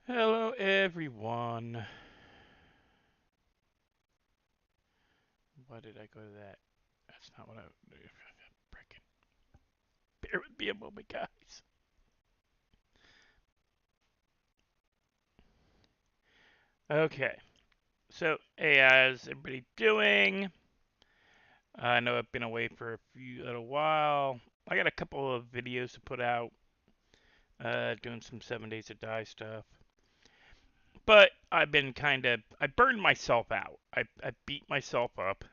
Hello, everyone. Why did I go to that? That's not what I. Frickin' bear with me a moment, guys. Okay, so hey, how's everybody doing? I know I've been away for a little while. I got a couple of videos to put out, doing some 7 Days to Die stuff. But I've been I burned myself out. I beat myself up.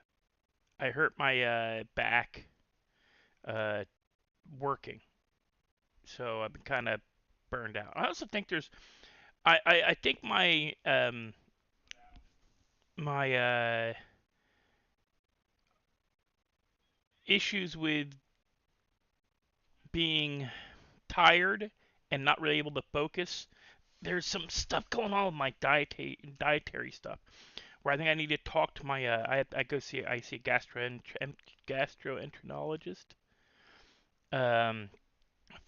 I hurt my back uh, working. So I've been kind of burned out. I also think I think my issues with being tired and not really able to focus. There's some stuff going on with my dietary stuff where I think I need to talk to my I see a gastroenterologist um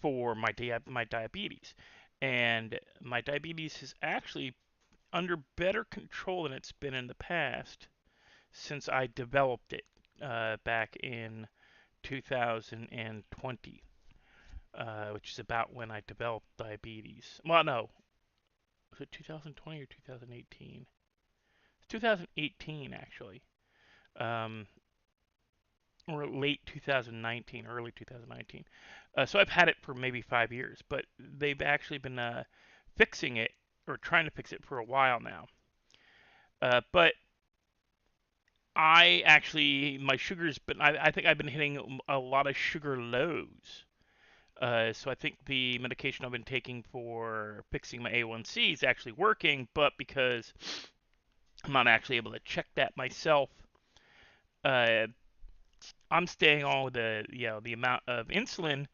for my diabetes, and my diabetes is actually under better control than it's been in the past since I developed it back in 2020, which is about when I developed diabetes. Well, no, was it 2020 or 2018? It's 2018 actually, um, or late 2019, early 2019. So I've had it for maybe 5 years, but they've actually been fixing it or trying to fix it for a while now. But my sugars, but I think I've been hitting a lot of sugar lows. So I think the medication I've been taking for fixing my A1C is actually working, but because I'm not actually able to check that myself, uh, I'm staying on with the amount of insulin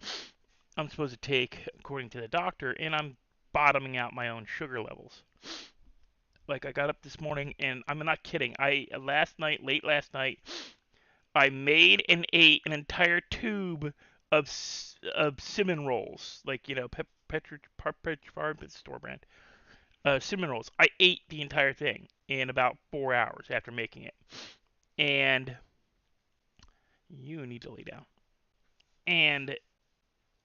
I'm supposed to take according to the doctor, and I'm bottoming out my own sugar levels. Like I got up this morning, and I'm not kidding. Late last night, I made and ate an entire tube of cinnamon rolls, like store brand cinnamon rolls. I ate the entire thing in about 4 hours after making it, and you need to lay down. And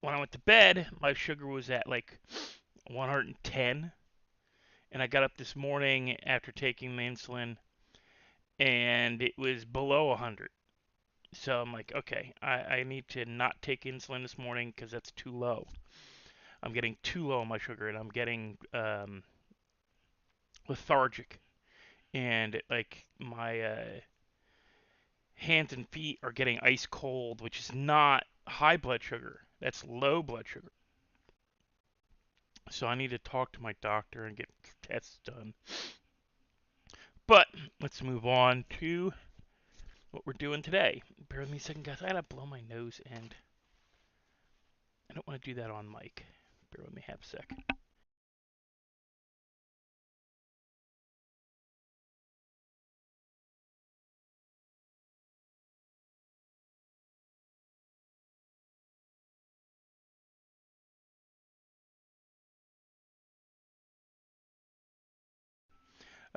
when I went to bed, my sugar was at like 110, and I got up this morning after taking the insulin, and it was below 100. So I'm like, okay, I need to not take insulin this morning because that's too low. I'm getting too low on my sugar, and I'm getting lethargic, and like my hands and feet are getting ice cold, which is not high blood sugar. That's low blood sugar. So I need to talk to my doctor and get tests done. But let's move on to what we're doing today. Bear with me a second, guys. I gotta blow my nose, and I don't want to do that on mic. Bear with me half a sec.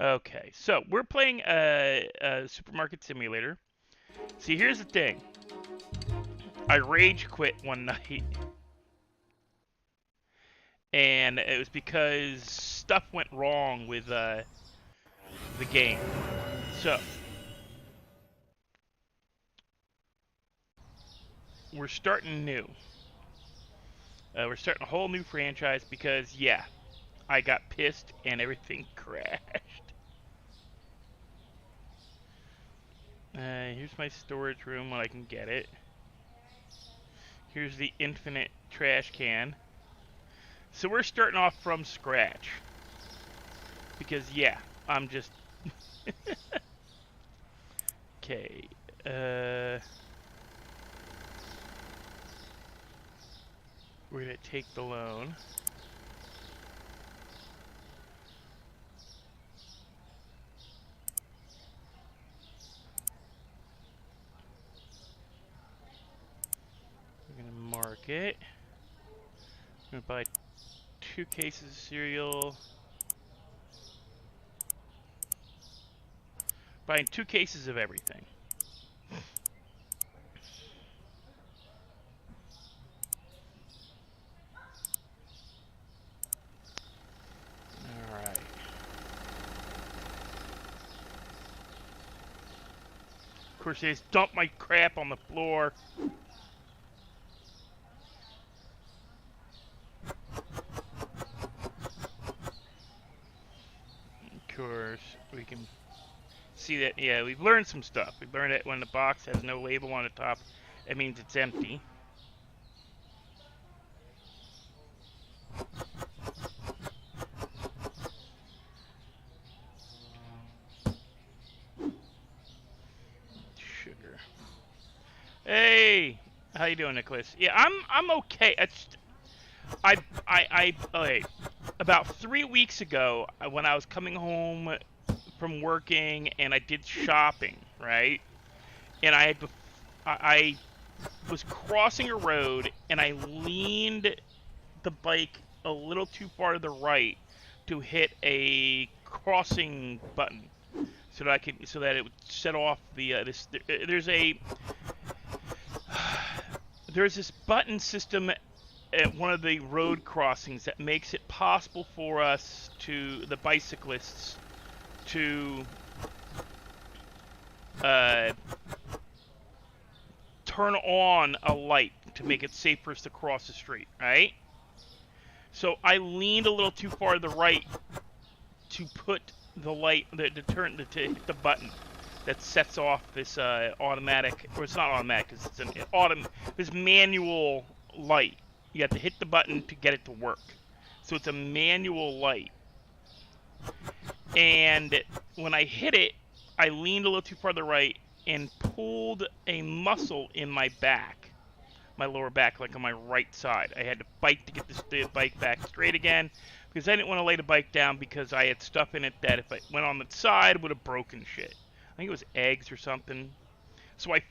Okay, so we're playing a supermarket simulator. See, here's the thing. I rage quit one night, and it was because stuff went wrong with the game. So we're starting new. We're starting a whole new franchise because yeah, I got pissed and everything crashed. Here's my storage room when I can get it. Here's the infinite trash can. So we're starting off from scratch. Because, yeah, I'm just... Okay. We're going to take the loan. We're going to mark it. I'm going to buy 2 cases of cereal. Buying 2 cases of everything. Alright. Of course, they just dump my crap on the floor. Of course, we can see that, yeah, we've learned some stuff. We've learned that when the box has no label on the top, it means it's empty. Sugar. Hey! How you doing, Nicholas? Yeah, I'm okay. Okay. About 3 weeks ago, when I was coming home from working and I did shopping, right? And I was crossing a road and I leaned the bike a little too far to the right to hit a crossing button, so that it would set off the there's this button system at one of the road crossings that makes it possible for us, the bicyclists, to turn on a light to make it safe for us to cross the street, right? So I leaned a little too far to the right to put the light, to hit the button that sets off this automatic, or it's not automatic, because it's this manual light. You have to hit the button to get it to work. So it's a manual light. And when I hit it, I leaned a little too far to the right and pulled a muscle in my back, my lower back, like on my right side. I had to fight to get the bike back straight again, because I didn't want to lay the bike down because I had stuff in it that if I went on the side would have broken shit. I think it was eggs or something. So I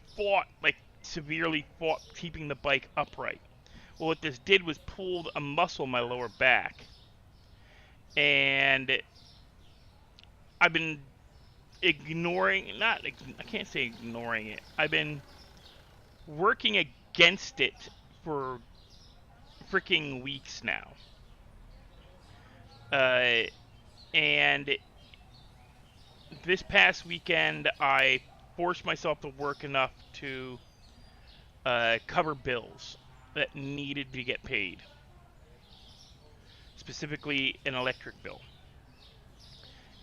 severely fought keeping the bike upright. Well, what this did was pulled a muscle in my lower back. And I've been I can't say ignoring it. I've been working against it for freaking weeks now. And this past weekend, I forced myself to work enough to cover bills that needed to get paid. Specifically, an electric bill.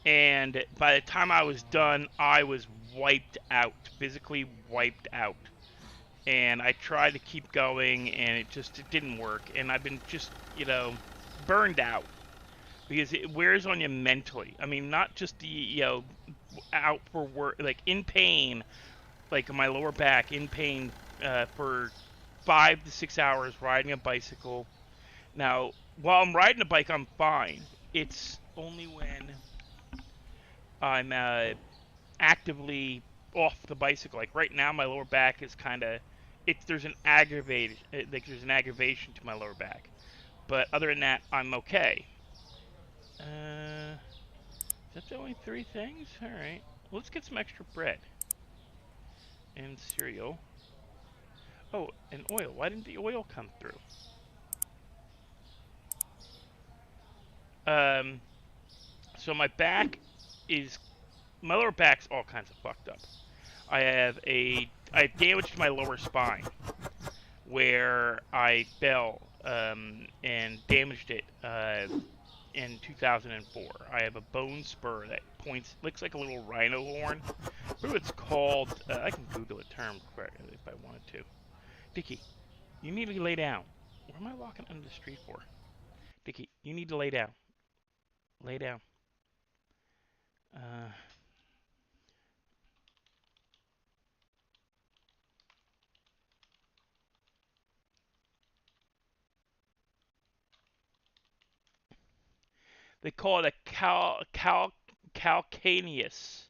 And by the time I was done, I was wiped out, physically wiped out. And I tried to keep going, and it didn't work. And I've been just, burned out. Because it wears on you mentally. I mean, not just the, out for work, like in pain, like my lower back, in pain for 5 to 6 hours riding a bicycle. Now, while I'm riding a bike, I'm fine. It's only when I'm actively off the bicycle. Like right now, my lower back is kind of, there's an aggravation to my lower back. But other than that, I'm okay. Is that the only 3 things? Alright. Well, let's get some extra bread. And cereal. Oh, and oil. Why didn't the oil come through? So my lower back's all kinds of fucked up. I have damage to my lower spine, where I fell, and damaged it, in 2004. I have a bone spur that looks like a little rhino horn. What it's called, I can Google the term if I wanted to. Dickie, you need to lay down. What am I walking under the street for? Dickie, you need to lay down. Lay down. They call it a calcaneus,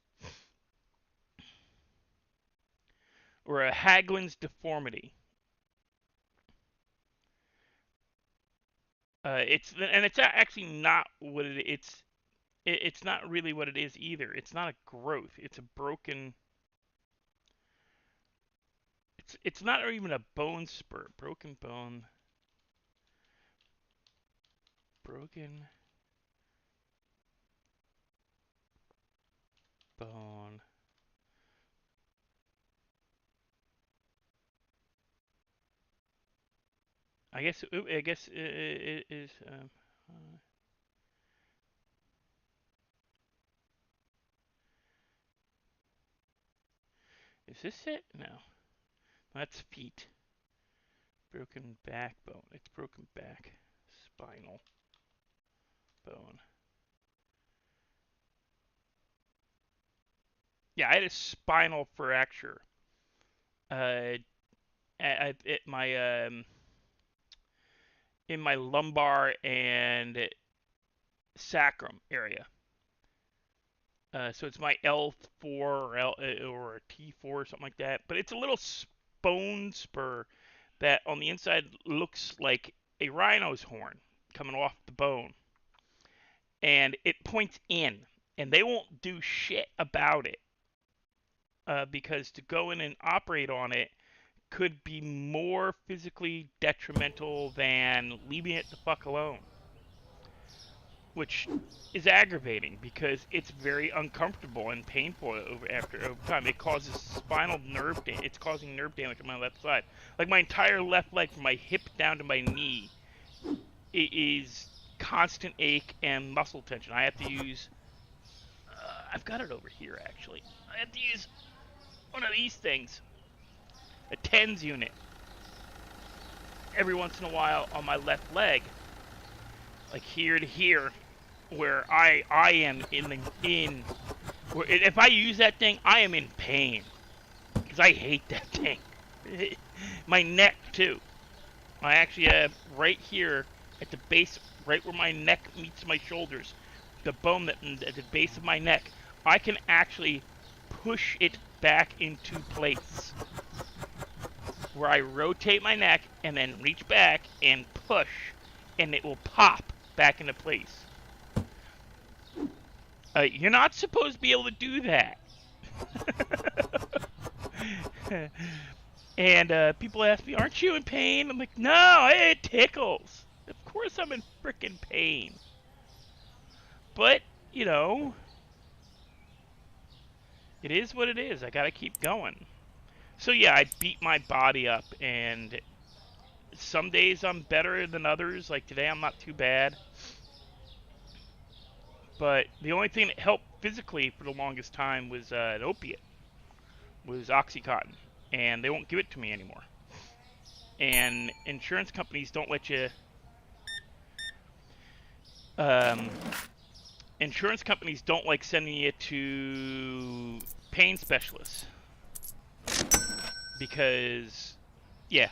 or a Haglund's deformity. It's actually not what it's. it's not really what it is either. It's not a growth. It's a broken. It's not even a bone spur. Broken bone. Broken bone. I guess it is. Is this it? No, that's feet. Broken backbone. It's broken back. Spinal bone. Yeah, I had a spinal fracture. At my in my lumbar and sacrum area. So it's my L4 or T4 or something like that. But it's a little bone spur that on the inside looks like a rhino's horn coming off the bone. And it points in. And they won't do shit about it. Because to go in and operate on it could be more physically detrimental than leaving it the fuck alone. Which is aggravating because it's very uncomfortable and painful over time. It causes spinal nerve damage. It's causing nerve damage on my left side. Like my entire left leg from my hip down to my knee, it is constant ache and muscle tension. I have to use, I've got it over here actually. I have to use one of these things, a TENS unit, every once in a while on my left leg, like here to here. Where I am where if I use that thing, I am in pain because I hate that thing. My neck too. I actually have right here at the base, right where my neck meets my shoulders, the bone at the base of my neck. I can actually push it back into place, where I rotate my neck and then reach back and push, and it will pop back into place. You're not supposed to be able to do that. And people ask me, aren't you in pain? I'm like, no, it tickles. Of course I'm in frickin' pain. But, you know, it is what it is. I gotta keep going. So yeah, I beat my body up, and some days I'm better than others. Like today I'm not too bad. But the only thing that helped physically for the longest time was an opiate, was Oxycontin, and they won't give it to me anymore. And insurance companies don't let you. Insurance companies don't like sending you to pain specialists because, yeah.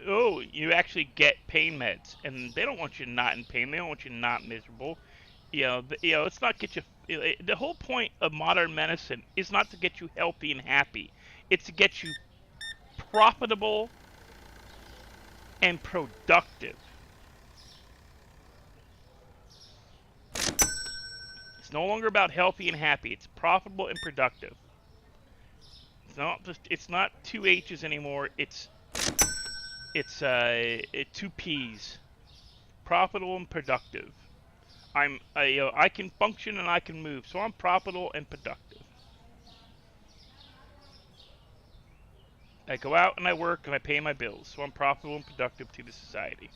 Oh, you actually get pain meds, and they don't want you not in pain. They don't want you not miserable. Let's not get you. The whole point of modern medicine is not to get you healthy and happy. It's to get you profitable and productive. It's no longer about healthy and happy. It's profitable and productive. It's not two H's anymore. It's two P's. Profitable and productive. I can function and I can move, so I'm profitable and productive. I go out and I work and I pay my bills, so I'm profitable and productive to the society.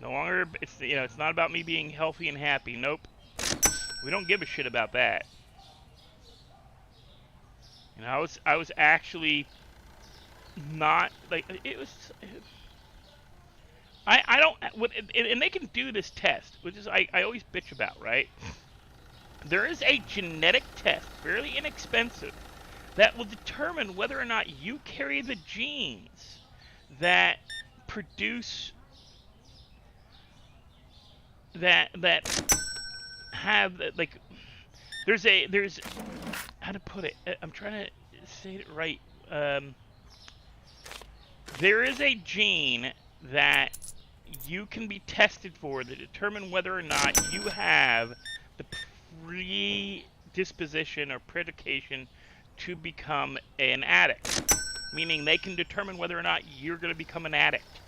No longer, it's not about me being healthy and happy. Nope, we don't give a shit about that. I was actually not like it was. I don't, and they can do this test, which is I always bitch about, right? There is a genetic test, fairly inexpensive, that will determine whether or not you carry the genes that produce that have like there's how to put it. I'm trying to say it right. There is a gene that you can be tested for to determine whether or not you have predisposition or predication to become an addict, meaning they can determine whether or not you're going to become an addict.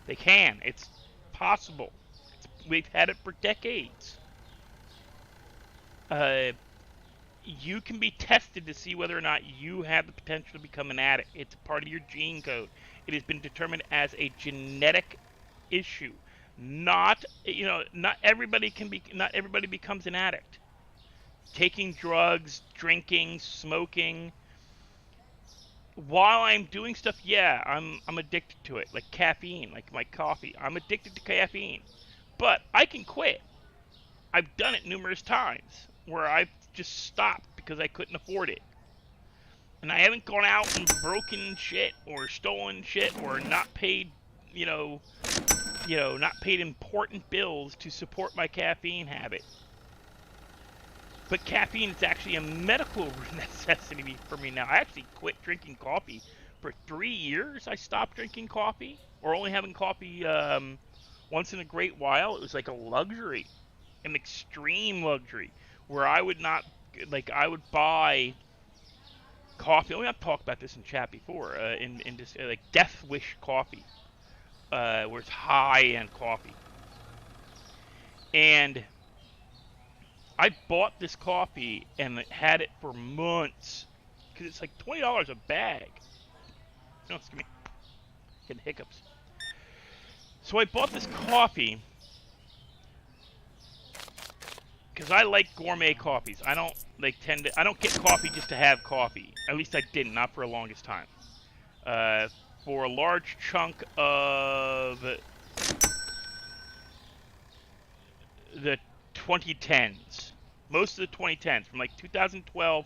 They can. It's possible. We've had it for decades. You can be tested to see whether or not you have the potential to become an addict. It's part of your gene code. It has been determined as a genetic issue. Not everybody becomes an addict. Taking drugs, drinking, smoking. While I'm doing stuff, yeah, I'm addicted to it, like caffeine, like my coffee. I'm addicted to caffeine. But I can quit. I've done it numerous times where I've just stopped because I couldn't afford it. And I haven't gone out and broken shit or stolen shit or not paid, not paid important bills to support my caffeine habit. But caffeine is actually a medical necessity for me now. I actually quit drinking coffee. For 3 years, I stopped drinking coffee, or only having coffee once in a great while. It was like a luxury, an extreme luxury, where I would not, I would buy coffee. I've talked about this in chat before, in just like Death Wish coffee, where it's high-end coffee. And I bought this coffee and had it for months because it's like $20 a bag. No, excuse me, getting hiccups. So I bought this coffee because I like gourmet coffees. I don't I don't get coffee just to have coffee. At least I didn't, not for the longest time. For a large chunk of the 2010s, most of the 2010s, from like 2012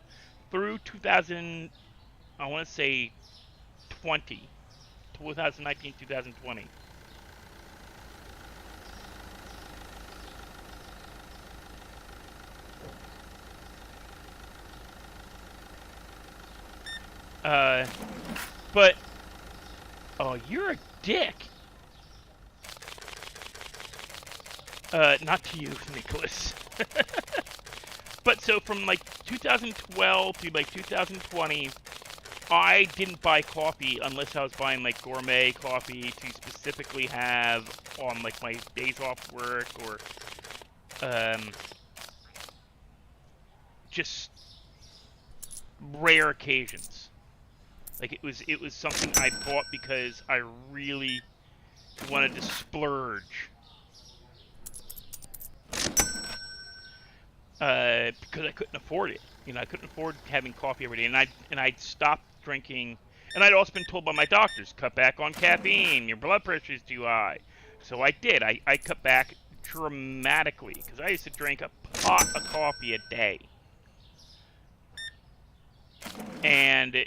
through 2000, I want to say 2019, 2020. But, oh, you're a dick. Not to you, Nicholas. But so from like 2012 to like 2020, I didn't buy coffee unless I was buying like gourmet coffee to specifically have on like my days off work or just rare occasions. Like it was something I bought because I really wanted to splurge. Because I couldn't afford it. I couldn't afford having coffee every day, and I'd stopped drinking. And I'd also been told by my doctors, cut back on caffeine. Your blood pressure is too high. So I did. I cut back dramatically because I used to drink a pot of coffee a day. And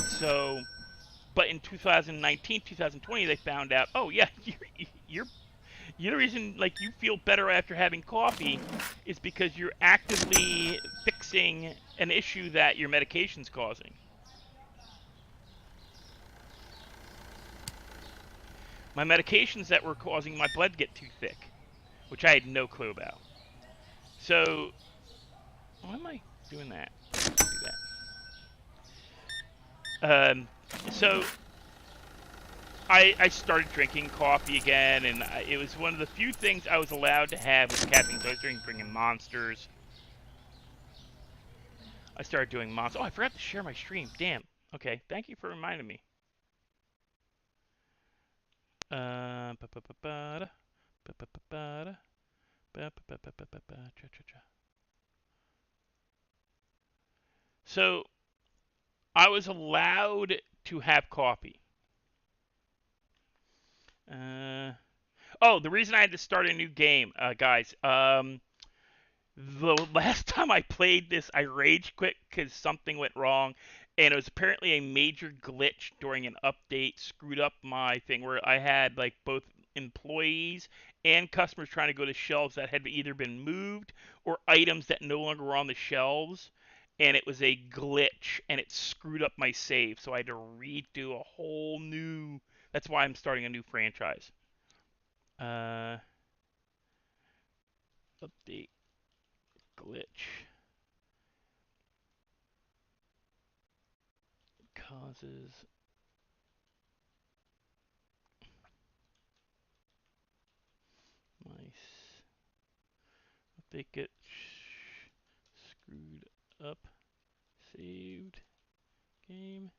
so, but in 2019, 2020, they found out, oh yeah, you're the reason like you feel better after having coffee is because you're actively fixing an issue that your medication's causing. My medications that were causing my blood to get too thick, which I had no clue about. So, why am I doing that? Do that. So I started drinking coffee again, and it was one of the few things I was allowed to have with caffeine. So I was drinking Monsters. I started doing Monsters. Oh, I forgot to share my stream. Damn. Okay, thank you for reminding me. So I was allowed to have coffee. Oh, the reason I had to start a new game, guys. The last time I played this, I rage quit because something went wrong, and it was apparently a major glitch during an update. Screwed up my thing where I had like both employees and customers trying to go to shelves that had either been moved or items that no longer were on the shelves, and it was a glitch, and it screwed up my save, so I had to redo a whole new. That's why I'm starting a new franchise. Update glitch causes my update get screwed up. Saved game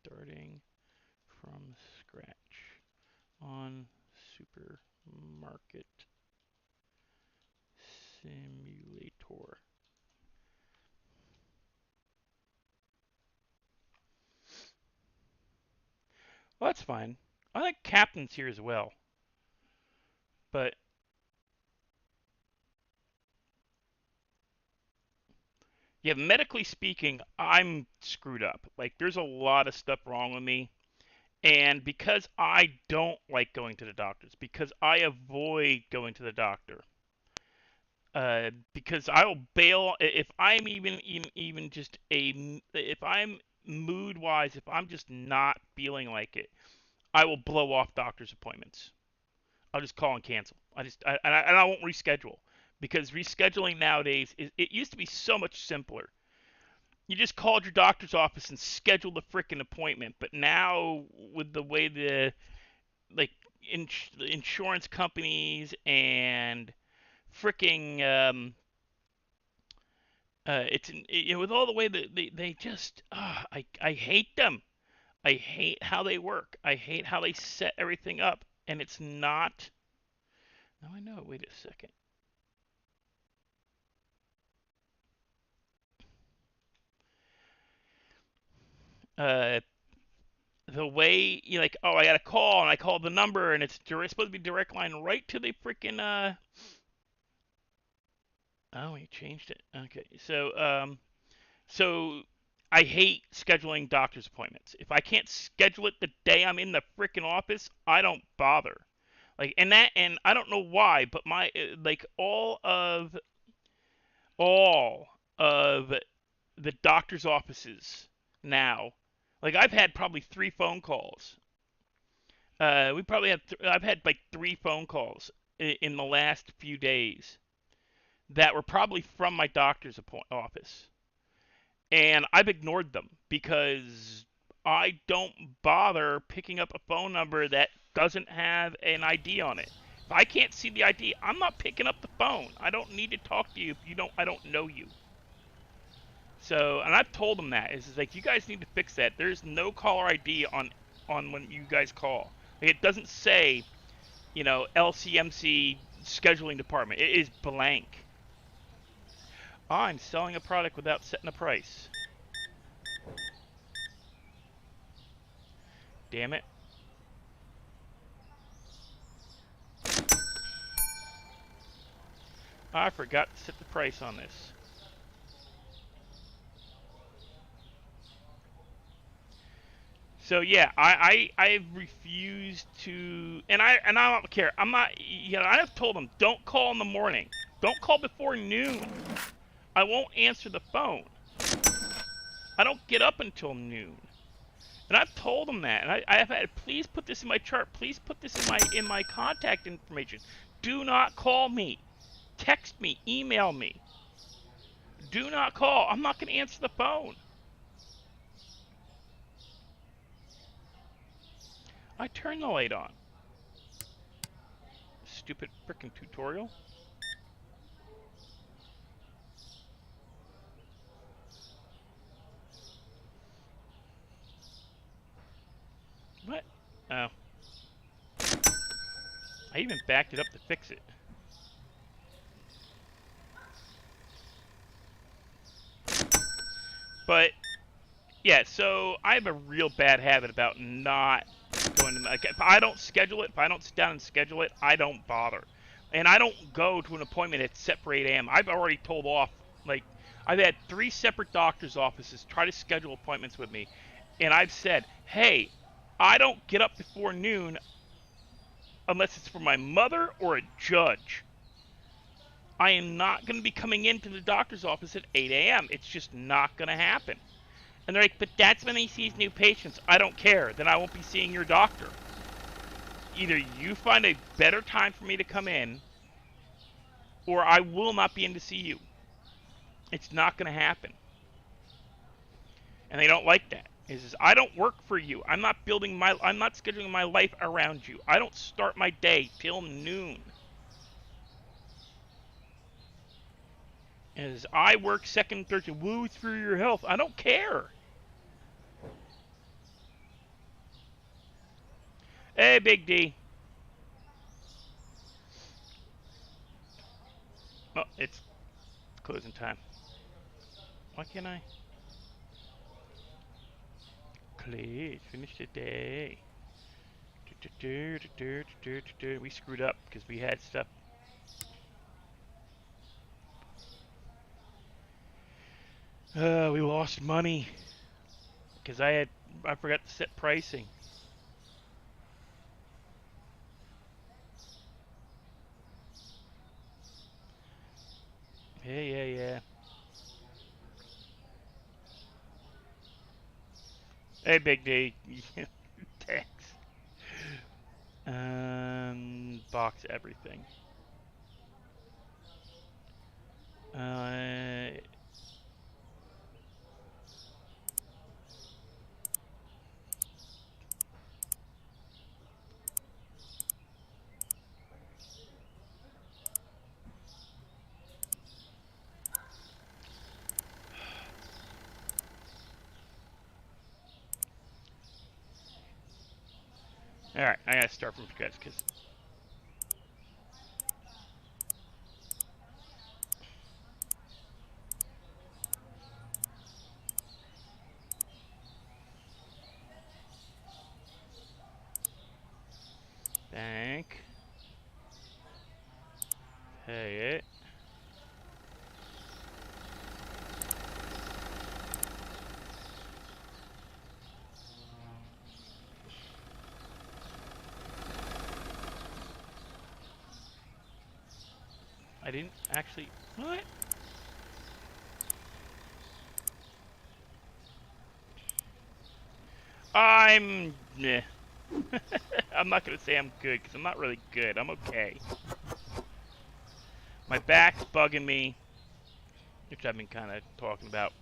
starting from scratch on supermarket simulator. Well, that's fine. I think Captain's here as well. But yeah, medically speaking, I'm screwed up. Like, there's a lot of stuff wrong with me. And because I don't like going to the doctors, because I avoid going to the doctor, because I'll bail if I'm even just if I'm mood wise, if I'm just not feeling like it, I will blow off doctor's appointments. I'll just call and cancel. I won't reschedule because rescheduling nowadays it used to be so much simpler. You just called your doctor's office and scheduled the frickin' appointment, but now with the way the like insurance companies and fricking with all the way that they just I hate them. I hate how they work. I hate how they set everything up, and it's not. Now I know. Wait a second. Uh, the way you like, oh, I got a call, and I called the number, and it's supposed to be direct line right to the freaking. Oh, he changed it. Okay, so I hate scheduling doctor's appointments. If I can't schedule it the day I'm in the freaking office, I don't bother. Like, and I don't know why, but my like all of the doctor's offices now, like I've had probably 3 phone calls. We probably have I've had like 3 phone calls in the last few days that were probably from my doctor's office, and I've ignored them because I don't bother picking up a phone number that doesn't have an ID on it. If I can't see the ID, I'm not picking up the phone. I don't need to talk to you if I don't know you. So, and I've told them that. It's like, you guys need to fix that. There's no caller ID on when you guys call. Like, it doesn't say, LCMC scheduling department. It is blank. I'm selling a product without setting a price. Damn it. I forgot to set the price on this. So yeah, I've refused to, and I don't care. I'm not, I've told them, don't call in the morning. Don't call before noon. I won't answer the phone. I don't get up until noon. And I've told them that. And I have had, please put this in my chart. Please put this in my contact information. Do not call me. Text me. Email me. Do not call. I'm not going to answer the phone. I turned the light on. Stupid frickin' tutorial. What? Oh. I even backed it up to fix it. But, yeah, so I have a real bad habit about not going to, like, if I don't schedule it, if I don't sit down and schedule it, I don't bother. And I don't go to an appointment at set for 8 a.m. I've already told off, like, I've had 3 separate doctor's offices try to schedule appointments with me. And I've said, hey, I don't get up before noon unless it's for my mother or a judge. I am not going to be coming into the doctor's office at 8 a.m. It's just not going to happen. And they're like, but that's when he sees new patients. I don't care. Then I won't be seeing your doctor. either you find a better time for me to come in, or I will not be in to see you. It's not going to happen. And they don't like that. Is I don't work for you. I'm not scheduling my life around you. I don't start my day till noon. Is I work second, third, woo, it's for your health. I don't care. Hey, Big D. Oh, it's closing time. Why can't I? Please finish the day. We screwed up because we had stuff. We lost money because I forgot to set pricing. Yeah. Hey, Big D. Thanks. Box everything. Alright, I gotta start from scratch because. Bank. Pay it. I didn't actually. What? I'm not gonna say I'm good because I'm not really good. I'm okay. My back's bugging me, which I've been kind of talking about.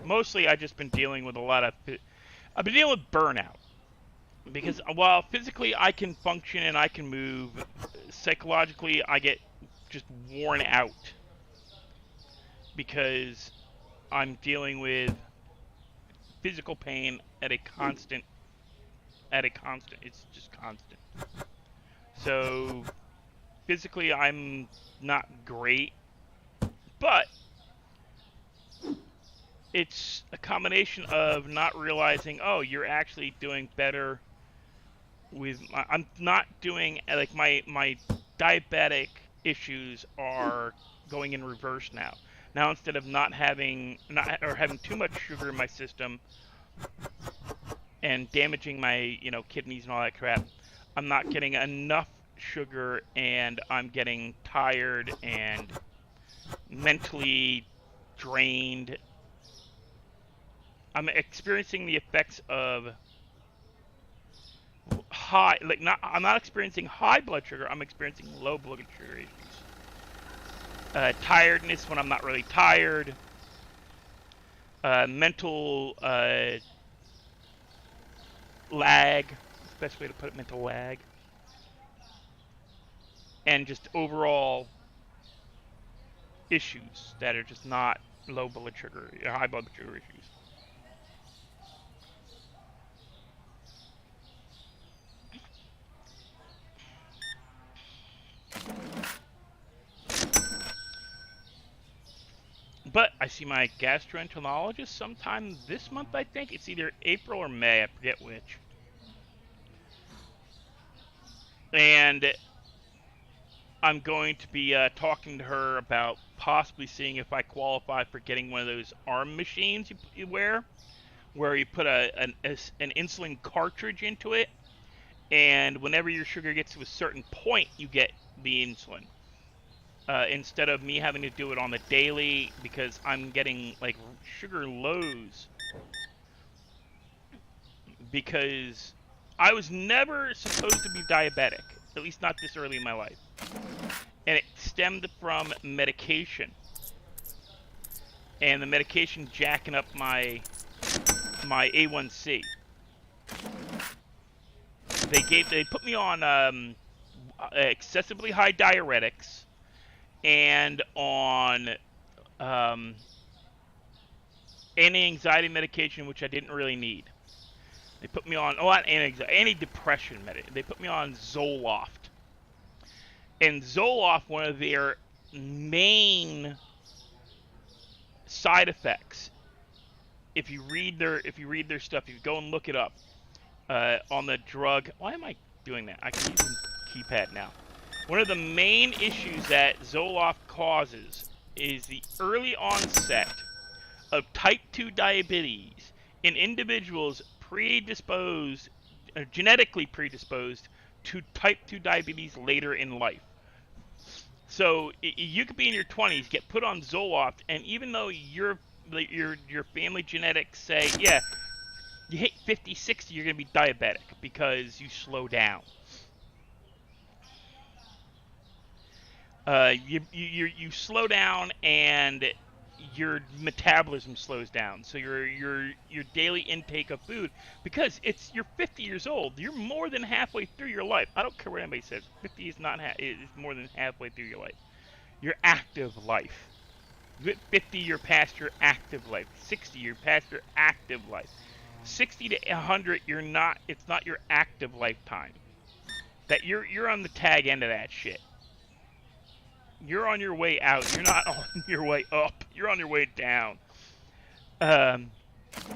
Mostly, I've just been dealing with a lot of. I've been dealing with burnout because while physically I can function and I can move, psychologically I get just worn out because I'm dealing with physical pain at a constant. It's just constant. So physically I'm not great, but it's a combination of not realizing, oh, you're actually doing better with I'm not doing, like, my diabetic issues are going in reverse now. Now instead of having too much sugar in my system and damaging my, kidneys and all that crap, I'm not getting enough sugar and I'm getting tired and mentally drained. I'm experiencing the effects of I'm not experiencing high blood sugar, I'm experiencing low blood sugar issues. Tiredness when I'm not really tired. Mental lag, that's the best way to put it, mental lag. And just overall issues that are just not low blood sugar, high blood sugar issues. But I see my gastroenterologist sometime this month, I think. It's either April or May, I forget which. And I'm going to be talking to her about possibly seeing if I qualify for getting one of those arm machines you wear, where you put an insulin cartridge into it, and whenever your sugar gets to a certain point, you get the insulin. Instead of me having to do it on the daily, because I'm getting like sugar lows because I was never supposed to be diabetic, at least not this early in my life. And it stemmed from medication. And the medication jacking up my A1C. They put me on excessively high diuretics and on anti-anxiety medication, which I didn't really need. They put me on anti-depression medication. They put me on Zoloft. And Zoloft, one of their main side effects, if you read their stuff, if you go and look it up on the drug. Why am I doing that? I can use the keypad now. One of the main issues that Zoloft causes is the early onset of type 2 diabetes in individuals genetically predisposed to type 2 diabetes later in life. So you could be in your 20s, get put on Zoloft, and even though your family genetics say, yeah, you hit 50, 60, you're going to be diabetic because you slow down. You slow down and your metabolism slows down. So your daily intake of food, because you're 50 years old, you're more than halfway through your life. I don't care what anybody says. 50 is not is more than halfway through your life. Your active life. You hit 50, you're past your active life. 60, you're past your active life. 60 to 100, it's not your active lifetime. That you're on the tag end of that shit. You're on your way out. You're not on your way up. You're on your way down. I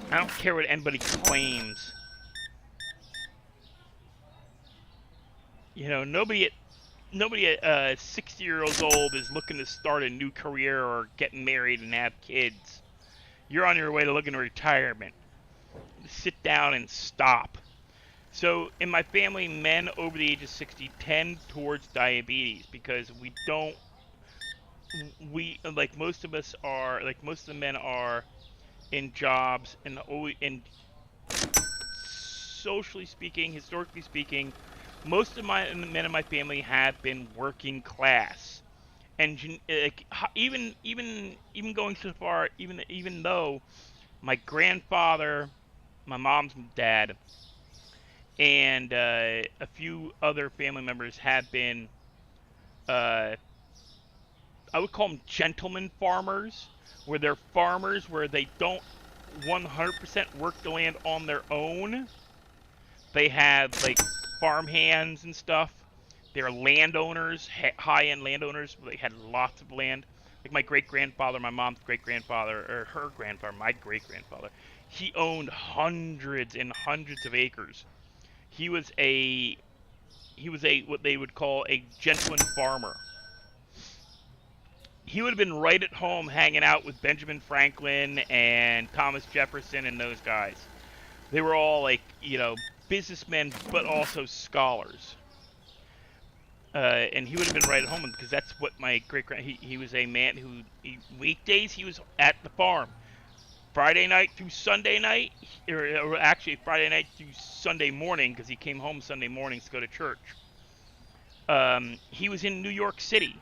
don't care what anybody claims. You know, nobody at 60 years old is looking to start a new career or getting married and have kids. You're on your way to looking to retirement. Sit down and stop. So in my family, men over the age of 60 tend towards diabetes because like most of the men are in jobs and socially speaking, historically speaking, most of the men in my family have been working class. And even going so far, even though my grandfather, my mom's dad, and a few other family members have been, I would call them gentleman farmers, where they're farmers where they don't 100% work the land on their own. They have like farm hands and stuff. They're landowners, high-end landowners. They had lots of land. Like my great-grandfather, my mom's great-grandfather, or her grandfather, my great-grandfather, he owned hundreds and hundreds of acres. He was a what they would call a gentleman farmer. He would have been right at home hanging out with Benjamin Franklin and Thomas Jefferson and those guys. They were all like, businessmen, but also scholars. And he would have been right at home because that's what my he was a man who, weekdays he was at the farm. Friday night through Sunday night, or actually Friday night through Sunday morning, because he came home Sunday mornings to go to church. He was in New York City,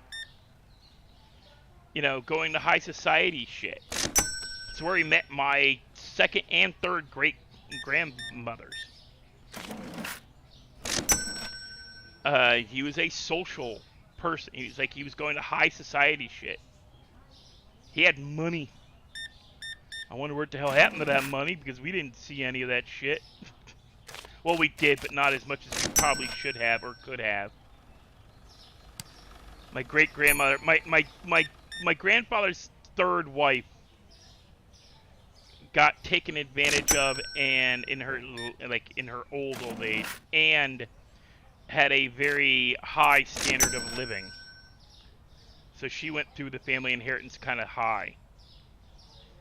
going to high society shit. It's where he met my second and third great grandmothers. He was a social person. He was going to high society shit. He had money. I wonder what the hell happened to that money, because we didn't see any of that shit. Well, we did, but not as much as we probably should have or could have. My great-grandmother, my grandfather's third wife got taken advantage of, and in her old age, and had a very high standard of living. So she went through the family inheritance kind of high.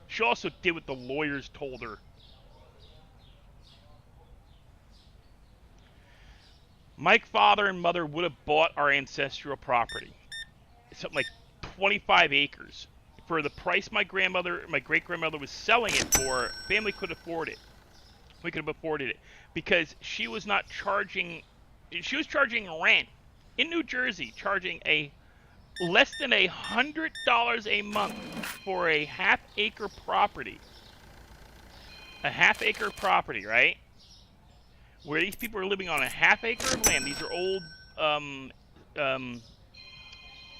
She also did what the lawyers told her. My father and mother would have bought our ancestral property. Something like 25 acres. For the price my great-grandmother was selling it for, family could afford it. We could have afforded it because she was not charging. She was charging rent in New Jersey, charging a less than $100 a month for a half-acre property. A half-acre property, right? Where these people are living on a half-acre of land. These are old um,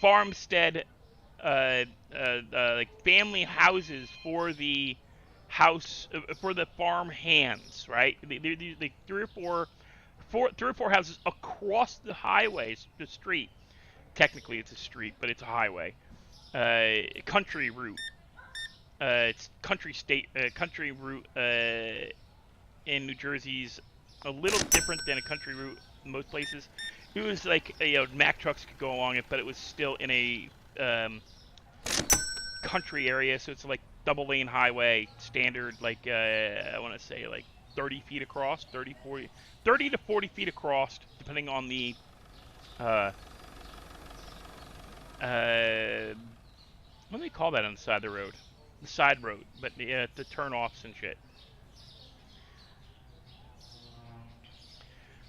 farmstead, like family houses for the house for the farm hands, right? They three or four houses across the highways, the street. Technically, it's a street, but it's a highway. Country route. It's country route in New Jersey's a little different than a country route in most places. It was like Mack trucks could go along it, but it was still in a country area, so it's like double lane highway standard, like I want to say like 30 feet across, 30 to 40 feet across, depending on the what do they call that on the side of the road? The side road, but the turn-offs and shit.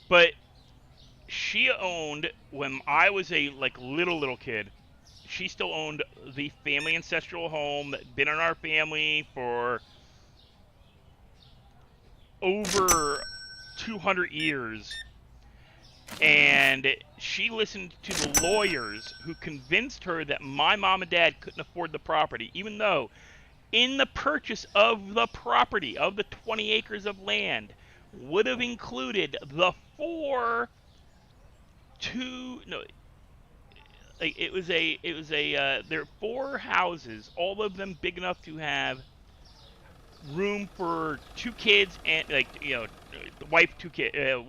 But she owned, when I was a little kid, she still owned the family ancestral home that had been in our family for over 200 years. And she listened to the lawyers who convinced her that my mom and dad couldn't afford the property, even though in the purchase of the property, of the 20 acres of land, would have included the there are 4 houses, all of them big enough to have room for 2 kids and the wife, 2 kids, a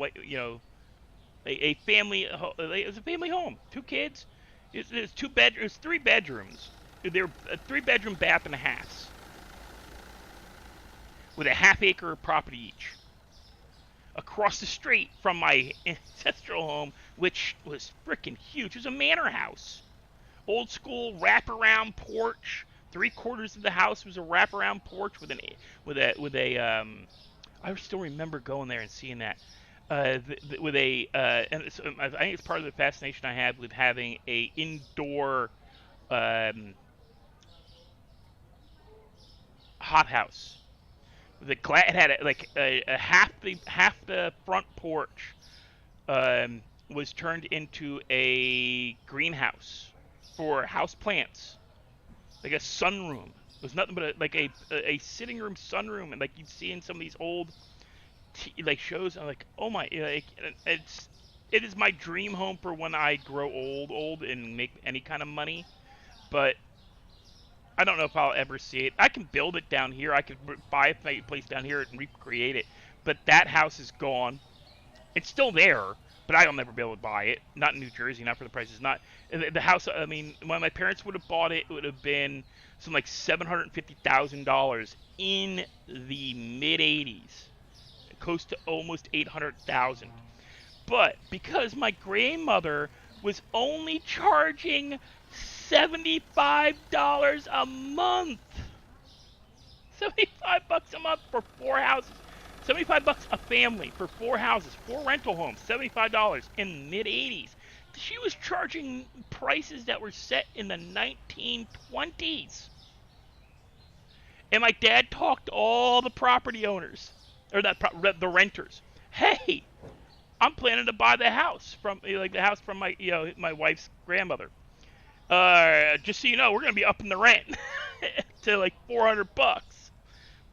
family. It was a family home, 2 kids. It's 2 bedrooms, 3 bedrooms. They're a 3-bedroom bath and a half, with a half-acre property each. Across the street from my ancestral home, which was freaking huge. It was a manor house. Old school wraparound porch. 3/4 of the house was a wraparound porch with a I still remember going there and seeing that. And so I think it's part of the fascination I had with having a indoor hothouse. It had half the front porch was turned into a greenhouse for house plants, like a sunroom. It was nothing but a sitting room sunroom, and like you'd see in some of these old shows. I'm like, oh my, it is my dream home for when I grow old and make any kind of money, but I don't know if I'll ever see it. I can build it down here. I could buy a place down here and recreate it. But that house is gone. It's still there, but I'll never be able to buy it. Not in New Jersey, not for the prices. Not the house. I mean, when my parents would have bought it, it would have been some like $750,000 in the mid '80s, close to almost $800,000. But because my grandmother was only charging $75 a month. $75 a month for 4 houses. $75 a family for 4 houses, 4 rental homes. $75 in the mid '80s. She was charging prices that were set in the 1920s. And my dad talked to all the property owners, or the renters. Hey, I'm planning to buy the house from my my wife's grandmother. Just so you know, we're gonna be upping the rent to like $400.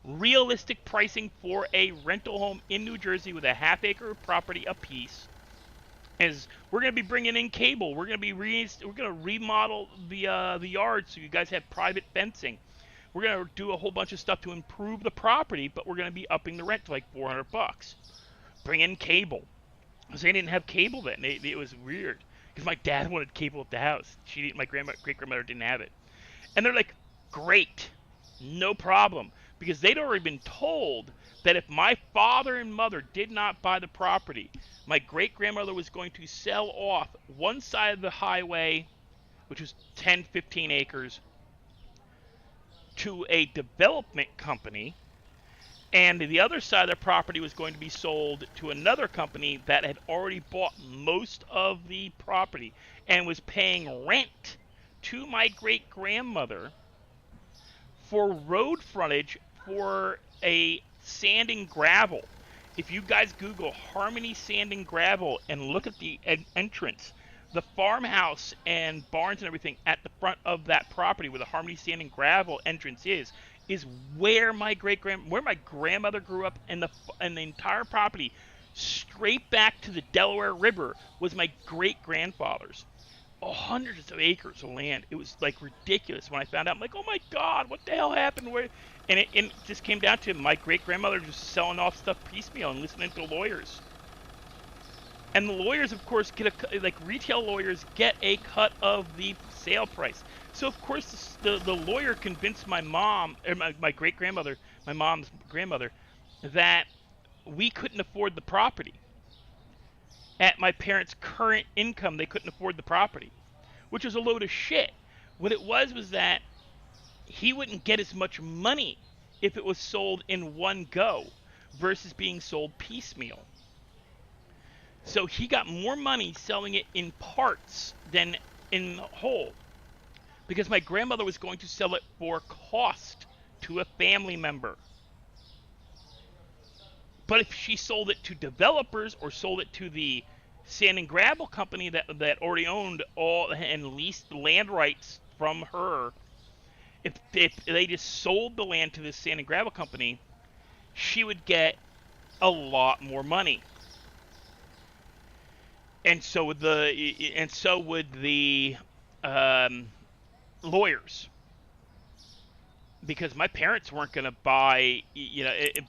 Realistic pricing for a rental home in New Jersey with a half-acre property apiece. Is we're gonna be bringing in cable. We're gonna remodel the yard so you guys have private fencing. We're gonna do a whole bunch of stuff to improve the property, but we're gonna be upping the rent to like $400. Bring in cable, because they didn't have cable then. It was weird. Because my dad wanted cable at the house. My great-grandmother didn't have it. And they're like, great, no problem. Because they'd already been told that if my father and mother did not buy the property, my great-grandmother was going to sell off one side of the highway, which was 10, 15 acres, to a development company And the other side of the property was going to be sold to another company that had already bought most of the property and was paying rent to my great-grandmother for road frontage for a sand and gravel. If you guys Google Harmony Sand and Gravel and look at the entrance, the farmhouse and barns and everything at the front of that property where the Harmony Sand and Gravel entrance is where my grandmother grew up, and the entire property straight back to the Delaware River was my great grandfather's. Hundreds of acres of land. It was like ridiculous. When I found out, I'm like, oh my god, what the hell happened? Where? And it just came down to my great grandmother just selling off stuff piecemeal and listening to lawyers. And the lawyers, of course, like retail lawyers get a cut of the sale price. So of course the lawyer convinced my mom, or my great grandmother, my mom's grandmother, that we couldn't afford the property. At my parents' current income, they couldn't afford the property, which was a load of shit. What it was that he wouldn't get as much money if it was sold in one go versus being sold piecemeal. So he got more money selling it in parts than in whole, because my grandmother was going to sell it for cost to a family member. But if she sold it to developers or sold it to the sand and gravel company that already owned all and leased the land rights from her, if they just sold the land to this sand and gravel company, she would get a lot more money. And so would the lawyers, because my parents weren't going to buy,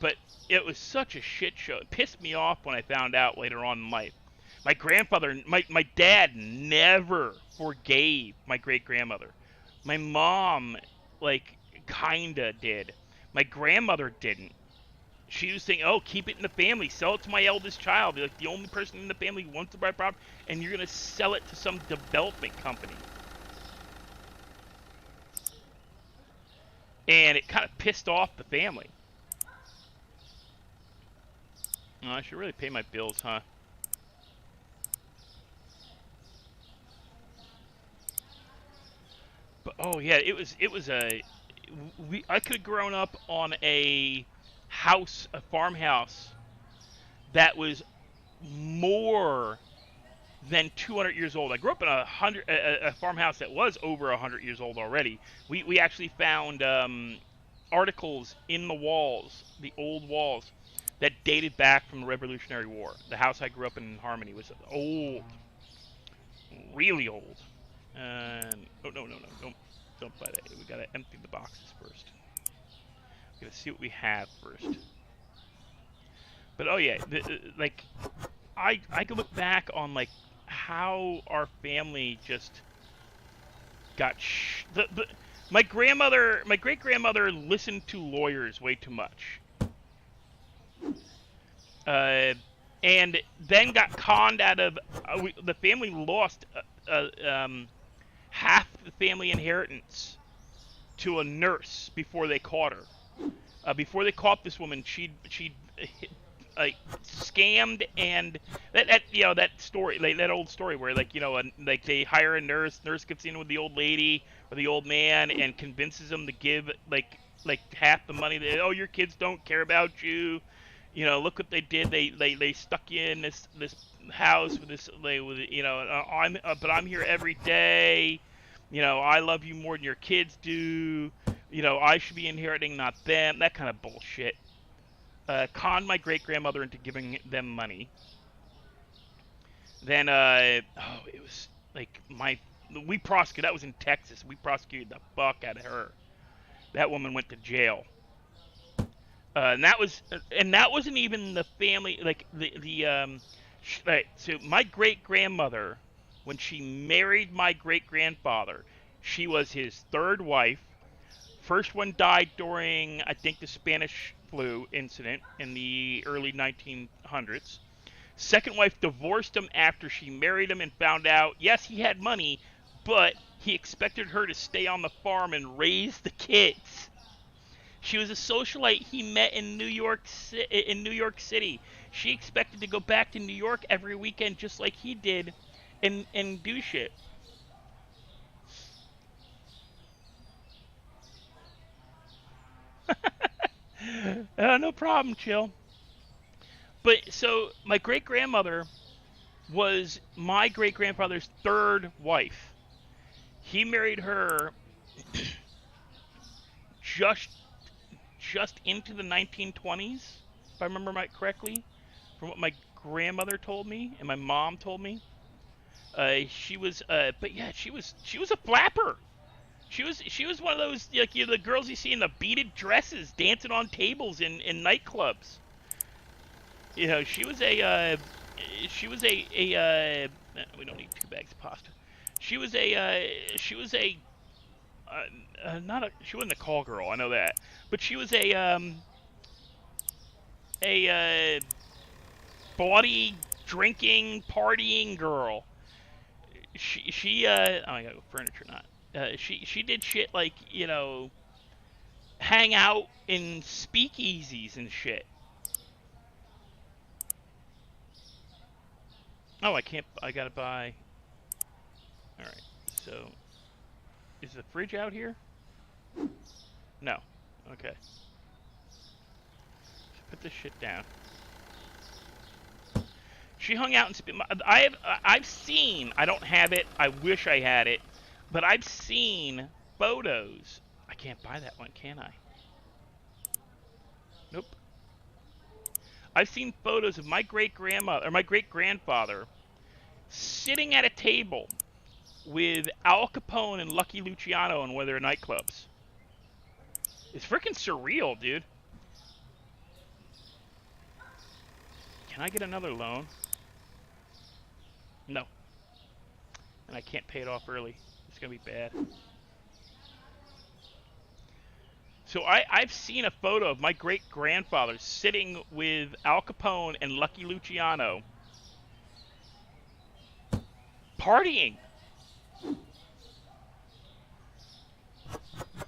but it was such a shit show. It pissed me off when I found out later on in life. My grandfather, my dad never forgave my great-grandmother. My mom, kinda did. My grandmother didn't. She was saying, oh, keep it in the family. Sell it to my eldest child. Be like the only person in the family who wants to buy property, and you're going to sell it to some development company. And it kind of pissed off the family. Oh, I should really pay my bills, huh? But oh yeah, I could have grown up on a farmhouse that was more than 200 years old. I grew up in a farmhouse that was over 100 years old already. We actually found articles in the walls, the old walls, that dated back from the Revolutionary War. The house I grew up in Harmony was old, really old. Oh no, don't buy that. We gotta empty the boxes first. We gotta see what we have first. But oh yeah, I could look back on how our family just got my great grandmother listened to lawyers way too much, and then got conned out of. The family lost half the family inheritance to a nurse before they caught her. Before they caught this woman, she'd scammed, and that story, that old story where they hire a nurse gets in with the old lady or the old man and convinces them to give half the money. Oh, your kids don't care about you. Look what they did. They stuck you in this house with this. But I'm here every day. I love you more than your kids do. I should be inheriting, not them. That kind of bullshit. Conned my great grandmother into giving them money. Then it was we prosecuted. That was in Texas. We prosecuted the fuck out of her. That woman went to jail. And that wasn't even the family, so my great grandmother, when she married my great grandfather, she was his third wife. First one died during, I think, the Spanish flu incident in the early 1900s. Second wife divorced him after she married him and found out, yes, he had money, but he expected her to stay on the farm and raise the kids. She was a socialite he met in New York City. She expected to go back to New York every weekend just like he did and do shit. No problem, chill. But so my great grandmother was my great grandfather's third wife. He married her just just into the 1920s, if I remember correctly, from what my grandmother told me and my mom told me. But yeah, she was a flapper. She was one of those, like, the girls you see in the beaded dresses dancing on tables in nightclubs. We don't need 2 bags of pasta. She wasn't a call girl, I know that, but she was a bawdy, drinking, partying girl. Oh, I got furniture, not. She did shit like, hang out in speakeasies and shit. Oh, I can't. I gotta buy. All right. So, is the fridge out here? No. Okay. Put this shit down. She hung out and I've seen. I don't have it. I wish I had it, but I've seen photos. I can't buy that one, can I? Nope. I've seen photos of my great grandmother or my great grandfather sitting at a table with Al Capone and Lucky Luciano in one of their nightclubs. It's freaking surreal, dude. Can I get another loan? No. And I can't pay it off early. It's going to be bad. So I've seen a photo of my great-grandfather sitting with Al Capone and Lucky Luciano partying.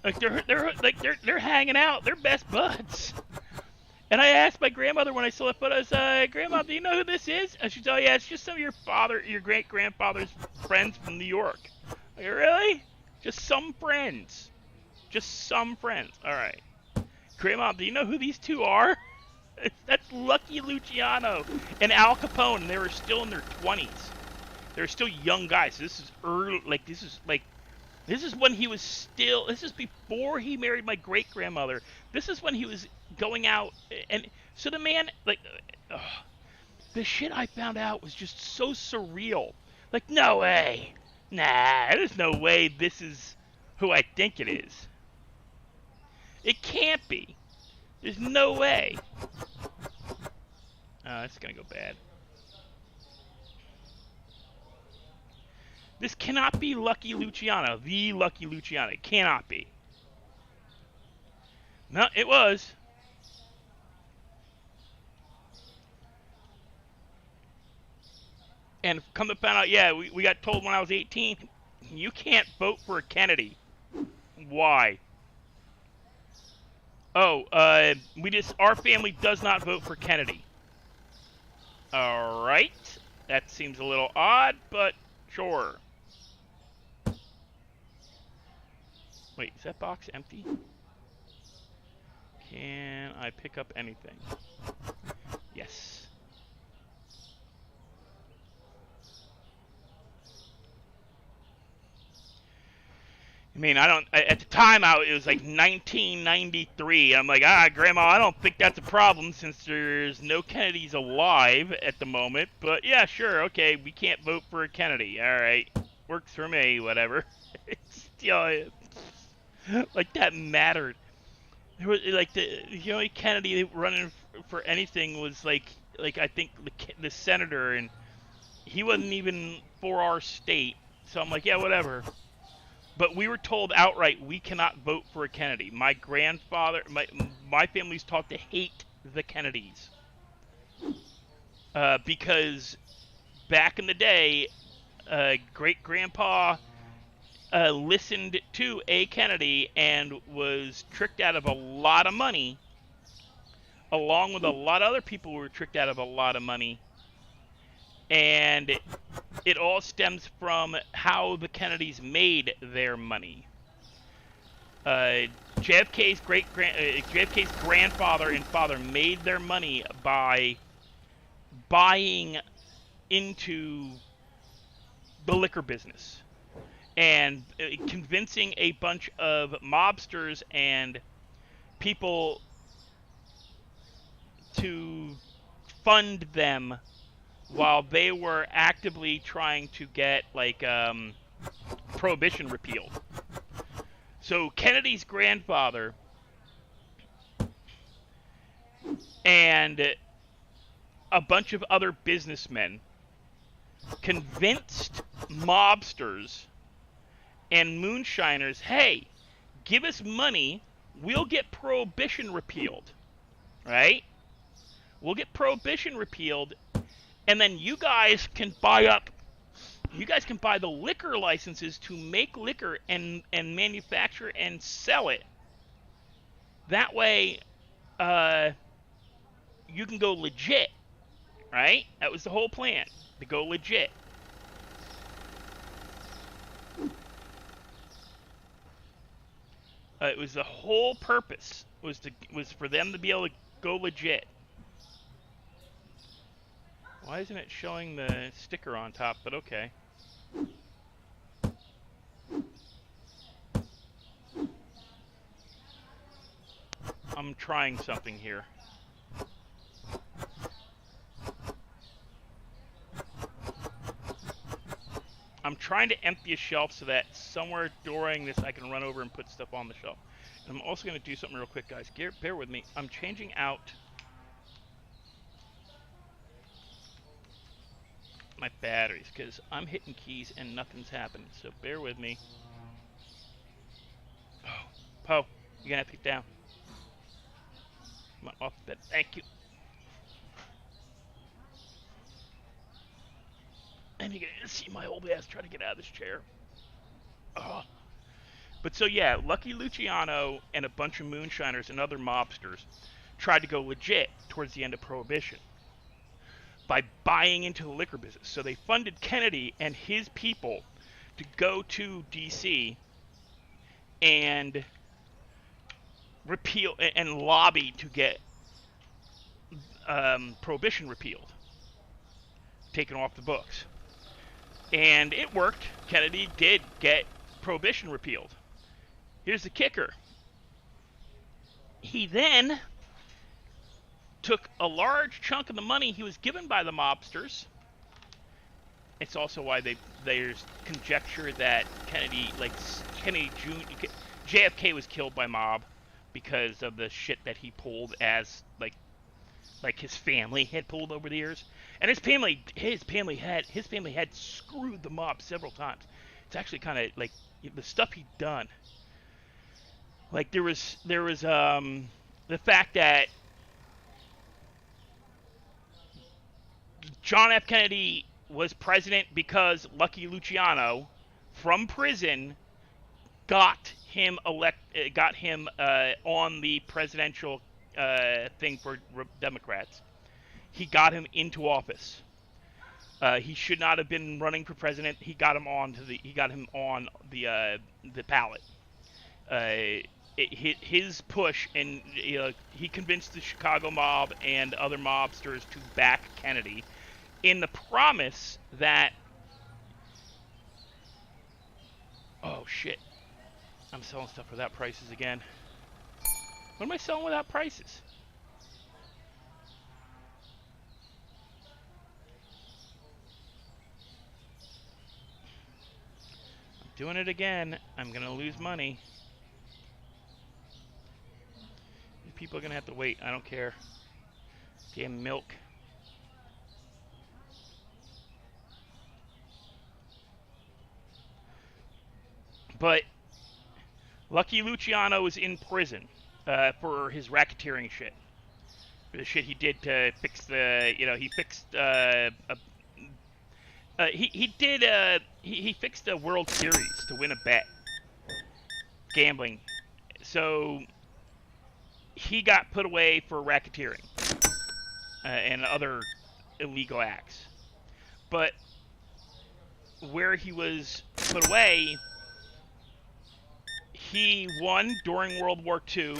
Like they're hanging out. They're best buds. And I asked my grandmother when I saw the photos, Grandma, do you know who this is? And she said, oh yeah, it's just some of your great-grandfather's friends from New York. Like, really? Just some friends. Just some friends. All right. Grandma, do you know who these two are? That's Lucky Luciano and Al Capone, and they were still in their 20s. They were still young guys. So this is early, this is when he was still, this is before he married my great-grandmother. This is when he was going out, and so the man, the shit I found out was just so surreal. Like, no way. Nah, there's no way this is who I think it is. It can't be. There's no way. It's gonna go bad. This cannot be Lucky Luciano, the Lucky Luciano. It cannot be. No, it was. And come to find out, yeah, we got told when I was 18, you can't vote for a Kennedy. Why? Oh, our family does not vote for Kennedy. Alright. That seems a little odd, but sure. Wait, is that box empty? Can I pick up anything? Yes. I mean, at the time it was like 1993. I'm like, Grandma, I don't think that's a problem since there's no Kennedys alive at the moment. But yeah, sure, okay, we can't vote for a Kennedy. All right, works for me, whatever. It's, like that mattered. There was like the only Kennedy running for anything was like I think the senator, and he wasn't even for our state. So I'm like, yeah, whatever. But we were told outright we cannot vote for a Kennedy. My grandfather, my family's taught to hate the Kennedys. Because back in the day, great-grandpa listened to A. Kennedy and was tricked out of a lot of money, along with a lot of other people who were tricked out of a lot of money. And it all stems from how the Kennedys made their money. JFK's JFK's grandfather and father made their money by buying into the liquor business and convincing a bunch of mobsters and people to fund them while they were actively trying to get like prohibition repealed. So Kennedy's grandfather and a bunch of other businessmen convinced mobsters and moonshiners, hey, give us money, we'll get prohibition repealed, right? We'll get prohibition repealed, and then you guys can buy the liquor licenses to make liquor and manufacture and sell it. That way, you can go legit, right? That was the whole plan, to go legit. It was the whole purpose was for them to be able to go legit. Why isn't it showing the sticker on top? But okay. I'm trying something here. I'm trying to empty a shelf so that somewhere during this I can run over and put stuff on the shelf. And I'm also going to do something real quick, guys. Bear with me. I'm changing out my batteries because I'm hitting keys and nothing's happening. So bear with me. Oh, Poe, you're going to have to get down. Come on, off the bed. Thank you. And you're going to see my old ass try to get out of this chair. Oh. But so yeah, Lucky Luciano and a bunch of moonshiners and other mobsters tried to go legit towards the end of Prohibition by buying into the liquor business. So they funded Kennedy and his people to go to D.C. and repeal and lobby to get Prohibition repealed, taken off the books. And it worked. Kennedy did get Prohibition repealed. Here's the kicker. He then took a large chunk of the money he was given by the mobsters. It's also why there's conjecture that JFK was killed by mob because of the shit that he pulled as like his family had pulled over the years. And his family had screwed the mob several times. It's actually kind of like the stuff he'd done. Like there was the fact that John F. Kennedy was president because Lucky Luciano from prison got him on the presidential thing for Democrats. He got him into office. He should not have been running for president. He got him on the ballot. His push, and he convinced the Chicago mob and other mobsters to back Kennedy in the promise that, oh shit, I'm selling stuff without prices again. What am I selling without prices? I'm doing it again. I'm gonna lose money. People are gonna have to wait. I don't care. Damn milk. But Lucky Luciano was in prison for his racketeering shit. For the shit he did to fix the, he fixed He fixed a World Series to win a bet, gambling. So he got put away for racketeering and other illegal acts. But where he was put away, he won during World War II,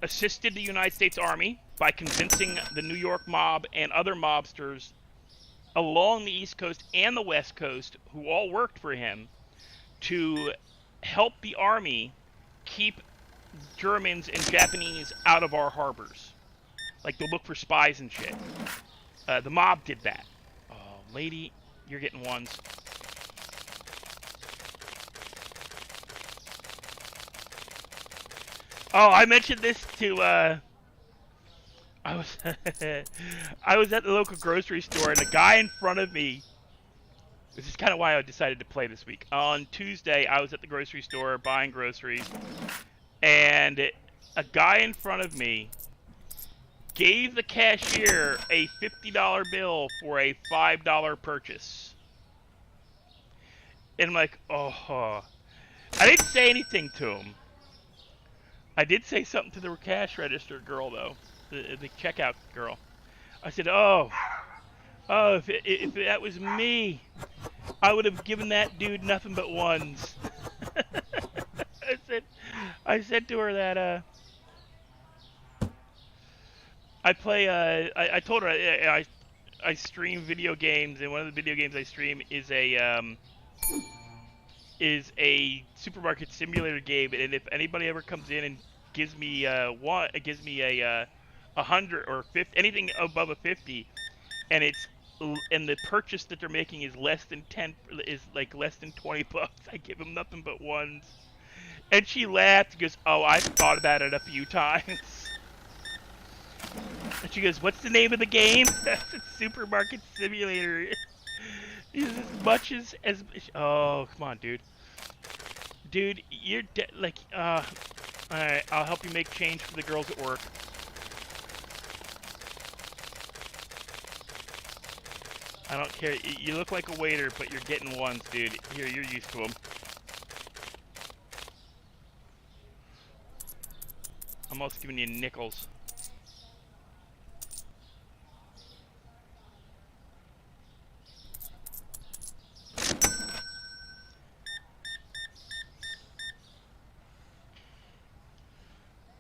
assisted the United States Army by convincing the New York mob and other mobsters along the East Coast and the West Coast, who all worked for him, to help the Army keep Germans and Japanese out of our harbors. Like, they'll look for spies and shit. The mob did that. Oh, lady, you're getting ones. Oh, I mentioned this to, I was, I was at the local grocery store, and the guy in front of me, this is kind of why I decided to play this week. On Tuesday, I was at the grocery store buying groceries, and a guy in front of me gave the cashier a $50 bill for a $5 purchase. And I'm like, oh. I didn't say anything to him. I did say something to the cash register girl, though, the checkout girl. I said, oh, if that was me, I would have given that dude nothing but ones. I said to her that I told her I stream video games, and one of the video games I stream is a supermarket simulator game, and if anybody ever comes in and gives me a 100 or 50, anything above a 50, and the purchase that they're making is less than 20 bucks, I give them nothing but ones. And she laughed and goes, oh, I've thought about it a few times. And she goes, what's the name of the game? That's a supermarket simulator. As much as oh, come on, dude. Dude, you're alright, I'll help you make change for the girls at work. I don't care. You look like a waiter, but you're getting ones, dude. Here, you're used to them. I'm also giving you nickels.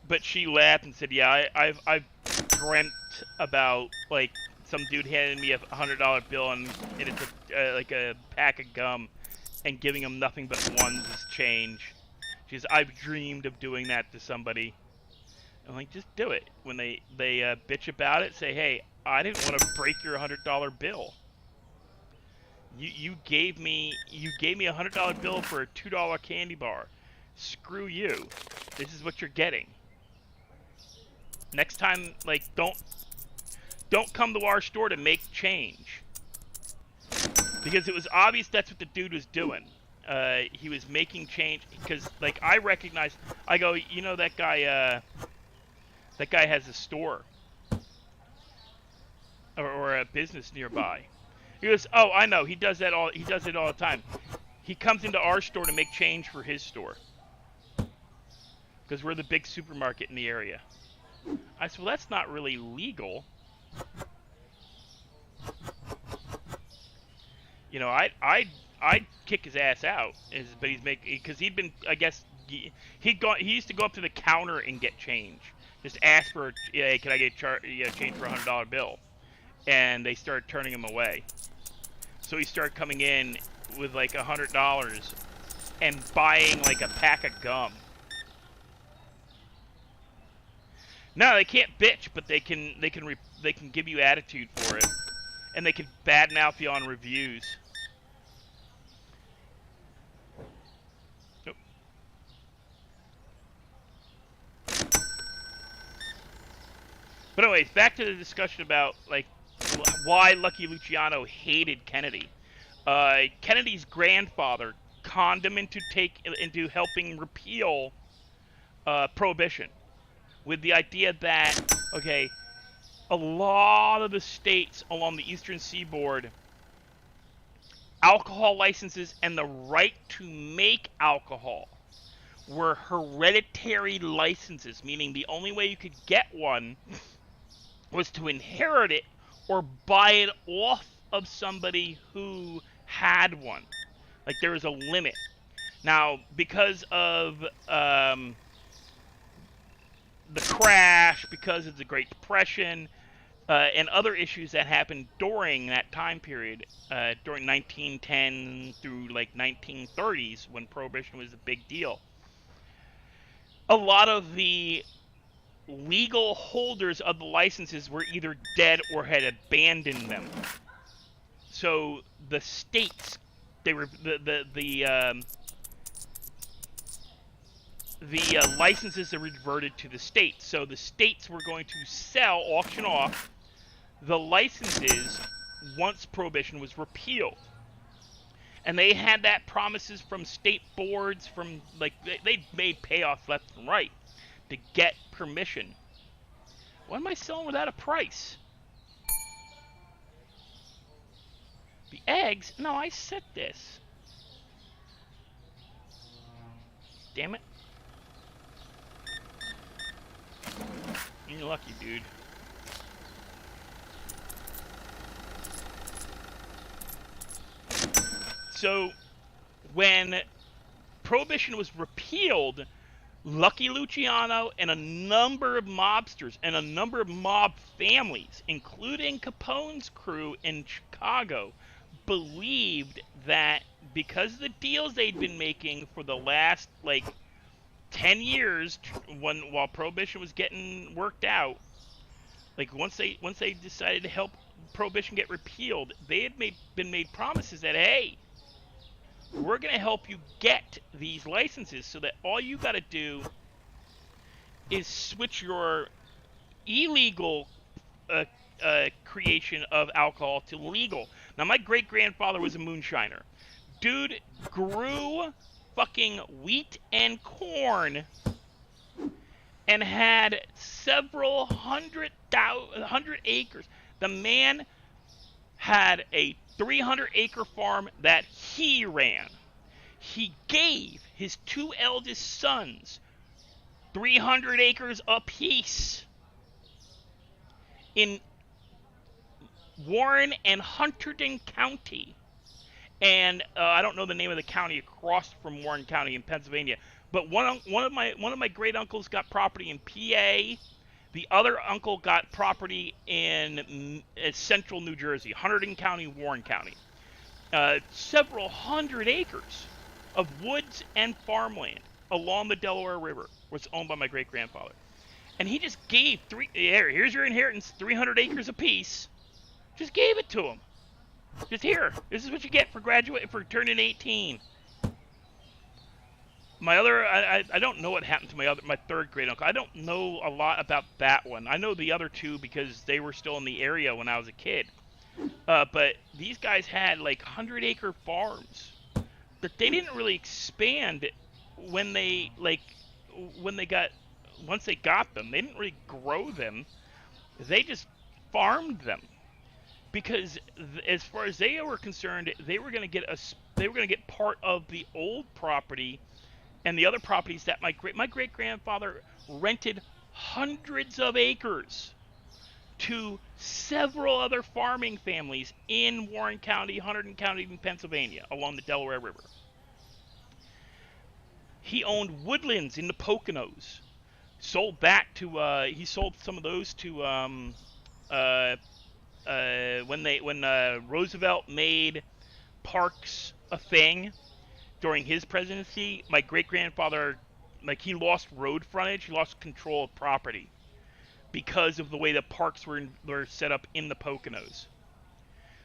But she laughed and said, "Yeah, I've dreamt about like some dude handing me a $100 bill and it's like a pack of gum, and giving him nothing but ones as change." She says, "I've dreamed of doing that to somebody." I'm like, just do it. When they bitch about it, say, "Hey, I didn't want to break your $100 bill. You gave me a $100 bill for a $2 candy bar. Screw you. This is what you're getting. Next time, like, don't come to our store to make change." Because it was obvious that's what the dude was doing. He was making change because, like, I recognized. I go, you know, that guy has a store or a business nearby. He goes, "Oh, I know. He does that all. He does it all the time. He comes into our store to make change for his store because we're the big supermarket in the area." I said, "Well, that's not really legal." You know, I'd kick his ass out, but he's because he'd been, I guess, he used to go up to the counter and get change, just ask for, "Hey, can I get change for a $100 bill?" And they started turning him away. So he started coming in with like $100 and buying like a pack of gum. No, they can't bitch, but they can give you attitude for it, and they can badmouth you on reviews. Nope. But anyways, back to the discussion about like why Lucky Luciano hated Kennedy. Kennedy's grandfather conned him into helping repeal prohibition, with the idea that, okay, a lot of the states along the eastern seaboard, alcohol licenses and the right to make alcohol were hereditary licenses, meaning the only way you could get one was to inherit it or buy it off of somebody who had one. Like, there was a limit. Now, because of the crash, because of the Great Depression, and other issues that happened during that time period, during 1910 through like 1930s, when Prohibition was a big deal, a lot of the legal holders of the licenses were either dead or had abandoned them. So the states, they were the licenses are reverted to the states. So the states were going to auction off the licenses once Prohibition was repealed. And they had that promises from state boards, from like they made payoffs left and right to get permission. What am I selling without a price? The eggs? No, I set this. Damn it. You're lucky, dude. So, when Prohibition was repealed, Lucky Luciano and a number of mobsters and a number of mob families, including Capone's crew in Chicago, believed that because of the deals they'd been making for the last, like, 10 years, while Prohibition was getting worked out, like, once they decided to help Prohibition get repealed, they had been made promises that, hey, we're going to help you get these licenses so that all you got to do is switch your illegal creation of alcohol to legal. Now, my great-grandfather was a moonshiner. Dude grew fucking wheat and corn and had several hundred acres. The man had a 300-acre farm that he ran. He gave his two eldest sons 300 acres apiece in Warren and Hunterdon County. And I don't know the name of the county across from Warren County in Pennsylvania, but one of my great uncles got property in PA. The other uncle got property in central New Jersey, Hunterdon County, Warren County. Several hundred acres of woods and farmland along the Delaware River was owned by my great-grandfather. And he just gave here's your inheritance, 300 acres apiece. Just gave it to him. Just here. This is what you get for turning 18. My other, I don't know what happened to my third great uncle. I don't know a lot about that one. I know the other two because they were still in the area when I was a kid. But these guys had like 100-acre farms that they didn't really expand once they got them. They didn't really grow them. They just farmed them. Because as far as they were concerned, they were going to get part of the old property and the other properties that my great grandfather rented hundreds of acres to several other farming families in Warren County, Hunterdon County, in Pennsylvania, along the Delaware River. He owned woodlands in the Poconos. He sold some of those to when Roosevelt made parks a thing during his presidency. My great-grandfather, he lost road frontage, he lost control of property because of the way the parks were set up in the Poconos.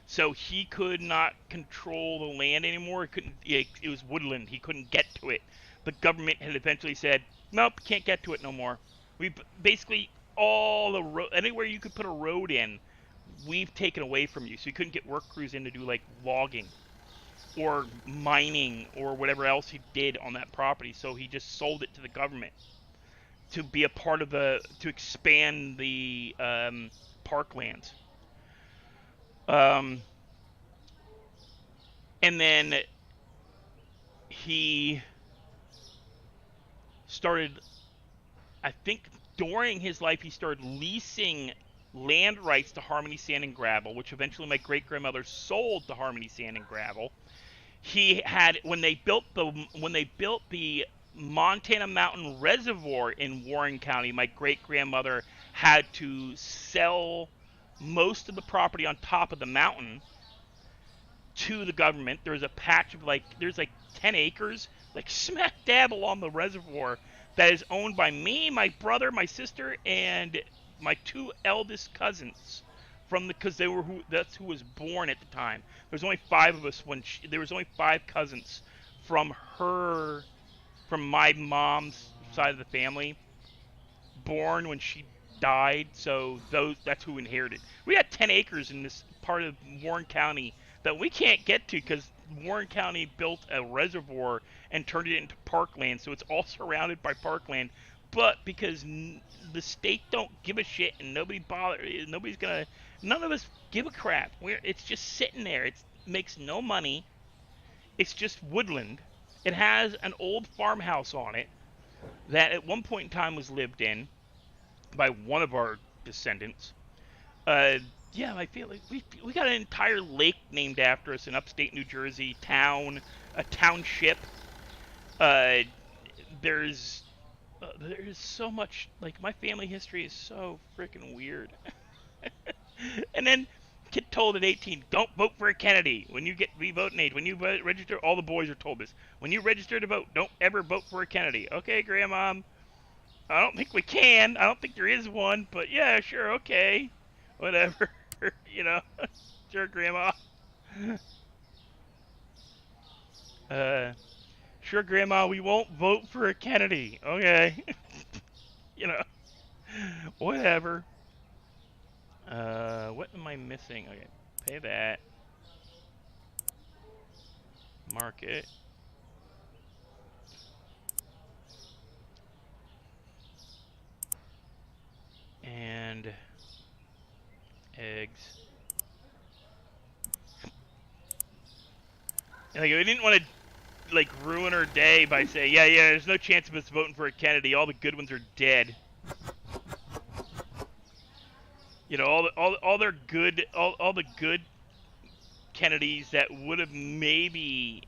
So he could not control the land anymore. It was woodland. He couldn't get to it. The government had eventually said, nope, can't get to it no more. We basically anywhere you could put a road in, we've taken away from you. So you couldn't get work crews in to do like logging or mining or whatever else he did on that property. So he just sold it to the government to be a part of to expand the parklands. And then he started, I think during his life, he started leasing land rights to Harmony Sand and Gravel, which eventually my great-grandmother sold to Harmony Sand and Gravel. He had, when they built the Montana Mountain Reservoir in Warren County, my great-grandmother had to sell most of the property on top of the mountain to the government. There's a patch of there's 10 acres, smack dab along the reservoir, that is owned by me, my brother, my sister, and my 2 eldest cousins. Because that's who was born at the time. There's only 5 of us there was only 5 cousins from my mom's side of the family, born when she died. So that's who inherited. We had 10 acres in this part of Warren County that we can't get to because Warren County built a reservoir and turned it into parkland, so it's all surrounded by parkland. But because the state don't give a shit and none of us give a crap. It's just sitting there. It makes no money. It's just woodland. It has an old farmhouse on it that at one point in time was lived in by one of our descendants. Yeah, I feel like we got an entire lake named after us in upstate New Jersey, a township. There's so much, my family history is so freaking weird. And then get told at 18, don't vote for a Kennedy. When you get to be voting age, when you register, all the boys are told this. When you register to vote, don't ever vote for a Kennedy. Okay, Grandma. I don't think we can. I don't think there is one, but yeah, sure, okay. Whatever. Sure, Grandma. Sure, Grandma, we won't vote for a Kennedy. Okay. Whatever. What am I missing? Okay, pay that. Market. And eggs. And we didn't want to ruin her day by saying, yeah, there's no chance of us voting for a Kennedy. All the good ones are dead. All the good Kennedys that would have maybe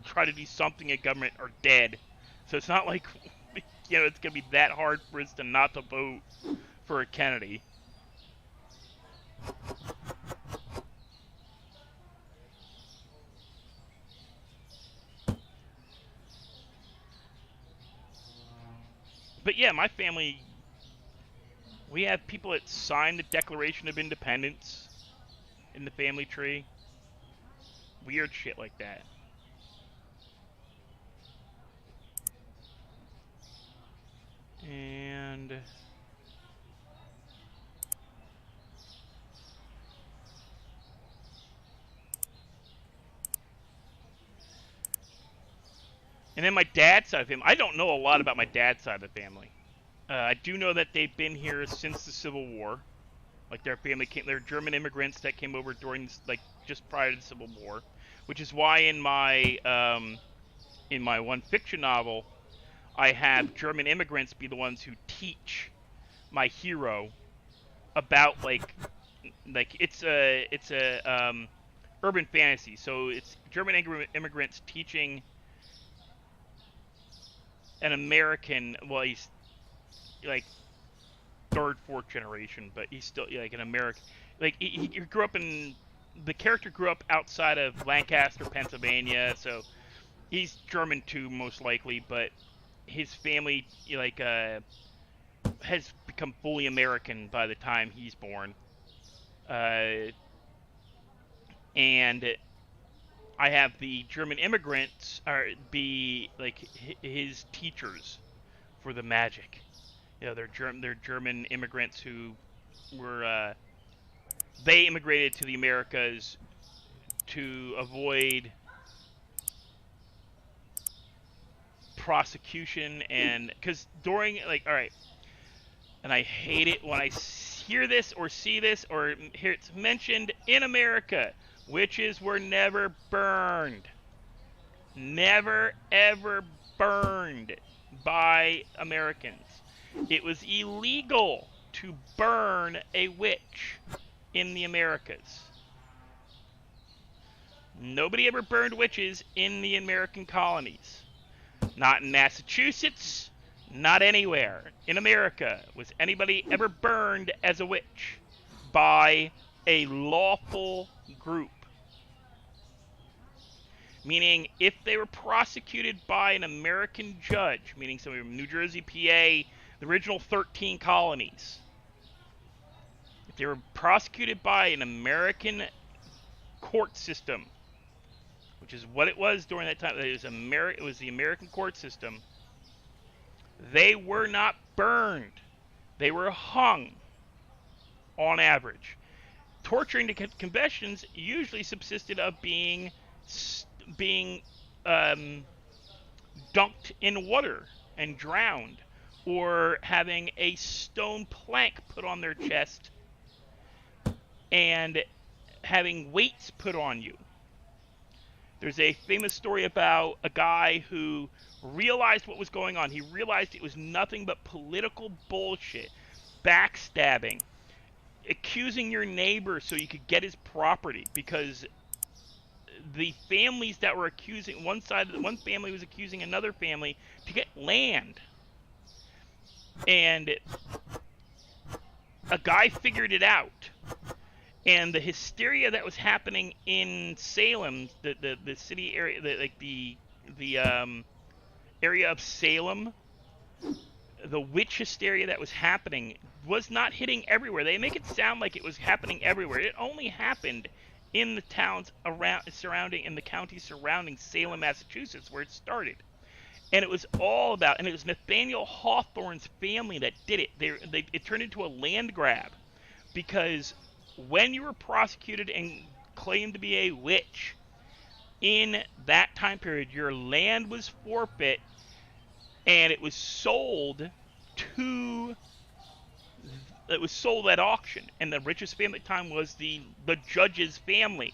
try to do something in government are dead. So it's not like it's gonna be that hard for us not to vote for a Kennedy. But yeah, my family, we have people that sign the Declaration of Independence in the family tree. Weird shit like that. And then my dad's side of him, I don't know a lot about my dad's side of the family. I do know that they've been here since the Civil War. Their family they're German immigrants that came over during just prior to the Civil War, which is why in my one fiction novel, I have German immigrants be the ones who teach my hero about it's a urban fantasy, so it's German immigrants teaching an American. Well, he's third, fourth generation, but he's still an American. He grew up the character grew up outside of Lancaster, Pennsylvania, so he's German too, most likely. But his family has become fully American by the time he's born. And I have the German immigrants be his teachers for the magic. They're German immigrants who were they immigrated to the Americas to avoid prosecution, and because during all right, and I hate it when I hear this or see this or hear it's mentioned in America, witches were never burned. Never, ever burned by Americans. It was illegal to burn a witch in the Americas. Nobody ever burned witches in the American colonies. Not in Massachusetts, not anywhere in America was anybody ever burned as a witch by a lawful group. Meaning, if they were prosecuted by an American judge, meaning somebody from New Jersey, PA, the original 13 colonies, if they were prosecuted by an American court system, which is what it was during that time, it was the American court system, they were not burned. They were hung, on average. Torturing the confessions usually subsisted of being dunked in water and drowned, or having a stone plank put on their chest and having weights put on you. There's a famous story about a guy who realized what was going on. He realized it was nothing but political bullshit, backstabbing, accusing your neighbor so you could get his property, because the families that were accusing one family was accusing another family to get land. And a guy figured it out. And the hysteria that was happening in Salem, the city area, the area of Salem, the witch hysteria that was happening was not hitting everywhere. They make it sound like it was happening everywhere. It only happened in the towns in the counties surrounding Salem, Massachusetts, where it started. And it was all about, and it was Nathaniel Hawthorne's family that did it. It turned into a land grab, because when you were prosecuted and claimed to be a witch in that time period, your land was forfeit, and it was sold at auction. And the richest family at the time was the judge's family.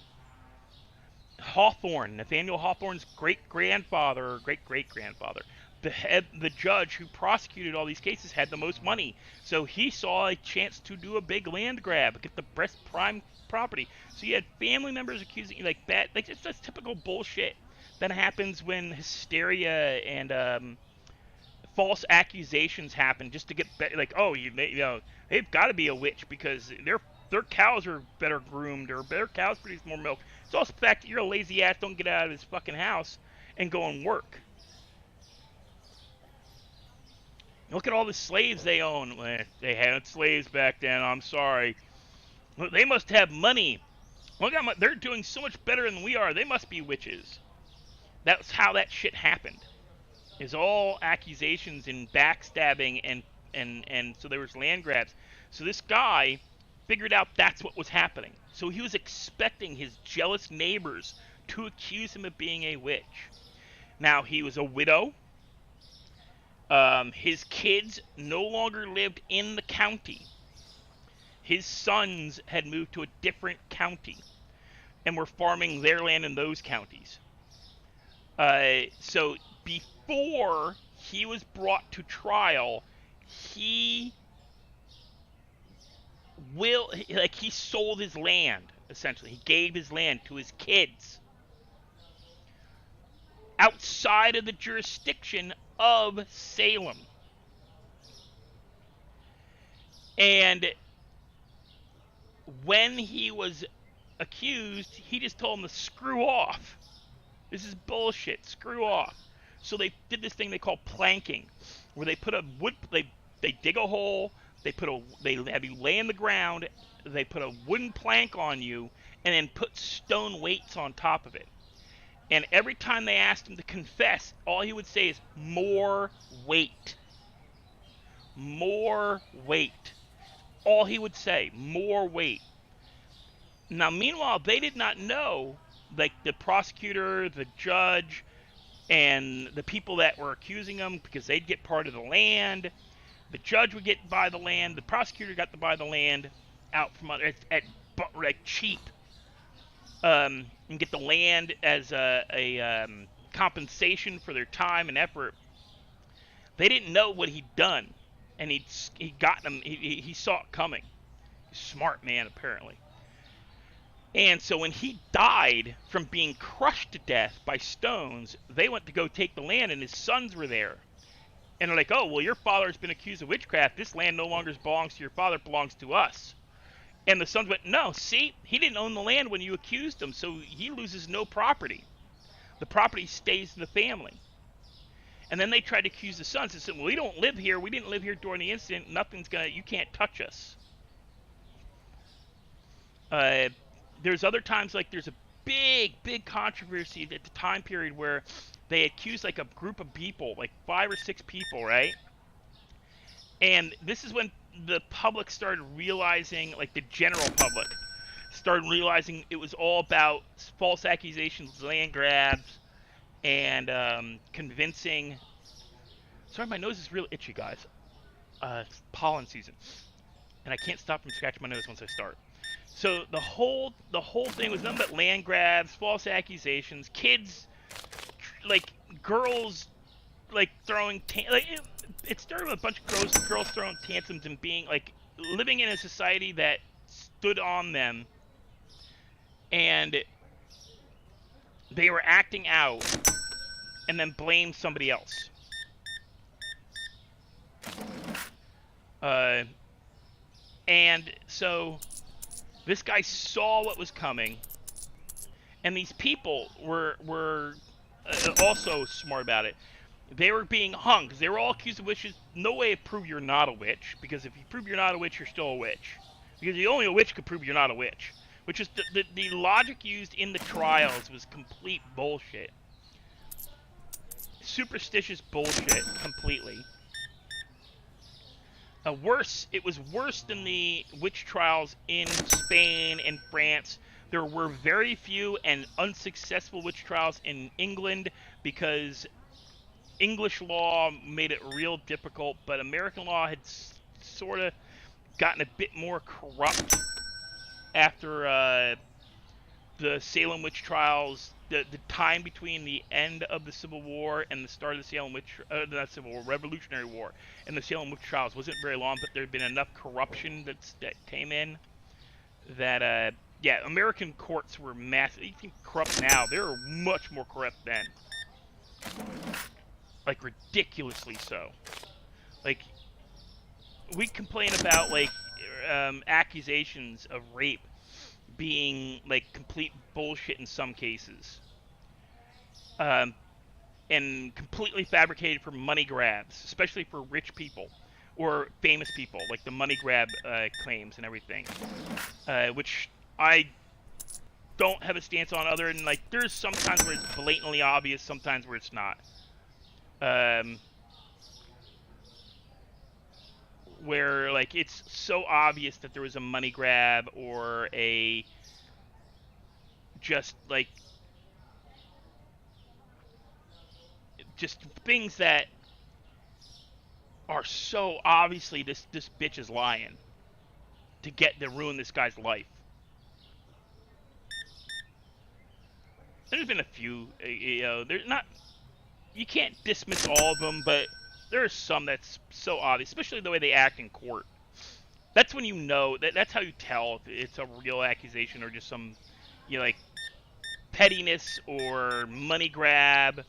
Nathaniel Hawthorne's great-grandfather or great-great-grandfather, the judge who prosecuted all these cases, had the most money. So he saw a chance to do a big land grab, get the best prime property. So you had family members accusing you, like that. Like, it's just typical bullshit that happens when hysteria and false accusations happen just to get like, oh, they've got to be a witch because their cows are better groomed, or their cows produce more milk. It's also the fact that you're a lazy ass, don't get out of his fucking house and go and work. Look at all the slaves they own. They had slaves back then, I'm sorry. They must have money. Look how much, they're doing so much better than we are. They must be witches. That's how that shit happened. It's all accusations and backstabbing, and so there was land grabs. So this guy figured out that's what was happening. So he was expecting his jealous neighbors to accuse him of being a witch. Now, he was a widow. His kids no longer lived in the county. His sons had moved to a different county and were farming their land in those counties. So before he was brought to trial, he sold his land, essentially. He gave his land to his kids outside of the jurisdiction of Salem. And when he was accused, he just told them to screw off. This is bullshit. Screw off. So they did this thing they call planking, where they put a wood, they dig a hole, they have you lay in the ground, they put a wooden plank on you, and then put stone weights on top of it. And every time they asked him to confess, all he would say is, more weight. More weight. All he would say, more weight. Now, meanwhile, they did not know, like the prosecutor, the judge, and the people that were accusing him, because they'd get part of the land, The judge would get to buy the land. The prosecutor got to buy the land out from under at like cheap, and get the land as a compensation for their time and effort. They didn't know what he'd done, and he got them. He saw it coming. Smart man, apparently. And so when he died from being crushed to death by stones, they went to go take the land, and his sons were there. And they're like, oh, well, your father's been accused of witchcraft. This land no longer belongs to your father, it belongs to us. And the sons went, no, see, he didn't own the land when you accused him, so he loses no property. The property stays in the family. And then they tried to accuse the sons and said, well, we don't live here. We didn't live here during the incident. You can't touch us. There's other times, like there's a big controversy at the time period where they accused like a group of people, like 5 or 6 people, right? And this is when the public started realizing, like the general public started realizing it was all about false accusations, land grabs, and convincing. Sorry, my nose is real itchy, guys. It's pollen season, and I can't stop from scratching my nose once I start. So the whole thing was nothing but land grabs, false accusations, kids, like girls, like throwing it started with a bunch of girls throwing tantrums and being like living in a society that stood on them, and they were acting out and then blamed somebody else. And so this guy saw what was coming, and these people were also smart about it. They were being hung because they were all accused of witches. No way to prove you're not a witch, because if you prove you're not a witch, you're still a witch. Because only a witch could prove you're not a witch. Which is the logic used in the trials was complete bullshit. Superstitious bullshit, completely. It was worse than the witch trials in Spain and France. There were very few and unsuccessful witch trials in England because English law made it real difficult, but American law had sort of gotten a bit more corrupt after the Salem witch trials. The time between the end of the Civil War and the start of the Salem not Civil War, Revolutionary War, and the Salem witch trials wasn't very long, but there had been enough corruption that came in that yeah, American courts were massive. You think corrupt now? They were much more corrupt then, like ridiculously so. Like we complain about like accusations of rape being like complete bullshit in some cases, and completely fabricated for money grabs, especially for rich people or famous people, like the money grab claims and everything, which I don't have a stance on, other than like there's sometimes where it's blatantly obvious, sometimes where it's not. Where like it's so obvious that there was a money grab or a just things that are so obviously this bitch is lying to ruin this guy's life. There's been a few, there's not, you can't dismiss all of them, but there are some that's so obvious, especially the way they act in court. That's when you know, that's how you tell if it's a real accusation or just some, like pettiness or money grab.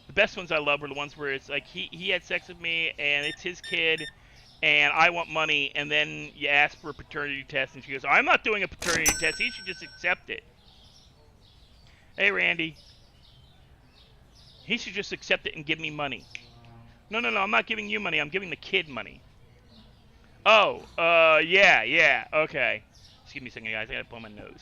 The best ones I love were the ones where it's like he had sex with me and it's his kid and I want money, and then you ask for a paternity test and she goes, I'm not doing a paternity test, he should just accept it. Hey Randy, he should just accept it and give me money. No, I'm not giving you money, I'm giving the kid money. Oh, yeah, okay. Excuse me a second, guys, I gotta blow my nose.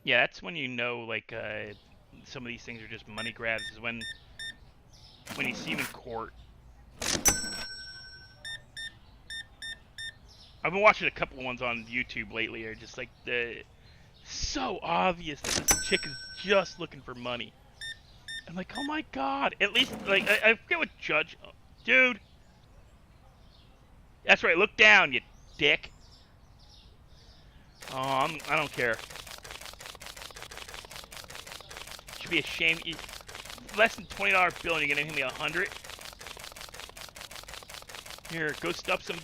Yeah, that's when you know, like, some of these things are just money grabs. Is when you see them in court. I've been watching a couple ones on YouTube lately. Are just like so obvious that this chick is just looking for money. I'm like, oh my god. At least, like, I forget what judge. Dude. That's right. Look down, you dick. Oh, I don't care. Should be ashamed. Less than $20 bill and you're gonna give me 100. Here, go stuff some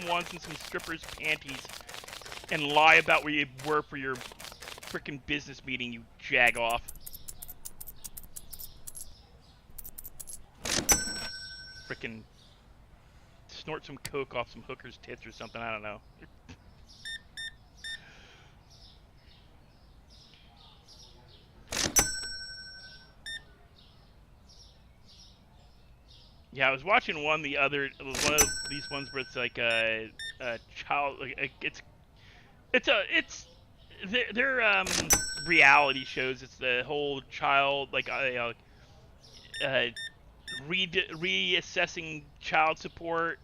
ones in some strippers' panties, and lie about where you were for your frickin' business meeting. You jag off. Frickin' snort some coke off some hooker's tits or something. I don't know. Yeah, I was watching one of these ones where it's like a child. Like, they're reality shows. It's the whole child, like, reassessing child support,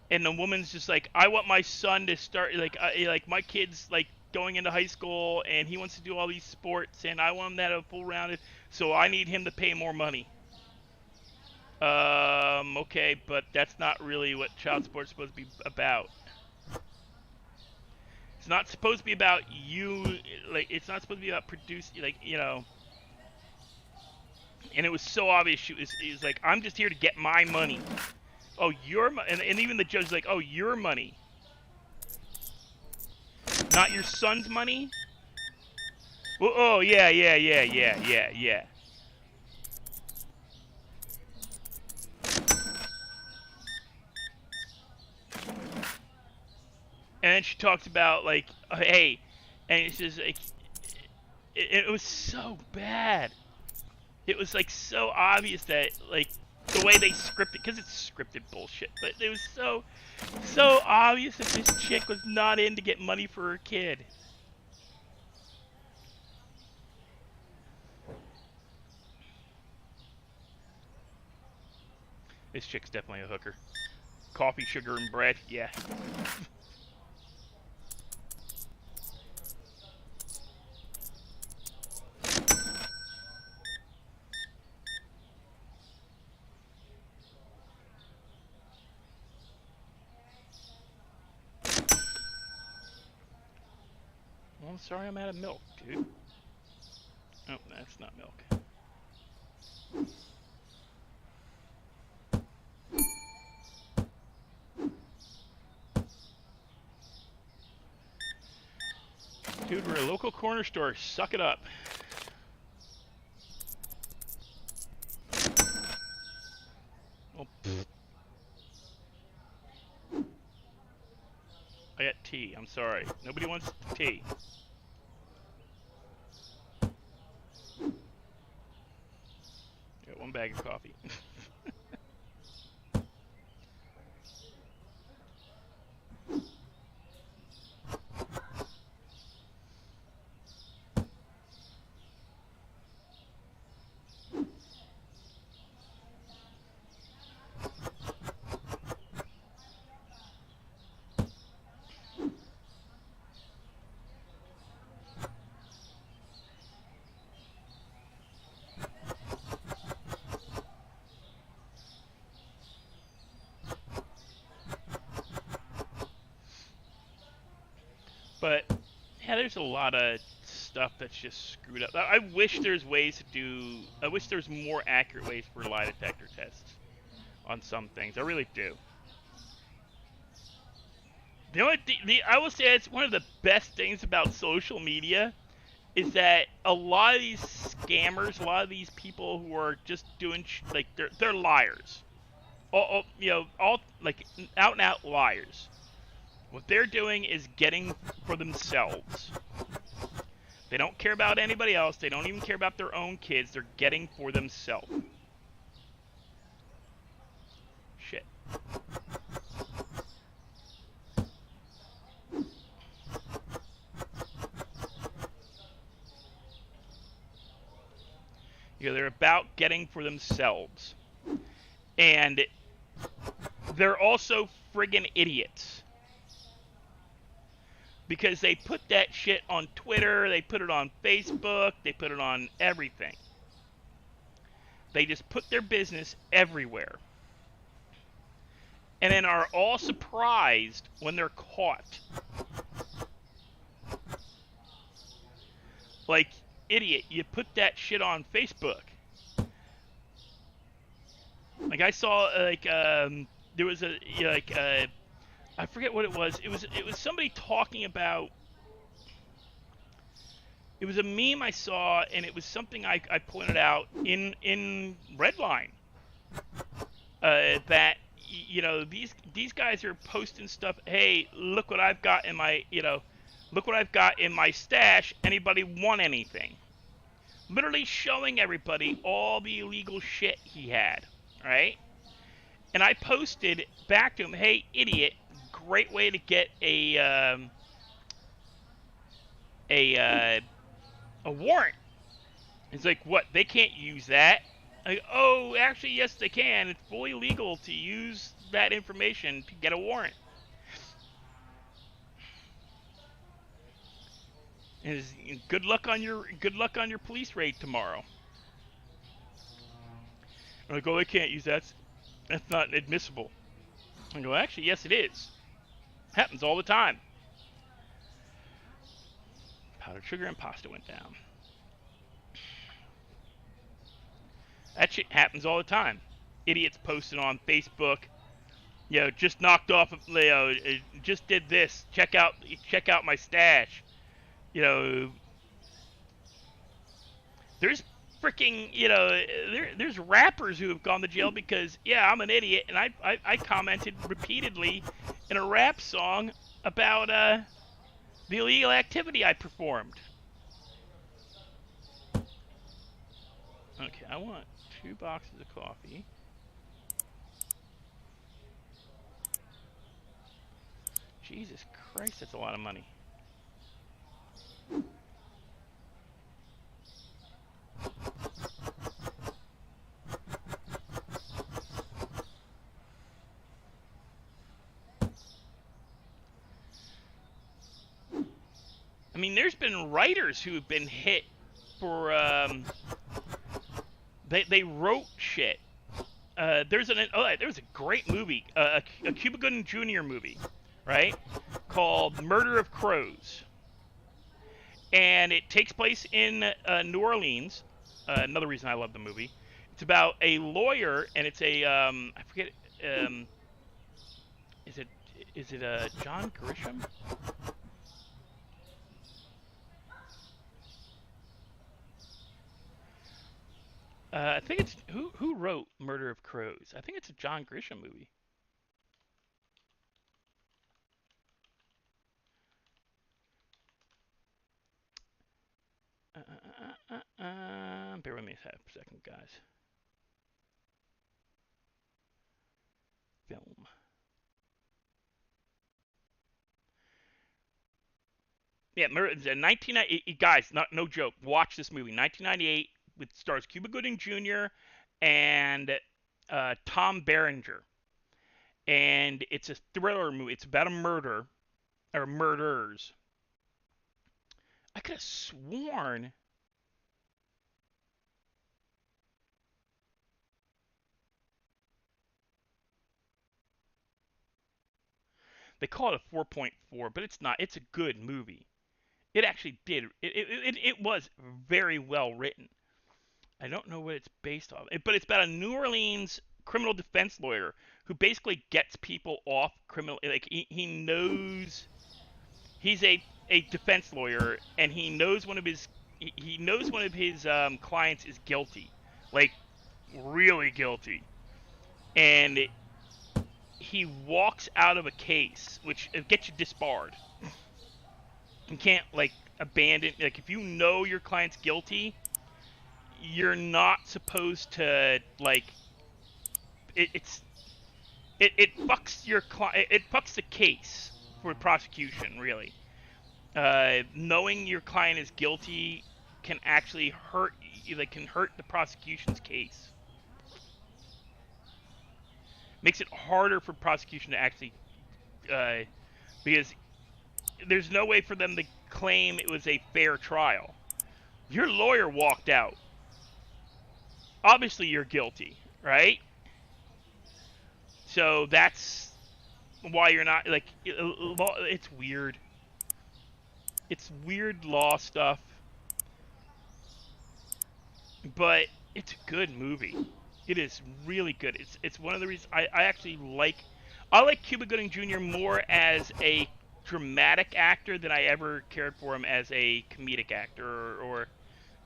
and the woman's just like, I want my son to start, like my kid's like going into high school and he wants to do all these sports and I want him to have a full rounded, so I need him to pay more money. Okay, but that's not really what child support is supposed to be about. It's not supposed to be about you, like, it's not supposed to be about producing, like, you know. And it was so obvious. She was like, I'm just here to get my money. Oh, your money. And even the judge's like, oh, your money. Not your son's money? Well, oh, yeah. And then she talks about, like, hey, and it's just like, it was so bad. It was, like, so obvious that, like, the way they scripted, because it's scripted bullshit, but it was so obvious that this chick was not in to get money for her kid. This chick's definitely a hooker. Coffee, sugar, and bread, yeah. Well, I'm sorry I'm out of milk, dude. Oh, that's not milk. Dude, we're a local corner store. Suck it up. Oh, I got tea. I'm sorry. Nobody wants tea. I got one bag of coffee. But yeah, there's a lot of stuff that's just screwed up. I wish there's ways to do. I wish there's more accurate ways for lie detector tests on some things. I really do. I will say it's one of the best things about social media is that a lot of these scammers, a lot of these people who are just doing like they're liars. All like out and out liars. What they're doing is getting for themselves. They don't care about anybody else. They don't even care about their own kids. They're getting for themselves. Shit. They're about getting for themselves. And they're also friggin' idiots. Because they put that shit on Twitter, they put it on Facebook, they put it on everything. They just put their business everywhere. And then are all surprised when they're caught. Like, idiot, you put that shit on Facebook. Like, I saw, like, there was a, like, I forget what it was. It was somebody talking about. It was a meme I saw, and it was something I pointed out in Redline. That these guys are posting stuff. Hey, look what I've got in my look what I've got in my stash. Anybody want anything? Literally showing everybody all the illegal shit he had, right? And I posted back to him, hey, idiot, great way to get a warrant. He's like, what? They can't use that. Like, oh, actually, yes, they can. It's fully legal to use that information to get a warrant. And good luck on your police raid tomorrow. I'm like, oh, they can't use that. That's not admissible. I go, actually, yes, it is. Happens all the time. Powdered sugar and pasta went down. That shit happens all the time. Idiots posting on Facebook, just knocked off, just did this. Check out my stash. There's freaking, there's rappers who have gone to jail because, I'm an idiot, and I commented repeatedly in a rap song about the illegal activity I performed. Okay, I want 2 boxes of coffee. Jesus Christ, that's a lot of money. I mean, there's been writers who have been hit for they wrote shit. There was a great movie, a Cuba Gooding Jr. movie, right? Called Murder of Crows. And it takes place in New Orleans. Another reason I love the movie. It's about a lawyer, and it's a I forget. Is it John Grisham? I think it's who wrote Murder of Crows. I think it's a John Grisham movie. Bear with me a second, guys. Film. Yeah, 1998. Guys, no joke. Watch this movie. 1998. It stars Cuba Gooding Jr. and Tom Berenger. And it's a thriller movie. It's about a murder, or murders. I could have sworn. They call it a 4.4, but it's not. It's a good movie. It actually did. It was very well written. I don't know what it's based off, but it's about a New Orleans criminal defense lawyer who basically gets people off criminal. Like he knows he's a defense lawyer, and he knows one of his clients is guilty, like really guilty, and he walks out of a case, which gets you disbarred. You can't abandon. Like if you know your client's guilty, you're not supposed to it fucks your client. It fucks the case for prosecution, really. Knowing your client is guilty can actually hurt that can hurt the prosecution's case. Makes it harder for prosecution to actually, because there's no way for them to claim it was a fair trial. Your lawyer walked out. Obviously, you're guilty, right? So that's why you're not, like, it's weird. It's weird law stuff, but it's a good movie. It is really good. It's one of the reasons I actually like Cuba Gooding Jr. more as a dramatic actor than I ever cared for him as a comedic actor or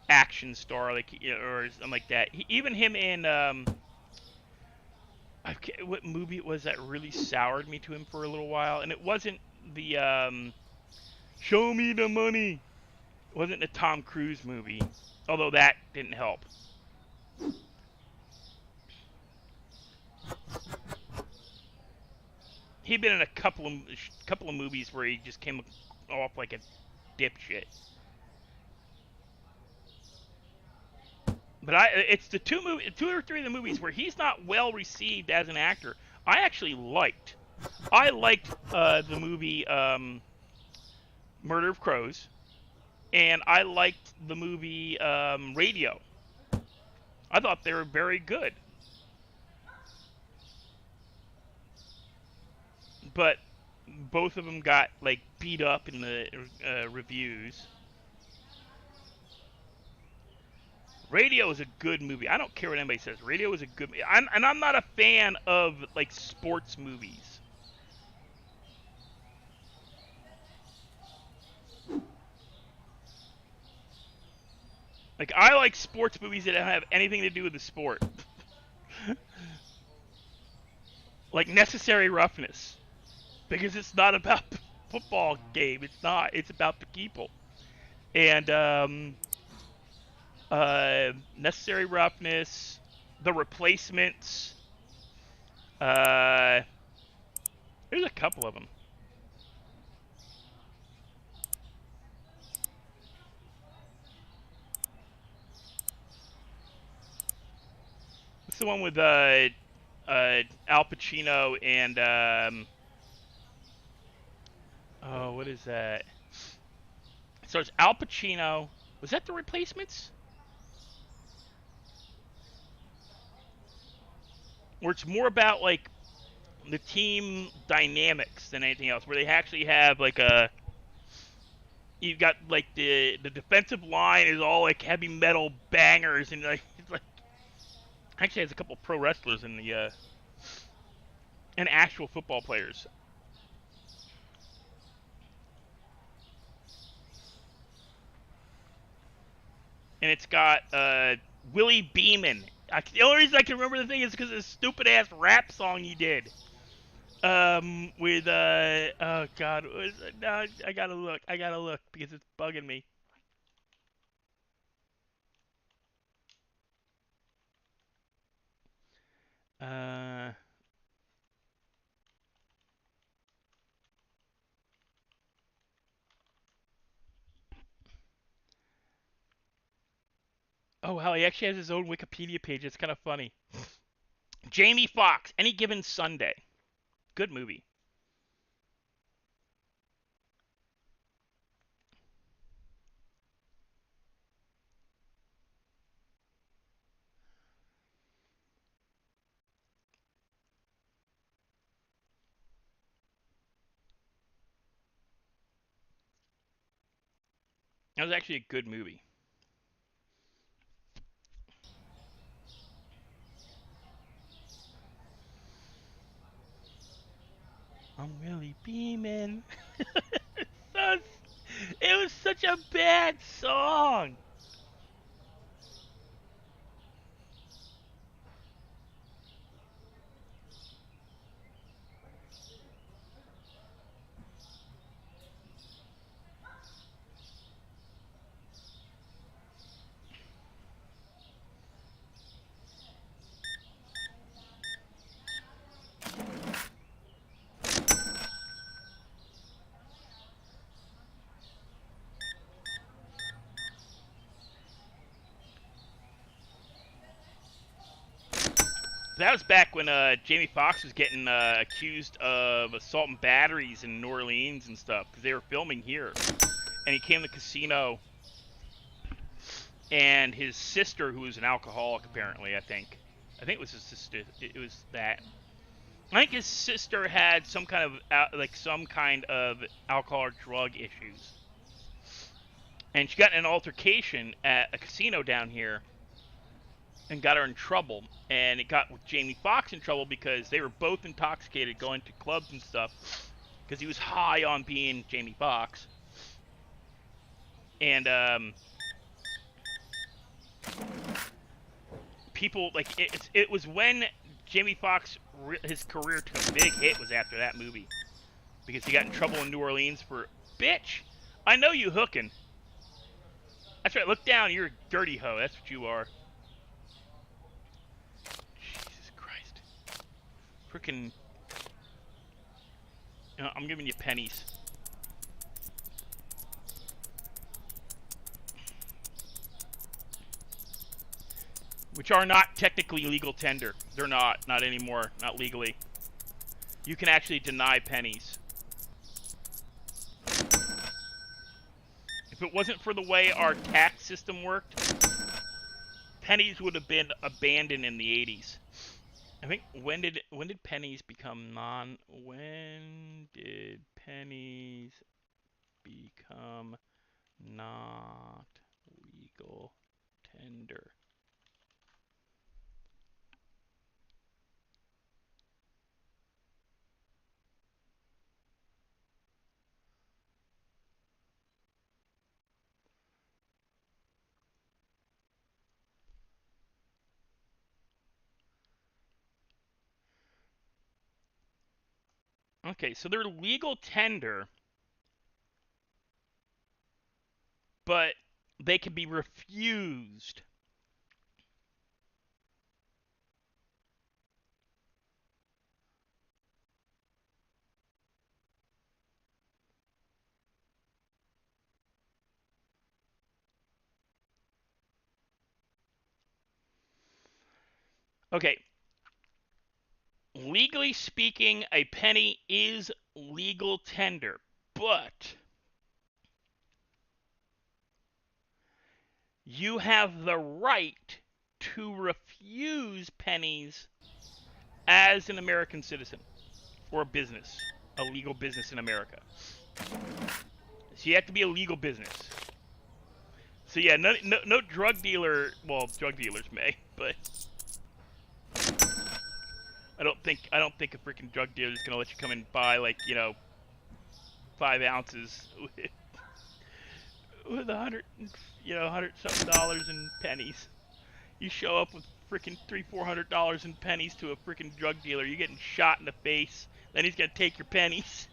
action star, like, or something like that. Even him in what movie it was that really soured me to him for a little while, and it wasn't the Show Me the Money. It wasn't the Tom Cruise movie, although that didn't help. He'd been in a couple of movies where he just came off like a dipshit. But it's the two or three of the movies where he's not well received as an actor. I actually liked. I liked the movie Murder of Crows, and I liked the movie Radio. I thought they were very good. But both of them got, like, beat up in the reviews. Radio is a good movie. I don't care what anybody says. Radio is a good movie. And I'm not a fan of, like, sports movies. Like, I like sports movies that don't have anything to do with the sport. Like Necessary Roughness. Because it's not about the football game. It's not. It's about the people. And Necessary Roughness, The Replacements. There's a couple of them. It's the one with Al Pacino and oh, what is that? So it's Al Pacino. Was that The Replacements? Where it's more about, like, the team dynamics than anything else. Where they actually have, like, you've got, like, the defensive line is all, like, heavy metal bangers, and, like, it's like, actually has a couple pro wrestlers in the and actual football players. And it's got Willie Beeman. The only reason I can remember the thing is because of the stupid ass rap song he did. With oh god, no, I gotta look because it's bugging me. Oh wow, he actually has his own Wikipedia page. It's kind of funny. Jamie Foxx, Any Given Sunday. Good movie. That was actually a good movie. I'm really beaming. It was such a bad song. That was back when Jamie Foxx was getting accused of assault and batteries in New Orleans and stuff because they were filming here, and he came to the casino, and his sister, who was an alcoholic apparently, I think it was his sister. It was that. I think his sister had some kind of alcohol or drug issues, and she got in an altercation at a casino down here and got her in trouble. And it got Jamie Foxx in trouble because they were both intoxicated going to clubs and stuff because he was high on being Jamie Foxx. And people like it was when Jamie Foxx, his career took a big hit, was after that movie because he got in trouble in New Orleans for, bitch, I know you hooking. That's right, look down, you're a dirty hoe, that's what you are. Jesus Christ. Frickin', I'm giving you pennies. Which are not technically legal tender. They're not anymore, not legally. You can actually deny pennies. If it wasn't for the way our tax system worked, pennies would have been abandoned in the 80s. I think when did pennies become when did pennies become not legal tender? Okay, so they're legal tender, but they can be refused. Okay. Legally speaking, a penny is legal tender, but you have the right to refuse pennies as an American citizen or a business, a legal business in America. So you have to be a legal business. So yeah, no drug dealer. Well, drug dealers may, but I don't think a freaking drug dealer is gonna let you come and buy 5 ounces with $100 something in pennies. You show up with freaking $300-400 in pennies to a freaking drug dealer, you're getting shot in the face. Then he's gonna take your pennies.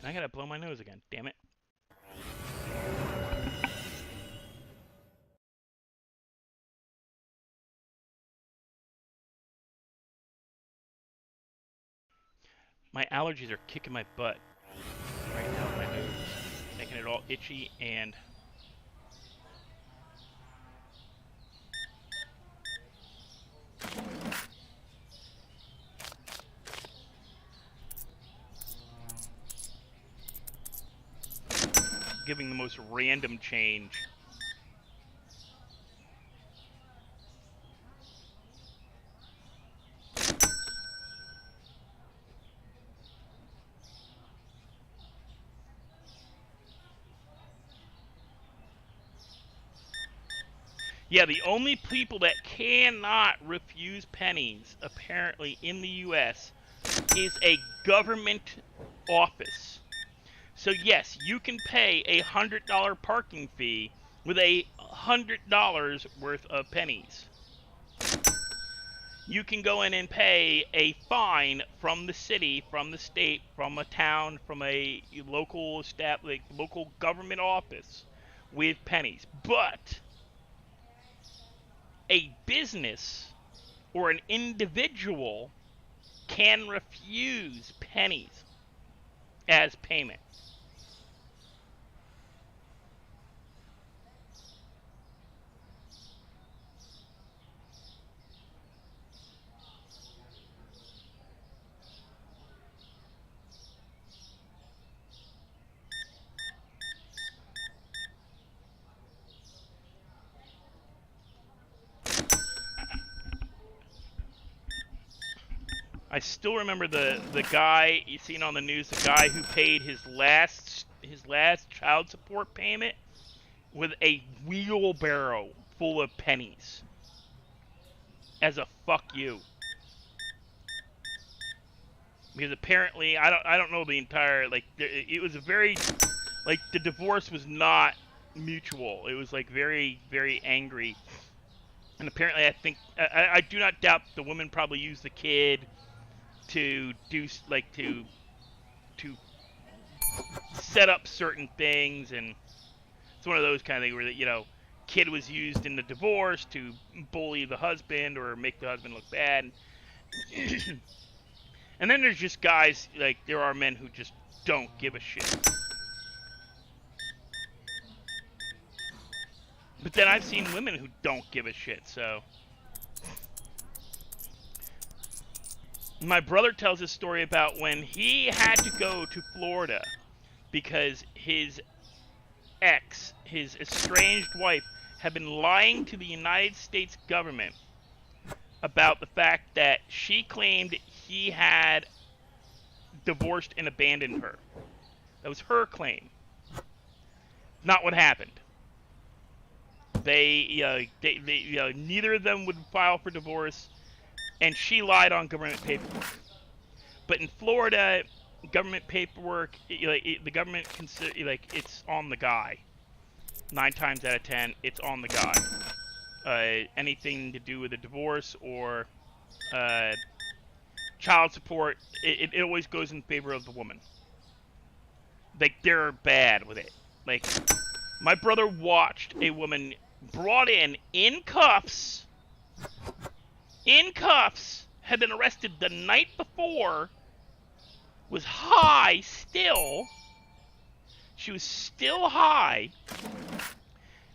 And I gotta blow my nose again. Damn it. My allergies are kicking my butt right now with my nose, making it all itchy and giving the most random change. Yeah, the only people that cannot refuse pennies, apparently, in the U.S. is a government office. So yes, you can pay a $100 parking fee with $100 worth of pennies. You can go in and pay a fine from the city, from the state, from a town, from a local government office with pennies. But a business or an individual can refuse pennies as payment. I still remember the guy you seen on the news, the guy who paid his last child support payment with a wheelbarrow full of pennies as a fuck you. Because apparently I don't know the entire, like, it was a very, like, the divorce was not mutual. It was like very, very angry. And apparently I think I do not doubt the woman probably used the kid to do, like, to set up certain things, and it's one of those kind of things where, you know, kid was used in the divorce to bully the husband or make the husband look bad. And then there's just guys, like, there are men who just don't give a shit. But then I've seen women who don't give a shit, so. My brother tells a story about when he had to go to Florida because his ex, his estranged wife, had been lying to the United States government about the fact that she claimed he had divorced and abandoned her. That was her claim. Not what happened. They neither of them would file for divorce, and she lied on government paperwork. But in Florida, government paperwork, the government it's on the guy. 9 times out of 10, it's on the guy. Anything to do with a divorce or child support, it always goes in favor of the woman. Like, they're bad with it. Like, my brother watched a woman brought in cuffs, had been arrested the night before, was high still, she was still high,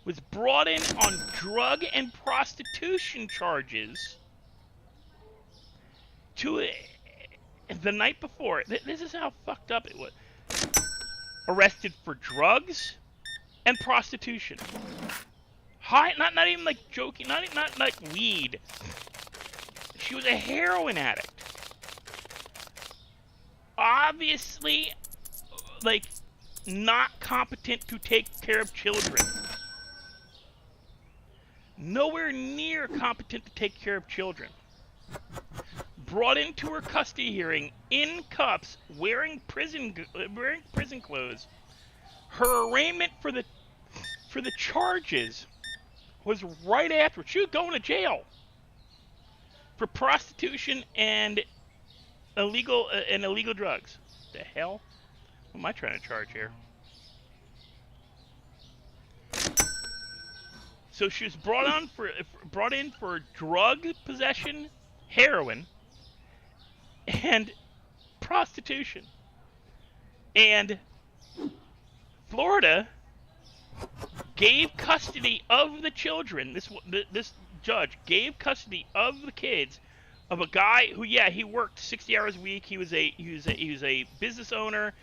was brought in on drug and prostitution charges to the night before. This is how fucked up it was. Arrested for drugs and prostitution. High, not even like joking, not like weed. She was a heroin addict. Obviously, like, not competent to take care of children. Nowhere near competent to take care of children. Brought into her custody hearing in cuffs, wearing prison clothes. Her arraignment for the charges was right after. She was going to jail for prostitution and illegal drugs. The hell? What am I trying to charge here? So she was brought in for drug possession, heroin, and prostitution. And Florida gave custody of the children. This judge gave custody of the kids of a guy who, yeah, he worked 60 hours a week. He was a business owner.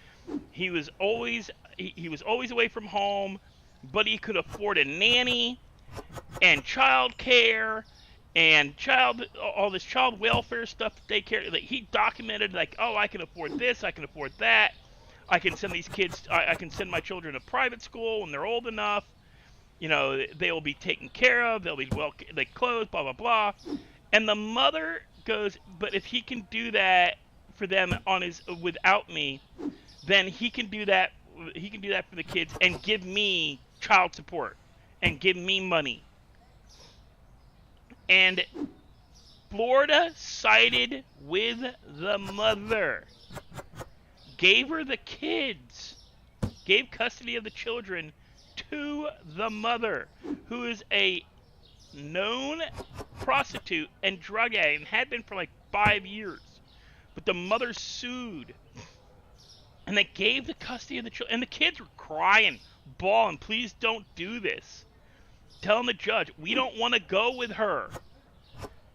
He was always away from home, but he could afford a nanny and child care and all this child welfare stuff that they care. Like, he documented, like, oh, I can afford this, I can afford that. I can send these kids. I can send my children to private school when they're old enough. You know, they will be taken care of. They'll be clothed. Blah blah blah. And the mother goes, but if he can do that for them without me, then he can do that. He can do that for the kids and give me child support and give me money. And Florida sided with the mother. Gave her the kids, gave custody of the children to the mother, who is a known prostitute and drug addict and had been for like 5 years. But the mother sued, and they gave the custody of the children. And the kids were crying, bawling, please don't do this. Telling the judge, we don't want to go with her.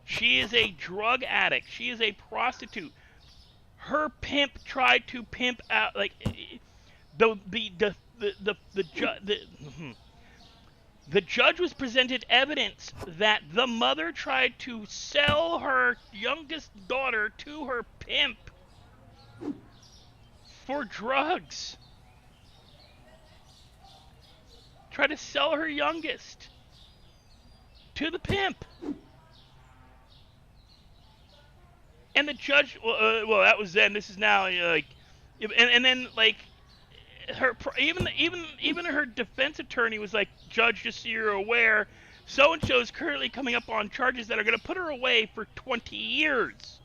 She is a drug addict. She is a prostitute. Her pimp tried to pimp out, like, the judge was presented evidence that the mother tried to sell her youngest daughter to her pimp for drugs. Tried to sell her youngest to the pimp. And the judge, well, that was then. This is now, like, and then like her, even her defense attorney was like, Judge, just so you're aware, so and so is currently coming up on charges that are going to put her away for 20 years.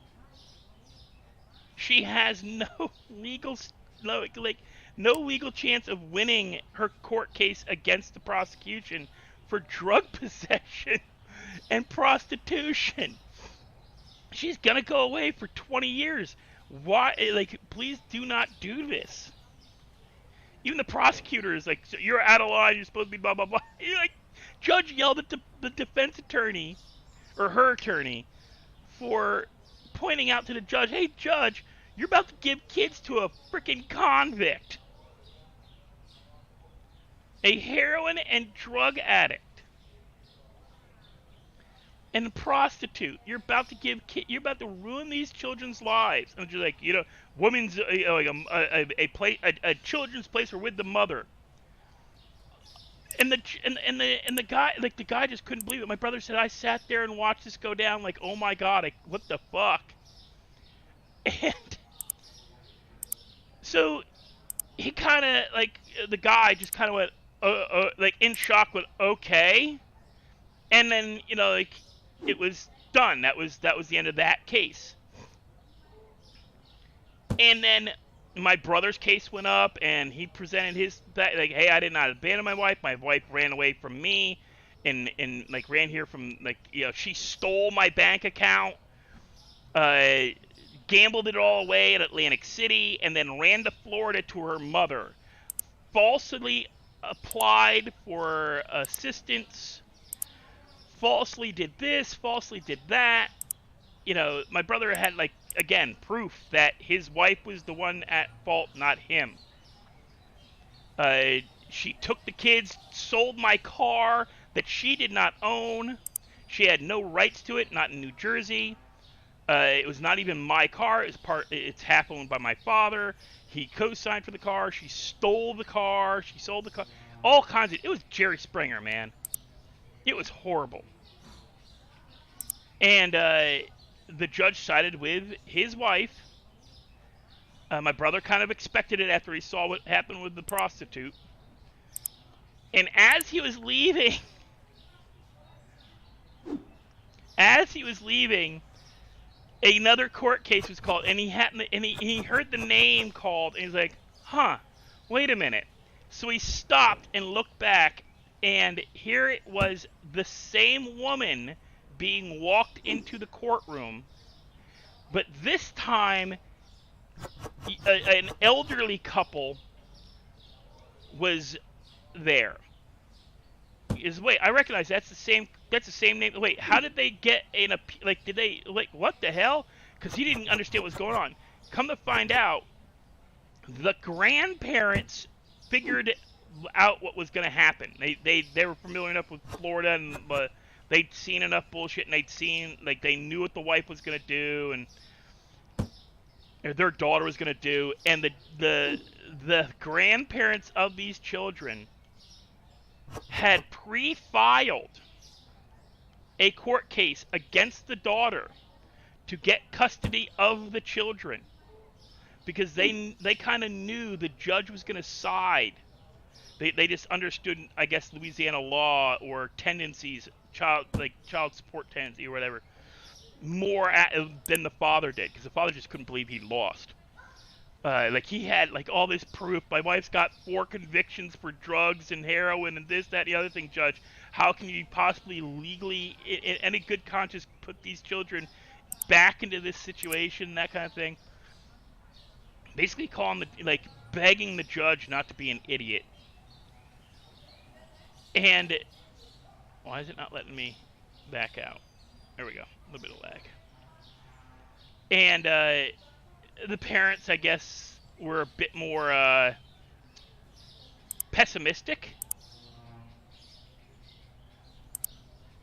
She has no legal, no legal chance of winning her court case against the prosecution for drug possession and prostitution. She's gonna go away for 20 years. Why? Like, please do not do this. Even the prosecutor is like, so you're out of line. You're supposed to be blah blah blah. You're like, judge yelled at the defense attorney, or her attorney, for pointing out to the judge, hey judge, you're about to give kids to a freaking convict, a heroin and drug addict. And a prostitute. You're about to ruin these children's lives. And you're like, women's like a children's place or with the mother. And the guy just couldn't believe it. My brother said, I sat there and watched this go down. Like, oh my god, what the fuck? And so he kind of the guy just kind of went like in shock, went okay, and then it was done. That was the end of that case. And then my brother's case went up, and he presented hey, I did not abandon my wife. My wife ran away from me, and ran here from she stole my bank account, gambled it all away at Atlantic City, and then ran to Florida to her mother. Falsely applied for assistance. Falsely did this, falsely did that. My brother had, again, proof that his wife was the one at fault, not him. She took the kids, sold my car that she did not own. She had no rights to it, not in New Jersey. It was not even my car. It's half owned by my father. He co-signed for the car. She stole the car. She sold the car. All kinds of... It was Jerry Springer, man. It was horrible. And the judge sided with his wife. My brother kind of expected it after he saw what happened with the prostitute. And as he was leaving, another court case was called, and he heard the name called, and he's like, huh, wait a minute. So he stopped and looked back, and here it was, the same woman being walked into the courtroom, but this time an elderly couple was there. Wait, I recognize that's the same name. Wait, how did they get did they, what the hell? Because he didn't understand what was going on. Come to find out, the grandparents figured out what was going to happen. They were familiar enough with Florida, and they'd seen enough bullshit, and they knew what the wife was going to do, and or their daughter was going to do, and the grandparents of these children had pre-filed a court case against the daughter to get custody of the children, because they kind of knew the judge was going to side. They just understood, I guess, Louisiana law or tendencies, child support tendency or whatever, more than the father did, because the father just couldn't believe he lost. He had all this proof. My wife's got 4 convictions for drugs and heroin and this, that, and the other thing, Judge. How can you possibly legally, in any good conscience, put these children back into this situation, that kind of thing? Basically begging the judge not to be an idiot. And why is it not letting me back out? There we go. A little bit of lag. And the parents, I guess, were a bit more pessimistic.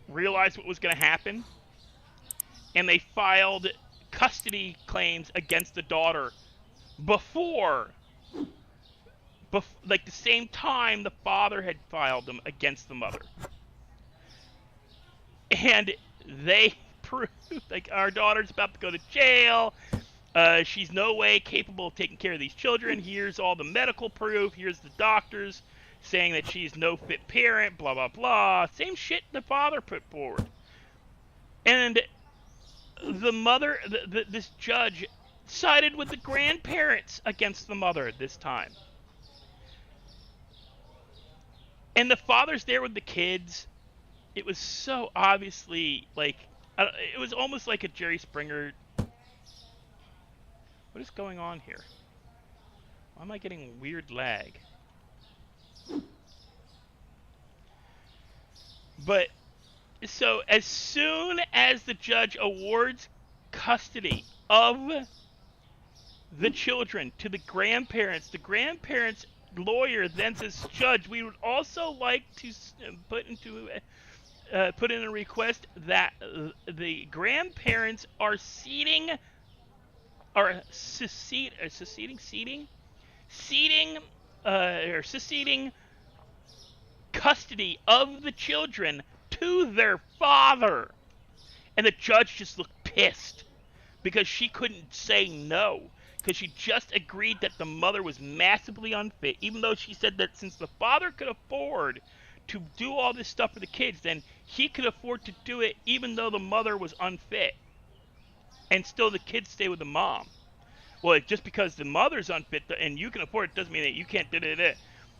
Realized what was going to happen. And they filed custody claims against the daughter before, like the same time the father had filed them against the mother. And they proved, like, our daughter's about to go to jail. She's no way capable of taking care of these children. Here's all the medical proof. Here's the doctors saying that she's no fit parent, blah, blah, blah. Same shit the father put forward. And the mother, this judge, sided with the grandparents against the mother this time. And the father's there with the kids. It was so obviously, like, it was almost like a Jerry Springer. What is going on here? Why am I getting weird lag? But, so as soon as the judge awards custody of the children to the grandparents lawyer then says, Judge, we would also like to put in a request that the grandparents are ceding custody of the children to their father. And the judge just looked pissed because she couldn't say no, because she just agreed that the mother was massively unfit, even though she said that since the father could afford to do all this stuff for the kids, then he could afford to do it even though the mother was unfit. And still the kids stay with the mom. Well, just because the mother's unfit and you can afford it doesn't mean that you can't do it.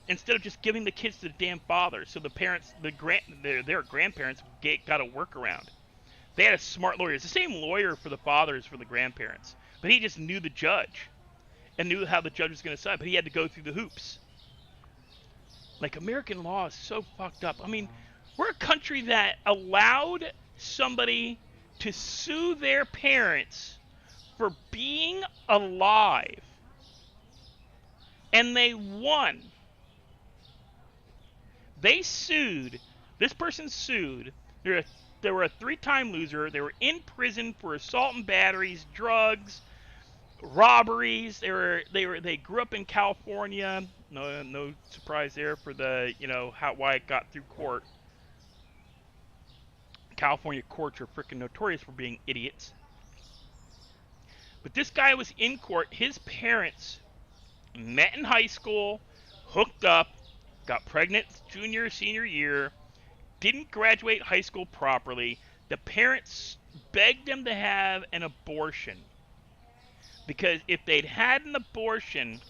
Instead of just giving the kids to the damn father. So the parents, their grandparents got a workaround. They had a smart lawyer. It's the same lawyer for the fathers for the grandparents. But he just knew the judge and knew how the judge was going to decide. But he had to go through the hoops. Like, American law is so fucked up. I mean, we're a country that allowed somebody to sue their parents for being alive. And they won. They sued. This person sued. They were a 3-time loser. They were in prison for assault and batteries, drugs, robberies. They grew up in California. No surprise there for the, why it got through court. California courts are freaking notorious for being idiots. But this guy was in court. His parents met in high school, hooked up, got pregnant junior, senior year, didn't graduate high school properly. The parents begged him to have an abortion. Because if they'd had an abortion,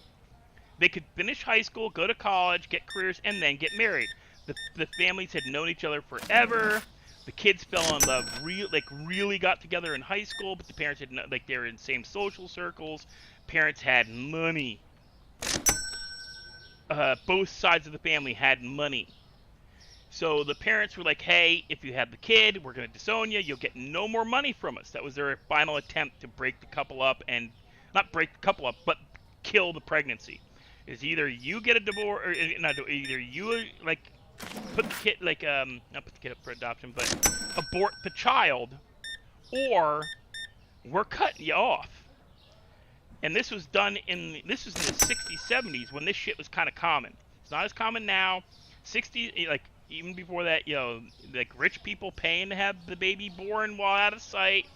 they could finish high school, go to college, get careers, and then get married. The families had known each other forever. The kids fell in love, really got together in high school, but the parents had, they were in the same social circles. Parents had money. Both sides of the family had money. So the parents were like, hey, if you have the kid, we're going to disown you. You'll get no more money from us. That was their final attempt to break the couple up, and not break the couple up, but kill the pregnancy. Is either you get a divorce, or either you, put the kid, not put the kid up for adoption, but abort the child, or we're cutting you off. And this was done in the 60s, 70s, when this shit was kind of common. It's not as common now. 60s, even before that, rich people paying to have the baby born while out of sight.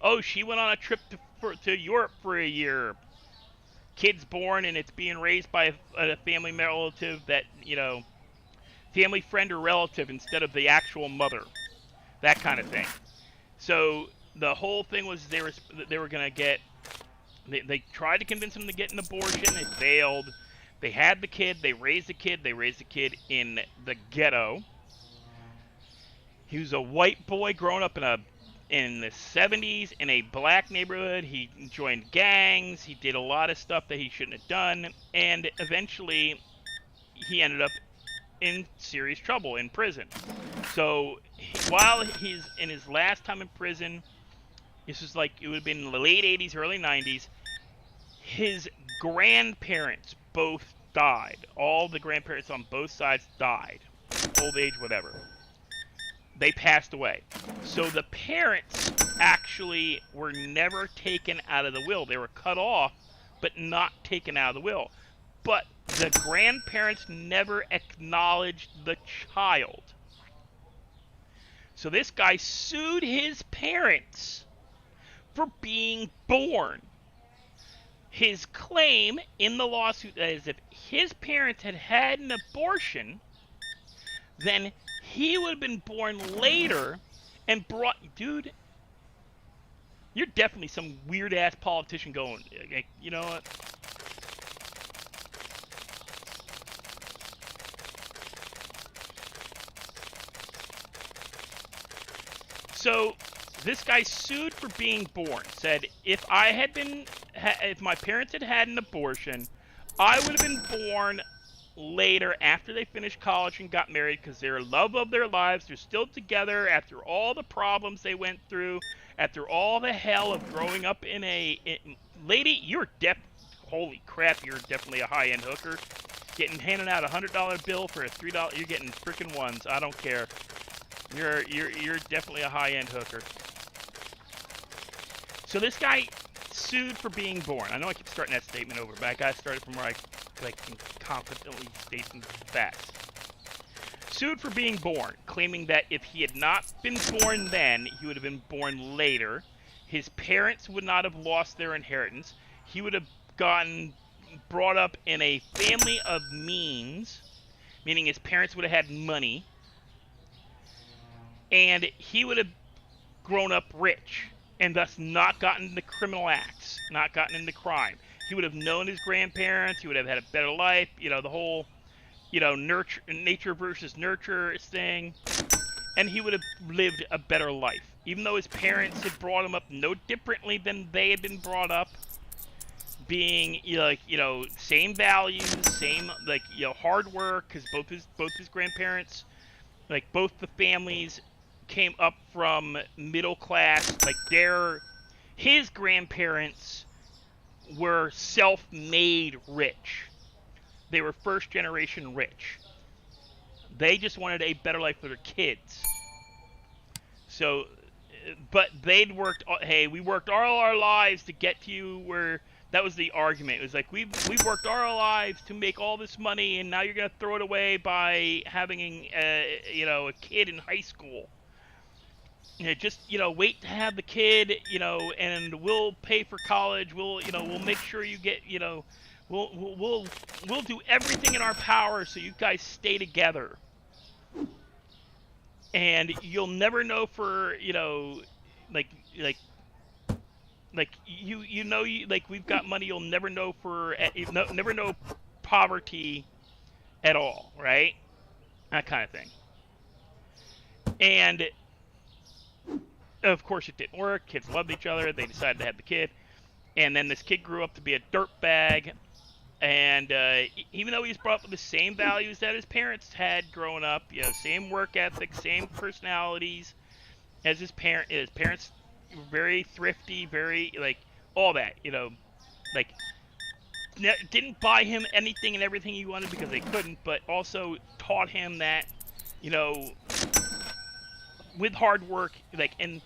Oh, she went on a trip to Europe for a year. Kid's born and it's being raised by a family relative that, family friend or relative instead of the actual mother. That kind of thing. So the whole thing was they were going to get... They tried to convince him to get an abortion. It failed. They had the kid. They raised the kid. They raised the kid in the ghetto. He was a white boy growing up in the 70s in a black neighborhood. He joined gangs. He did a lot of stuff that he shouldn't have done. And eventually, he ended up in serious trouble in prison. So while he's in his last time in prison, this was it would have been in the late 80s, early 90s, his grandparents both died. All the grandparents on both sides died. Old age, whatever. They passed away. So the parents actually were never taken out of the will. They were cut off, but not taken out of the will. But the grandparents never acknowledged the child. So this guy sued his parents for being born. His claim in the lawsuit is if his parents had had an abortion, then he would have been born later and brought... Dude, you're definitely some weird-ass politician going, you know what? So this guy sued for being born. Said if my parents had had an abortion, I would have been born later after they finished college and got married because they're love of their lives. They're still together after all the problems they went through, after all the hell of growing up in lady, you're holy crap, you're definitely a high-end hooker. Handing out a $100 bill for a $3, you're getting freaking ones. I don't care. You're definitely a high-end hooker. So this guy sued for being born. I know I keep starting that statement over, but I gotta start it from where I can confidently state some facts. Sued for being born, claiming that if he had not been born then, he would have been born later. His parents would not have lost their inheritance. He would have gotten brought up in a family of means, meaning his parents would have had money, and he would have grown up rich and thus not gotten into criminal acts, not gotten into crime. He would have known his grandparents. He would have had a better life. You know, the whole, nature versus nurture thing. And he would have lived a better life. Even though his parents had brought him up no differently than they had been brought up. Being, same values, same, hard work. Because both his grandparents, both the families came up from middle class. His grandparents were self-made rich. They were first generation rich. They just wanted a better life for their kids. So, but they'd worked, hey, we worked all our lives to get to you where, that was the argument. It was like, we've worked our lives to make all this money and now you're going to throw it away by having, a kid in high school. Just, wait to have the kid, and we'll pay for college. We'll make sure you get, we'll do everything in our power so you guys stay together. And you'll never know for, we've got money. You'll never know never know poverty at all, right? That kind of thing. And of course, it didn't work. Kids loved each other. They decided to have the kid. And then this kid grew up to be a dirtbag. And even though he was brought up with the same values that his parents had growing up, same work ethic, same personalities as his parents were very thrifty, very, all that, didn't buy him anything and everything he wanted because they couldn't, but also taught him that, with hard work, and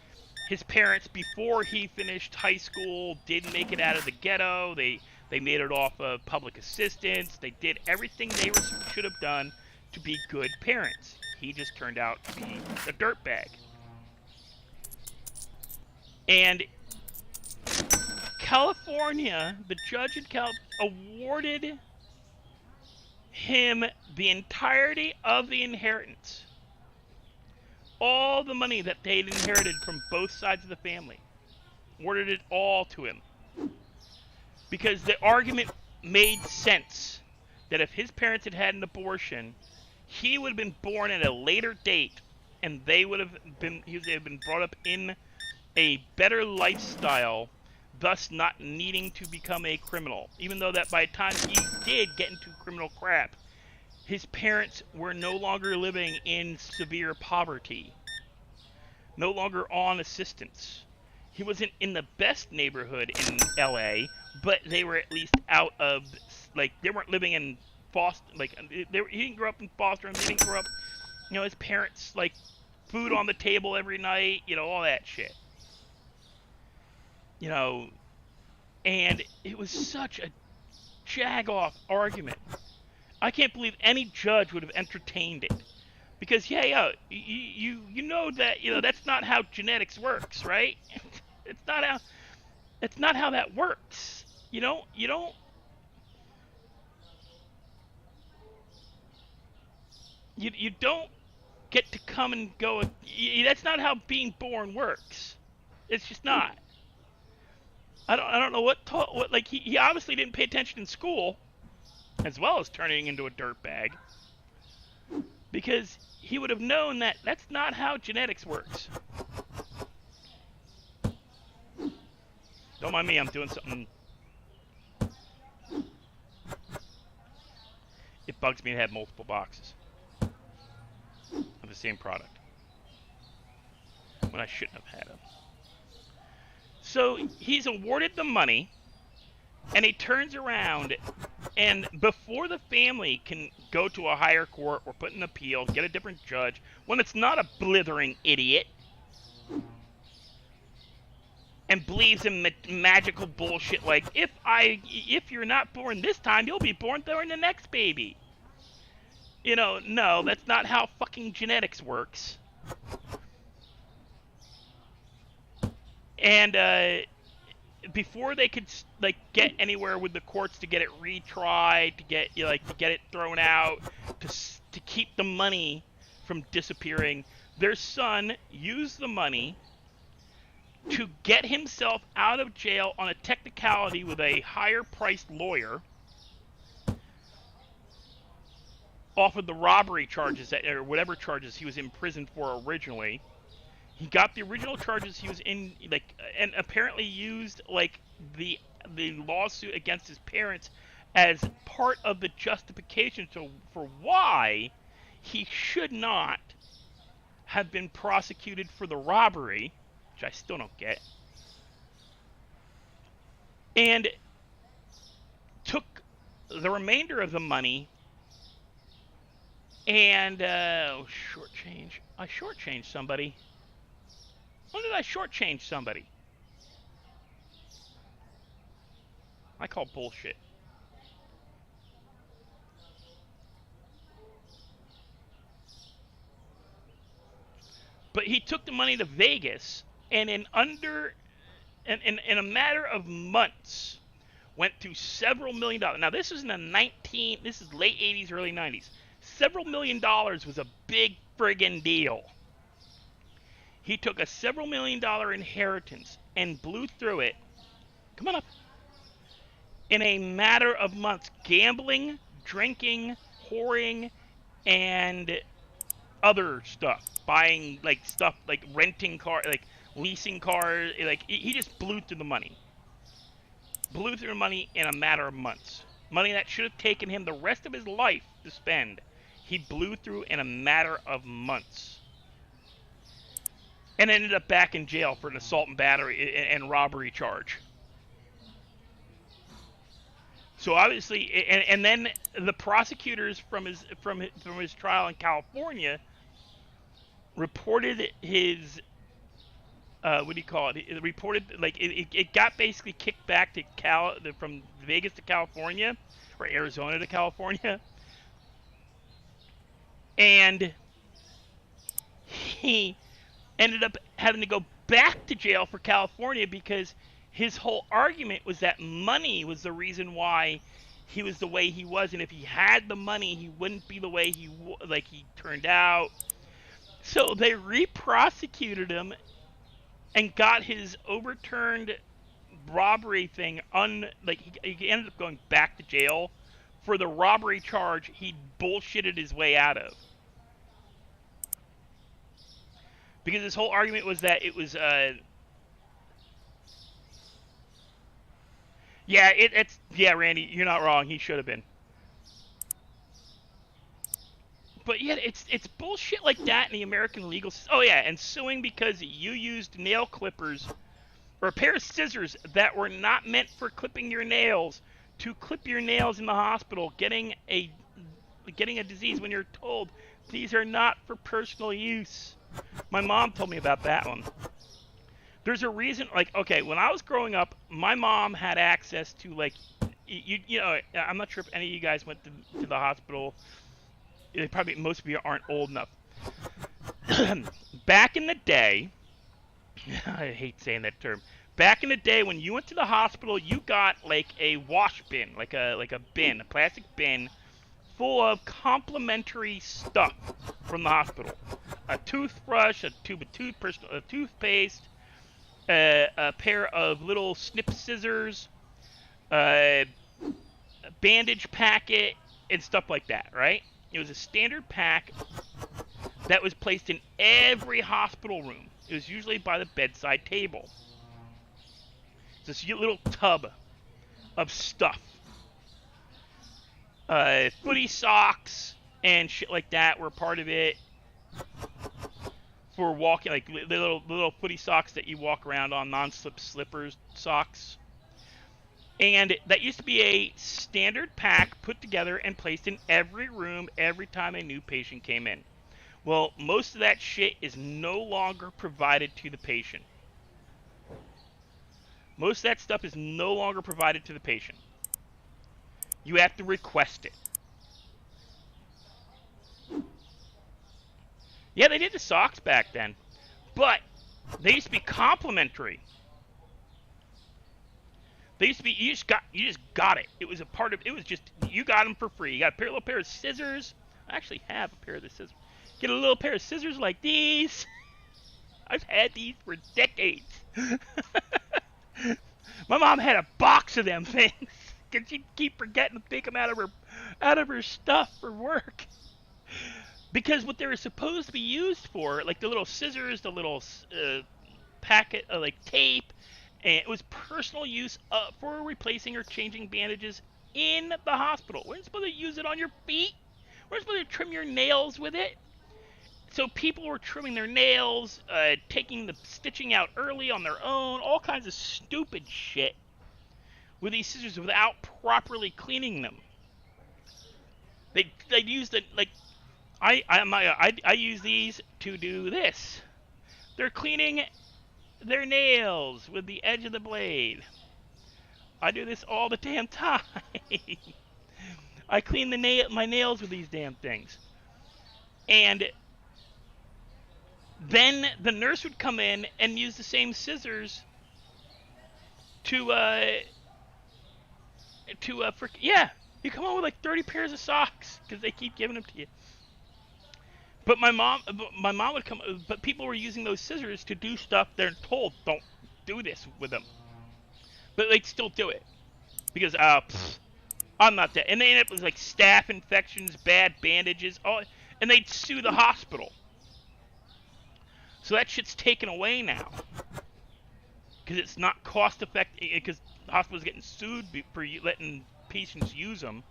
his parents, before he finished high school, did make it out of the ghetto. They made it off of public assistance. They did everything they should have done to be good parents. He just turned out to be a dirtbag. And California, the judge in California, awarded him the entirety of the inheritance. All the money that they'd inherited from both sides of the family. Awarded it all to him. Because the argument made sense that if his parents had had an abortion, he would have been born at a later date, and he would have been brought up in a better lifestyle, thus not needing to become a criminal. Even though that by the time he did get into criminal crap, his parents were no longer living in severe poverty, no longer on assistance. He wasn't in the best neighborhood in LA, but they were at least out of, they weren't living in Foster, he didn't grow up in Foster, and they didn't grow up, his parents, food on the table every night, all that shit. you know, and it was such a jag-off argument. I can't believe any judge would have entertained it. Because you know that that's not how genetics works, right? It's not how that works. You don't get to come and go. That's not how being born works. It's just not. I don't know what like he obviously didn't pay attention in school, as well as turning into a dirtbag, because he would have known that that's not how genetics works. Don't mind me, I'm doing something. It bugs me to have multiple boxes of the same product when I shouldn't have had them. So he's awarded the money, and he turns around, and before the family can go to a higher court or put an appeal, get a different judge, when it's not a blithering idiot and believes in magical bullshit like, if you're not born this time, you'll be born during the next baby. No, that's not how fucking genetics works. And before they could get anywhere with the courts to get it retried, to get it thrown out, to keep the money from disappearing, their son used the money to get himself out of jail on a technicality with a higher priced lawyer off of the robbery charges or whatever charges he was in prison for originally. He got the original charges he was in, and apparently used the lawsuit against his parents as part of the justification for why he should not have been prosecuted for the robbery, which I still don't get, and took the remainder of the money and shortchange. I shortchanged somebody. When did I shortchange somebody? I call bullshit. But he took the money to Vegas, and in a matter of months, went through several $1 million. Now this is this is late 80s, early 90s. Several $1 million was a big friggin' deal. He took a several $1 million inheritance and blew through it. Come on up. In a matter of months, gambling, drinking, whoring, and other stuff. Buying stuff like renting cars, leasing cars. He just blew through the money. Blew through the money in a matter of months. Money that should have taken him the rest of his life to spend. He blew through in a matter of months. And ended up back in jail for an assault and battery and robbery charge. So obviously, and then the prosecutors from his trial in California reported his what do you call it? It reported it got basically kicked back to from Vegas to California, or Arizona to California, and he ended up having to go back to jail for California because his whole argument was that money was the reason why he was the way he was, and if he had the money, he wouldn't be the way he turned out. So they re-prosecuted him and got his overturned robbery thing he ended up going back to jail for the robbery charge he bullshitted his way out of. Because his whole argument was that it was Randy, you're not wrong. He should have been. But yeah, it's bullshit like that in the American legal system. Oh yeah, and suing because you used nail clippers or a pair of scissors that were not meant for clipping your nails to clip your nails in the hospital, getting a disease when you're told these are not for personal use. My mom told me about that one. There's a reason, like, okay, when I was growing up, my mom had access to, like, you know, I'm not sure if any of you guys went to the hospital. Probably most of you aren't old enough. Back in the day, I hate saying that term. Back in the day, when you went to the hospital, you got like a wash bin, like a bin, a plastic bin full of complimentary stuff from the hospital. A toothbrush, a tube of toothpaste, a pair of little snip scissors, a bandage packet, and stuff like that, right? It was a standard pack that was placed in every hospital room. It was usually by the bedside table. This little tub of stuff. Footy socks and shit like that were part of it. For walking, like the little footy socks that you walk around on, non-slip slippers socks. And that used to be a standard pack put together and placed in every room every time a new patient came in. Well, most of that shit is no longer provided to the patient. Most of that stuff is no longer provided to the patient. You have to request it. Yeah, they did the socks back then, but they used to be complimentary. They used to be you just got it. It was a part of it was just you got them for free. You got a little pair of scissors. I actually have a pair of the scissors. Get a little pair of scissors like these. I've had these for decades. My mom had a box of them things because she'd keep forgetting to take them out of her stuff for work. Because what they were supposed to be used for, like the little scissors, the little packet of like tape, and it was personal use for replacing or changing bandages in the hospital. We're not supposed to use it on your feet. We're not supposed to trim your nails with it. So people were trimming their nails, taking the stitching out early on their own, all kinds of stupid shit with these scissors without properly cleaning them. They'd use the like. I use these to do this. They're cleaning their nails with the edge of the blade. I do this all the damn time. I clean my nails with these damn things. And then the nurse would come in and use the same scissors to you come home with like 30 pairs of socks because they keep giving them to you. But my mom would come, but people were using those scissors to do stuff they're told don't do this with them. But they'd still do it because I'm not that. And they end up with like staph infections, bad bandages, and they'd sue the hospital. So that shit's taken away now because it's not cost effective. Because the hospital's getting sued for letting patients use them.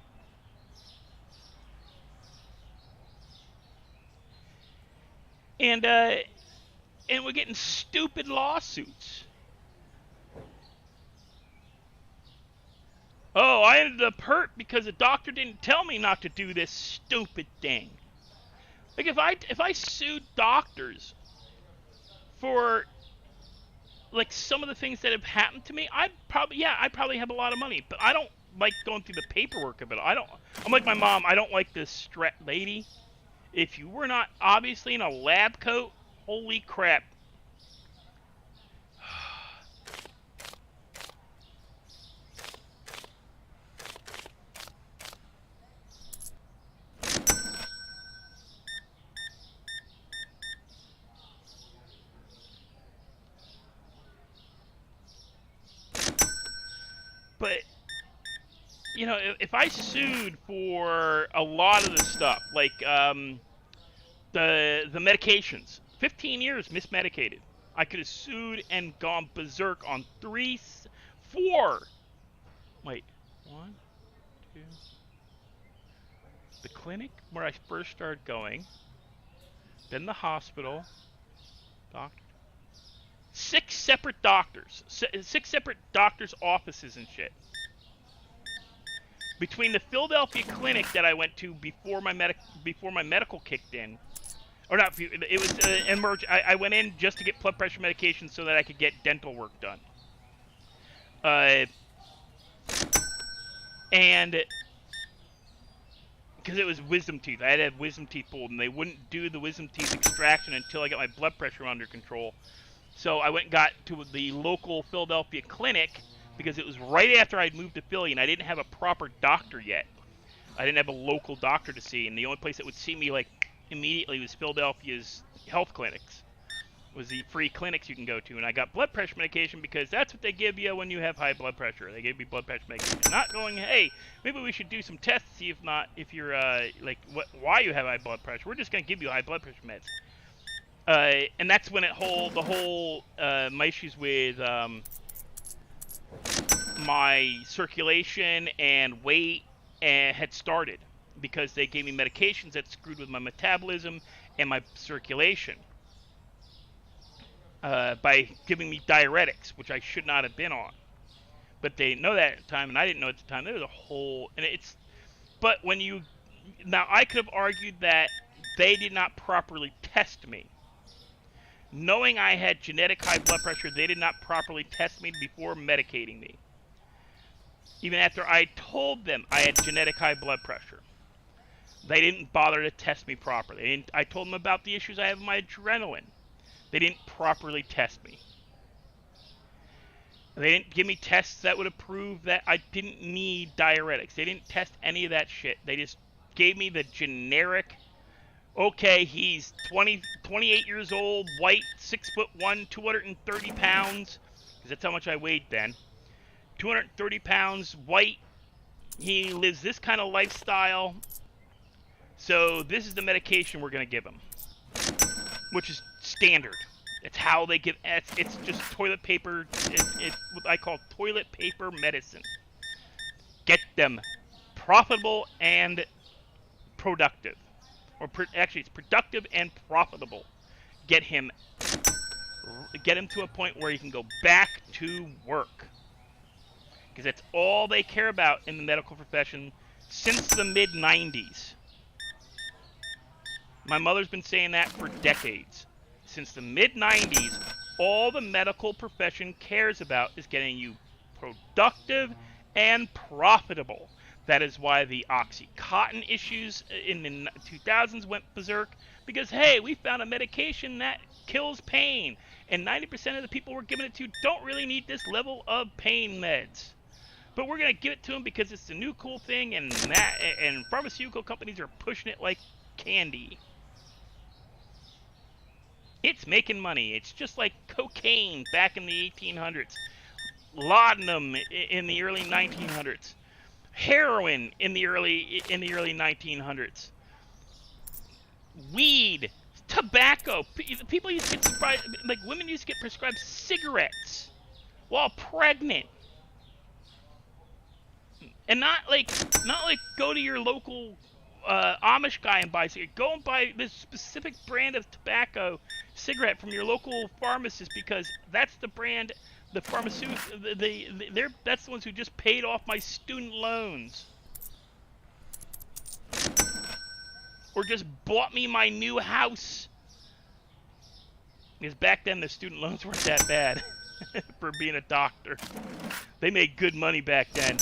And we're getting stupid lawsuits. Oh, I ended up hurt because the doctor didn't tell me not to do this stupid thing. Like if I sued doctors for like some of the things that have happened to me, I'd probably have a lot of money, but I don't like going through the paperwork of it. I'm like my mom, I don't like this lady. If you were not obviously in a lab coat, holy crap. But you know, if I sued for a lot of the stuff, like the medications, 15 years mismedicated, I could have sued and gone berserk on 4. Wait, 1, 2. The clinic where I first started going, then the hospital, doctor. 6 separate doctors, 6 separate doctors' offices and shit. Between the Philadelphia clinic that I went to before my medical kicked in, or not. It was I went in just to get blood pressure medication so that I could get dental work done. And because it was wisdom teeth, I had wisdom teeth pulled, and they wouldn't do the wisdom teeth extraction until I got my blood pressure under control. So I went and got to the local Philadelphia clinic because it was right after I'd moved to Philly, and I didn't have a proper doctor yet. I didn't have a local doctor to see, and the only place that would see me like immediately was Philadelphia's health clinics. Was the free clinics you can go to, and I got blood pressure medication because that's what they give you when you have high blood pressure. They give you blood pressure medication. Not going, hey, maybe we should do some tests to see if you're why you have high blood pressure. We're just gonna give you high blood pressure meds. And that's when my issues with my circulation and weight had started, because they gave me medications that screwed with my metabolism and my circulation. By giving me diuretics, which I should not have been on. But they didn't know that at the time, and I didn't know at the time. There was a whole... But when you... Now, I could have argued that they did not properly test me. Knowing I had genetic high blood pressure, they did not properly test me before medicating me. Even after I told them I had genetic high blood pressure. They didn't bother to test me properly. I told them about the issues I have with my adrenaline. They didn't properly test me. They didn't give me tests that would have proved that I didn't need diuretics. They didn't test any of that shit. They just gave me the generic, okay, he's 28 years old, white, 6'1", 230 pounds, because that's how much I weighed then. 230 pounds, white, he lives this kind of lifestyle, so this is the medication we're going to give him. Which is standard. It's how they give. It's just toilet paper. It's what I call toilet paper medicine. Get them profitable and productive, actually, it's productive and profitable. Get him to a point where he can go back to work, because that's all they care about in the medical profession since the mid-90s. My mother's been saying that for decades. Since the mid-90s, all the medical profession cares about is getting you productive and profitable. That is why the OxyContin issues in the 2000s went berserk, because, hey, we found a medication that kills pain, and 90% of the people we're giving it to don't really need this level of pain meds. But we're going to give it to them because it's the new cool thing, and pharmaceutical companies are pushing it like candy. It's making money. It's just like cocaine back in the 1800s. Laudanum in the early 1900s. Heroin in the early 1900s. Weed, tobacco. People used to get surprised, like women used to get prescribed cigarettes while pregnant. And not like go to your local Amish guy and buy a cigarette. Go and buy this specific brand of tobacco cigarette from your local pharmacist, because that's the brand, the pharmaceutical, that's the ones who just paid off my student loans, or just bought me my new house. Because back then the student loans weren't that bad for being a doctor. They made good money back then.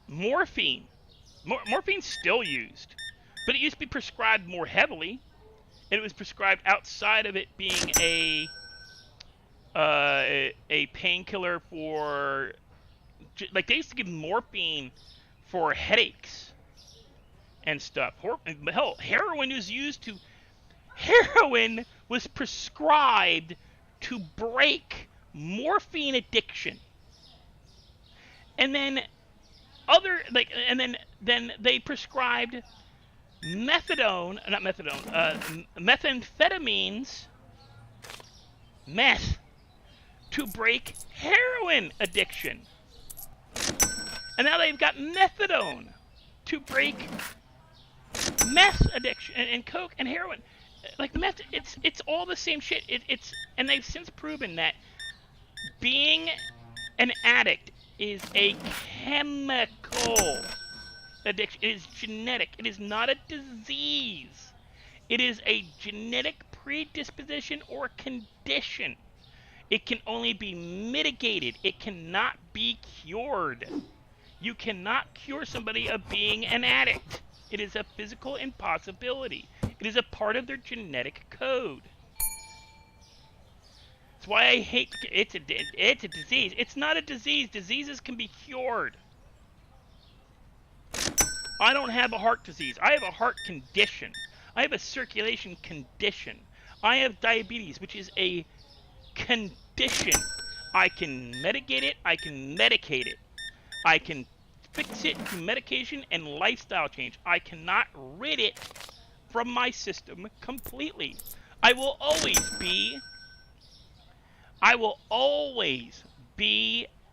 Morphine. Morphine's still used, but it used to be prescribed more heavily, and it was prescribed outside of it being a painkiller for, like, they used to give morphine for headaches and stuff. Hell, heroin was prescribed to break morphine addiction, and then then they prescribed methamphetamines, meth, to break heroin addiction. And now they've got methadone to break meth addiction and coke and heroin. Like meth, it's all the same shit. And they've since proven that being an addict is a chemical. addiction. It is genetic. It is not a disease. It is a genetic predisposition or condition. It can only be mitigated. It cannot be cured. You cannot cure somebody of being an addict. It is a physical impossibility. It is a part of their genetic code. That's why I hate it's a disease. It's not a disease. Diseases can be cured. I don't have a heart disease. I have a heart condition. I have a circulation condition. I have diabetes, which is a condition. I can mitigate it. I can medicate it. I can fix it through medication and lifestyle change. I cannot rid it from my system completely. I will always be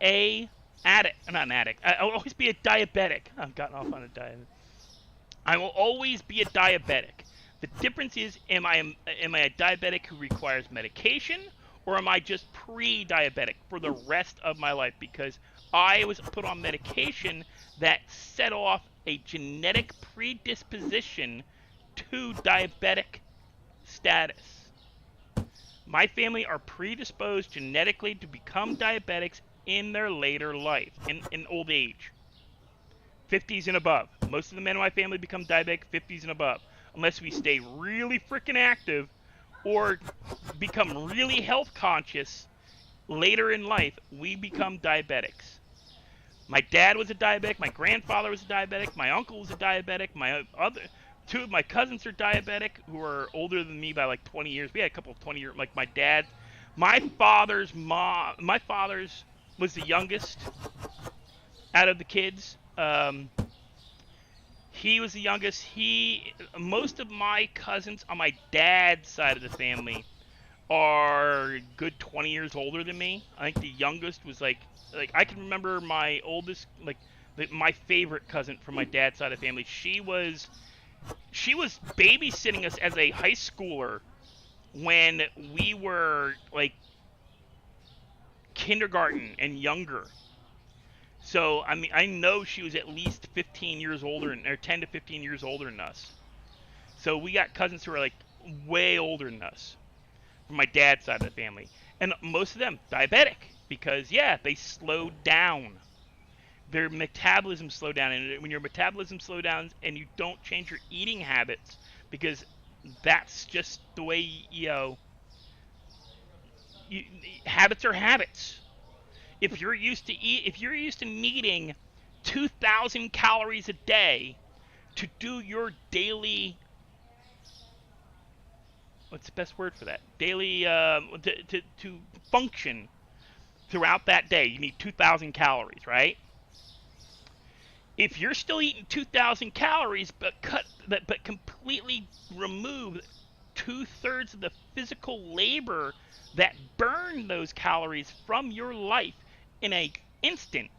a addict. Not an addict. I will always be a diabetic. I've gotten off on a diet. I will always be a diabetic. The difference is, am I a diabetic who requires medication, or am I just pre-diabetic for the rest of my life? Because I was put on medication that set off a genetic predisposition to diabetic status. My family are predisposed genetically to become diabetics in their later life, in old age. 50s and above. Most of the men in my family become diabetic 50s and above. Unless we stay really freaking active or become really health conscious later in life, we become diabetics. My dad was a diabetic. My grandfather was a diabetic. My uncle was a diabetic. Two of my cousins are diabetic who are older than me by like 20 years. We had a couple of 20 years, like my dad. My father's was the youngest out of the kids. He was the youngest. Most of my cousins on my dad's side of the family are a good 20 years older than me. I think the youngest was like I can remember my oldest, my favorite cousin from my dad's side of the family. She was babysitting us as a high schooler when we were like kindergarten and younger. So, I mean, I know she was at least 15 years older, or 10 to 15 years older than us. So we got cousins who are like way older than us from my dad's side of the family. And most of them diabetic because, yeah, they slowed down. Their metabolism slowed down. And when your metabolism slows down and you don't change your eating habits, because that's just the way, habits are habits. If you're used to needing 2,000 calories a day to do your daily, what's the best word for that? Daily, to function throughout that day, you need 2,000 calories, right? If you're still eating 2,000 calories, but completely remove 2/3 of the physical labor that burn those calories from your life in an instant,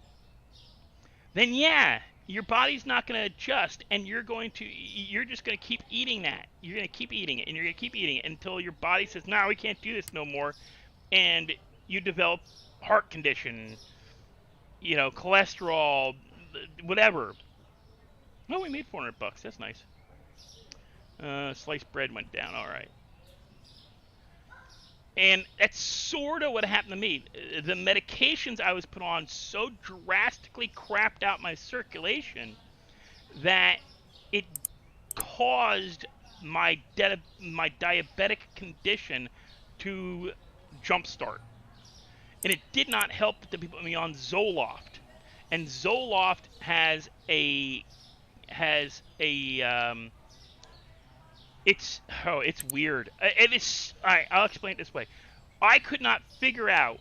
then yeah, your body's not going to adjust, and you're just going to keep eating that. You're going to keep eating it, and you're going to keep eating it until your body says, "No, we can't do this no more," and you develop heart condition, cholesterol, whatever. Oh, we made $400. That's nice. Sliced bread went down. All right. And that's sort of what happened to me. The medications I was put on so drastically crapped out my circulation that it caused my diabetic condition to jumpstart. And it did not help to put me on Zoloft. And Zoloft it's weird. I'll explain it this way. I could not figure out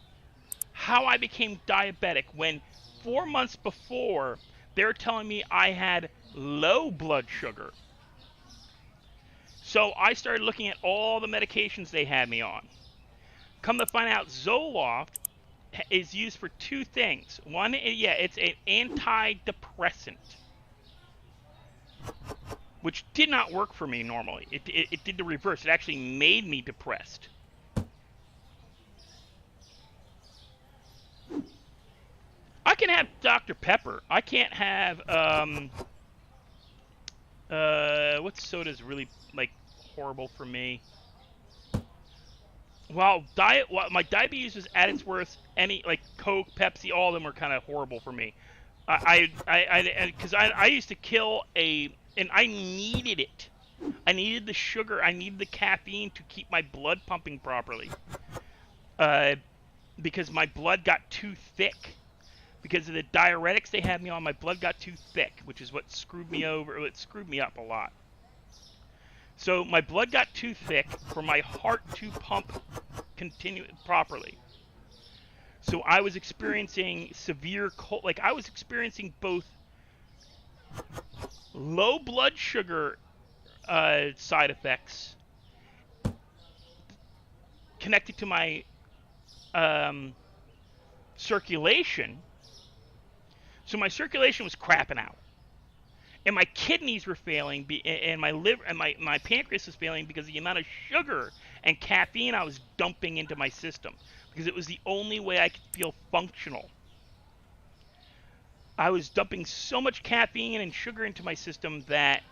how I became diabetic when 4 months before they're telling me I had low blood sugar. So I started looking at all the medications they had me on. Come to find out, Zoloft is used for two things. One, it's an antidepressant, which did not work for me normally. It did the reverse. It actually made me depressed. I can have Dr. Pepper. I can't have What soda is really like horrible for me? While my diabetes was at its worst, any like Coke, Pepsi, all of them were kind of horrible for me. Because I used to kill and I needed it. I needed the sugar. I needed the caffeine to keep my blood pumping properly. Because my blood got too thick. Because of the diuretics they had me on, my blood got too thick, which is what screwed me over. It screwed me up a lot. So my blood got too thick for my heart to pump properly. So I was experiencing severe cold. Like I was experiencing both low blood sugar side effects connected to my circulation. So my circulation was crapping out, and my kidneys were failing, and my liver and my pancreas was failing because of the amount of sugar and caffeine I was dumping into my system, because it was the only way I could feel functional. I was dumping so much caffeine and sugar into my system that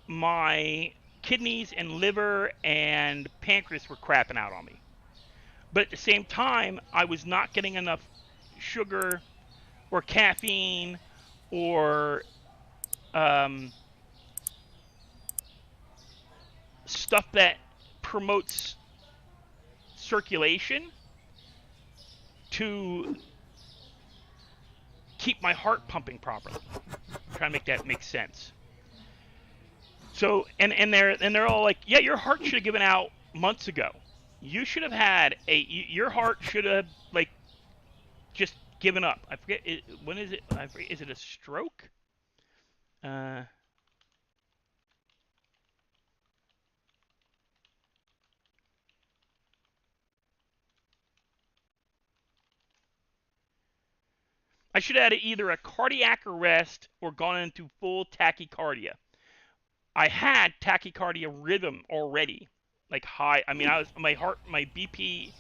my kidneys and liver and pancreas were crapping out on me. But at the same time, I was not getting enough sugar or caffeine or stuff that promotes circulation to keep my heart pumping properly. I'm trying to make that make sense. So and they're all like, yeah, your heart should have given out months ago. You should have had your heart should have like just given up. I forget when is it? I forget, is it a stroke? I should have had either a cardiac arrest or gone into full tachycardia. I had tachycardia rhythm already, like high. I mean, I was my heart, my BP,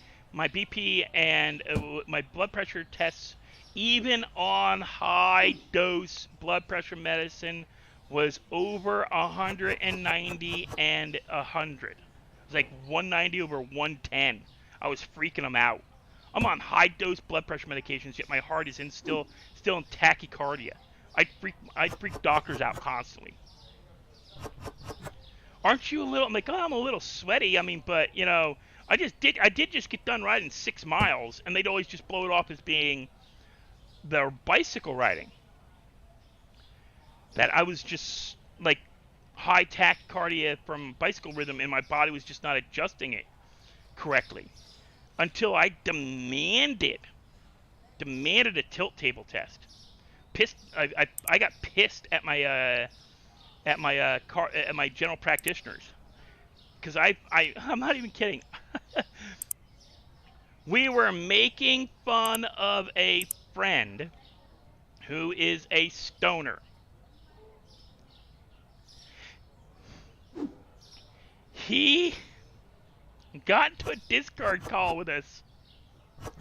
and my blood pressure tests, even on high dose blood pressure medicine, was over 190 and 100. It was like 190 over 110. I was freaking them out. I'm on high dose blood pressure medications, yet my heart is still in tachycardia. I'd freak doctors out constantly. Aren't you a little? I'm like, oh, I'm a little sweaty. I mean, but you know, I did just get done riding 6 miles, and they'd always just blow it off as being the bicycle riding. That I was just like high tachycardia from bicycle rhythm, and my body was just not adjusting it correctly. Until I demanded a tilt table test. I got pissed at my general practitioners, because I'm not even kidding. We were making fun of a friend who is a stoner. He got into a Discord call with us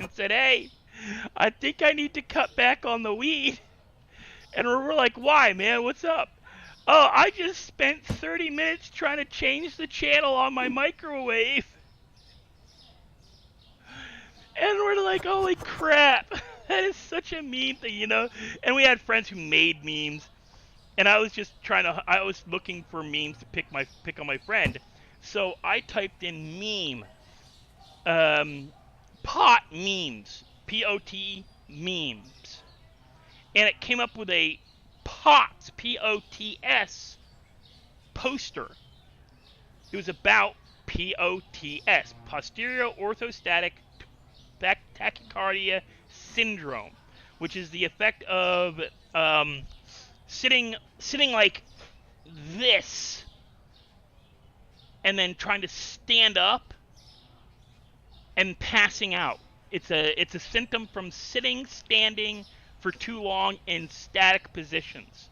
and said, hey, I think I need to cut back on the weed. And we're like, why, man? What's up? Oh, I just spent 30 minutes trying to change the channel on my microwave. And we're like, holy crap. That is such a meme thing, you know? And we had friends who made memes. And I was just I was looking for memes to pick on my friend. So I typed in meme, pot memes, P-O-T memes, and it came up with a POTS, P-O-T-S poster. It was about POTS, posterior orthostatic tachycardia syndrome, which is the effect of sitting like this, and then trying to stand up and passing out. It's a symptom from standing for too long in static positions,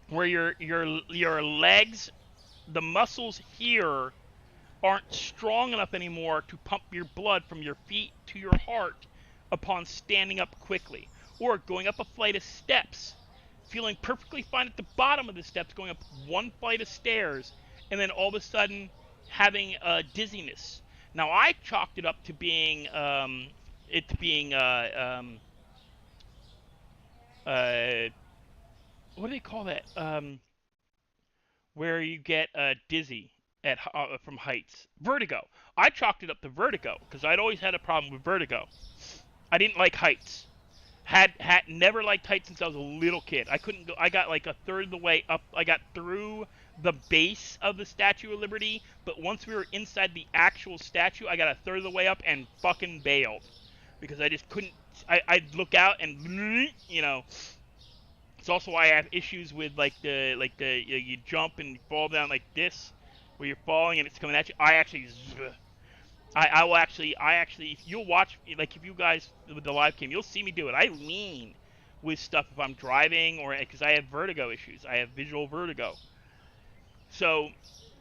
where your legs, the muscles here, aren't strong enough anymore to pump your blood from your feet to your heart upon standing up quickly, or going up a flight of steps feeling perfectly fine at the bottom of the steps, going up one flight of stairs, and then all of a sudden having dizziness. Now I chalked it up to being what do they call that? Where you get dizzy from heights. Vertigo. I chalked it up to vertigo because I'd always had a problem with vertigo. I didn't like heights. Had never liked heights since I was a little kid. I couldn't go. I got like a third of the way up. I got through the base of the Statue of Liberty, but once we were inside the actual statue, I got a third of the way up and fucking bailed because I just couldn't. I'd look out and you know. It's also why I have issues with you jump and you fall down like this, where you're falling and it's coming at you. If you'll watch, like if you guys with the live cam, you'll see me do it. I lean with stuff if I'm driving or because I have vertigo issues. I have visual vertigo. So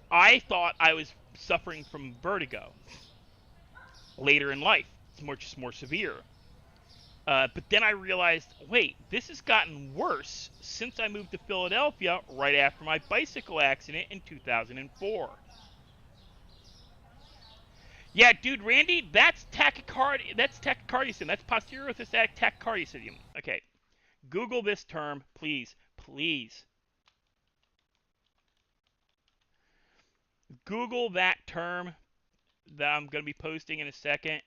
I thought I was suffering from vertigo. Later in life, it's just more severe. But then I realized, wait, this has gotten worse since I moved to Philadelphia right after my bicycle accident in 2004. Yeah, dude, Randy, that's tachycardia. That's tachycardia. That's posterior orthostatic tachycardia. Okay, Google this term, please, please. Google that term that I'm going to be posting in a second.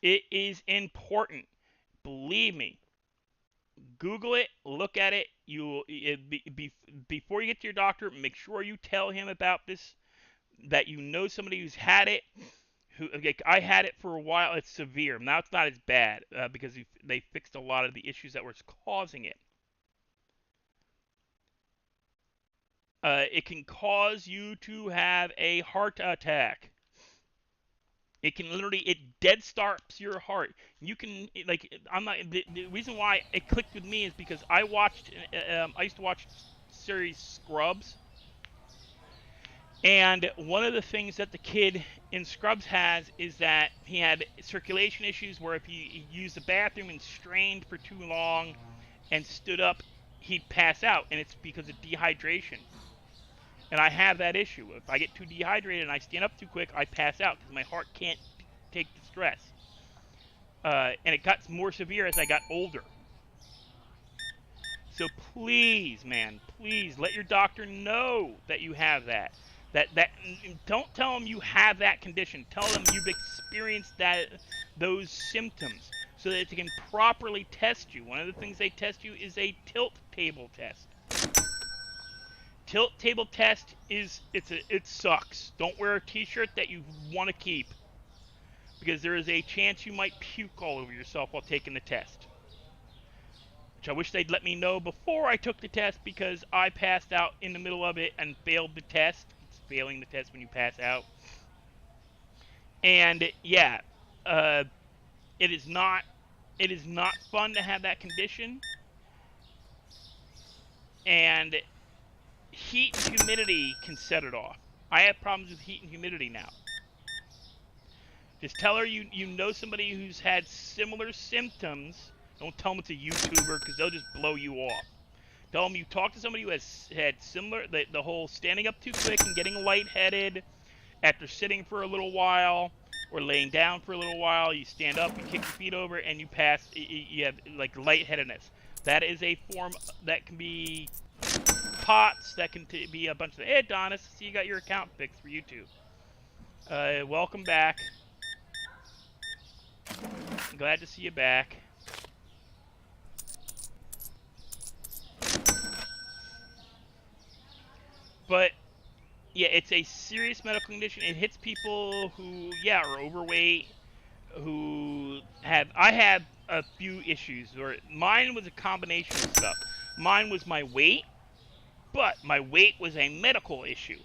It is important. Believe me. Google it, look at it. Before you get to your doctor, make sure you tell him about this, that you know somebody who's had it. I had it for a while. It's severe. Now it's not as bad because they fixed a lot of the issues that were causing it. It can cause you to have a heart attack. It can literally, it dead starts your heart. You can, the reason why it clicked with me is because I used to watch series Scrubs. And one of the things that the kid in Scrubs has is that he had circulation issues where if he used the bathroom and strained for too long and stood up, he'd pass out. And it's because of dehydration. And I have that issue. If I get too dehydrated and I stand up too quick, I pass out because my heart can't take the stress. And it got more severe as I got older. So please, man, please let your doctor know that you have that. Don't tell them you have that condition. Tell them you've experienced those symptoms so that they can properly test you. One of the things they test you is a tilt table test. Tilt table test it sucks. Don't wear a t-shirt that you want to keep because there is a chance you might puke all over yourself while taking the test. Which I wish they'd let me know before I took the test because I passed out in the middle of it and failed the test. It's failing the test when you pass out. And yeah, it is not fun to have that condition. And heat and humidity can set it off. I have problems with heat and humidity now. Just tell her you know somebody who's had similar symptoms. Don't tell them it's a YouTuber because they'll just blow you off. Tell them you talk to somebody who has had similar, the whole standing up too quick and getting lightheaded after sitting for a little while or laying down for a little while. You stand up, you kick your feet over, and you pass. You have like lightheadedness. That is a form that can be POTS, that can be a bunch of... Hey, Adonis, see you got your account fixed for YouTube. Welcome back. I'm glad to see you back. But, yeah, it's a serious medical condition. It hits people who, yeah, are overweight, who have... I have a few issues. Mine was a combination of stuff. Mine was my weight. But my weight was a medical issue,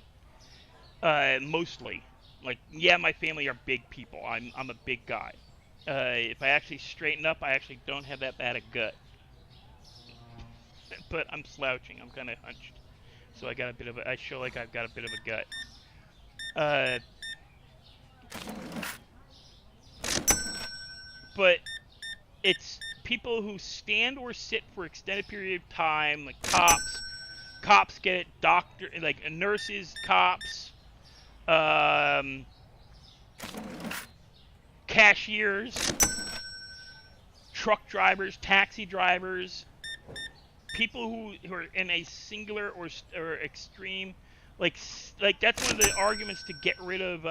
mostly. Like, yeah, my family are big people. I'm a big guy. If I actually straighten up, I actually don't have that bad a gut. But I'm slouching. I'm kind of hunched, so I show like I've got a bit of a gut. But people who stand or sit for extended period of time, like cops get it, like nurses, cops, cashiers, truck drivers, taxi drivers, people who are in a singular or extreme, like that's one of the arguments to get rid of.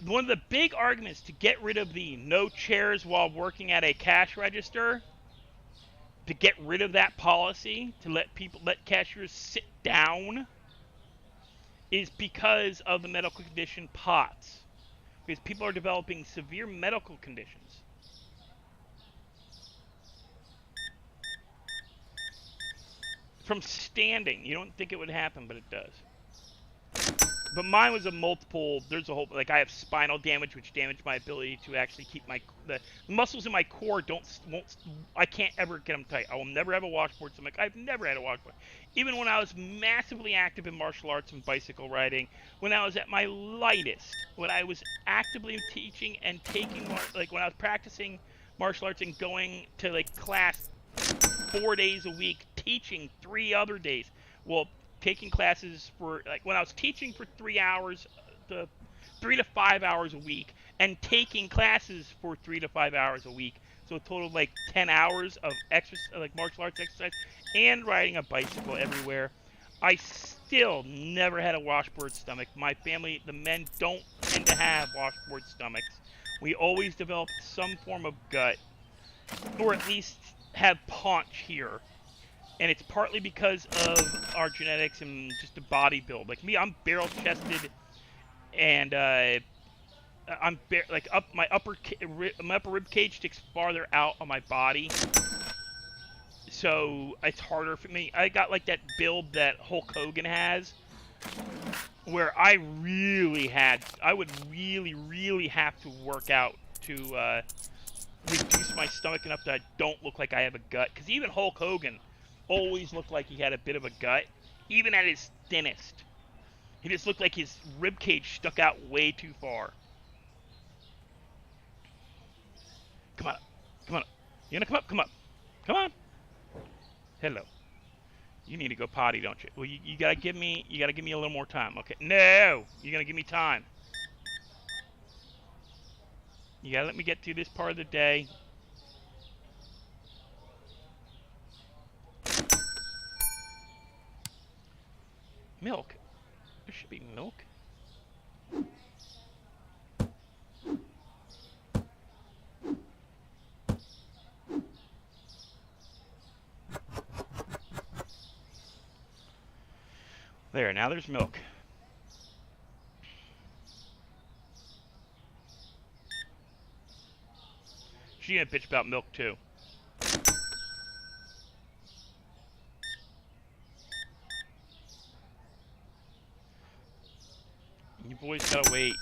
One of the big arguments to get rid of the no chairs while working at a cash register, to get rid of that policy, to let cashiers sit down, is because of the medical condition POTS. Because people are developing severe medical conditions. From standing. You don't think it would happen, but it does. But mine was a multiple, there's a whole, like I have spinal damage, which damaged my ability to actually keep the muscles in my core I can't ever get them tight. I will never have a washboard stomach. I've never had a washboard. Even when I was massively active in martial arts and bicycle riding, when I was at my lightest, when I was actively teaching and taking, like when I was practicing martial arts and going to like class 4 days a week, teaching 3 other days. Well, taking classes for, like, when I was teaching for 3 hours, 3 to 5 hours a week, and taking classes for 3 to 5 hours a week, so a total of like 10 hours of exercise, like martial arts exercise, and riding a bicycle everywhere. I still never had a washboard stomach. My family, the men, don't tend to have washboard stomachs. We always develop some form of gut, or at least have paunch here. And it's partly because of our genetics and just the body build. Like me, I'm barrel-chested, and my upper rib cage sticks farther out on my body, so it's harder for me. I got like that build that Hulk Hogan has, where I would really have to work out to reduce my stomach enough that I don't look like I have a gut. Because even Hulk Hogan always looked like he had a bit of a gut, even at his thinnest. He just looked like his rib cage stuck out way too far. Come on, come on. You gonna come up? Come up. Come on. Hello. You need to go potty, don't you? Well, you gotta give me a little more time. Okay. No, you're gonna give me time. You gotta let me get through this part of the day. Milk. There should be milk. There, now there's milk. She's gonna bitch about milk too. You boys gotta wait.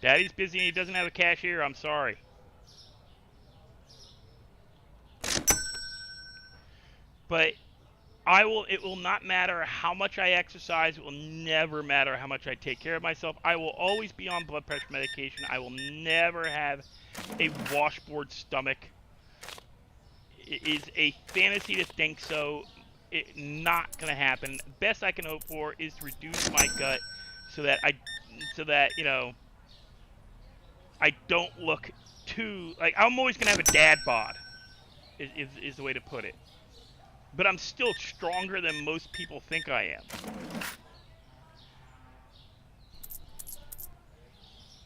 Daddy's busy and he doesn't have a cashier. I'm sorry. But it will not matter how much I exercise. It will never matter how much I take care of myself. I will always be on blood pressure medication. I will never have a washboard stomach. It is a fantasy to think so. It's not gonna happen. Best I can hope for is to reduce my gut so that you know, I don't look too like I'm always gonna have a dad bod. Is the way to put it. But I'm still stronger than most people think I am.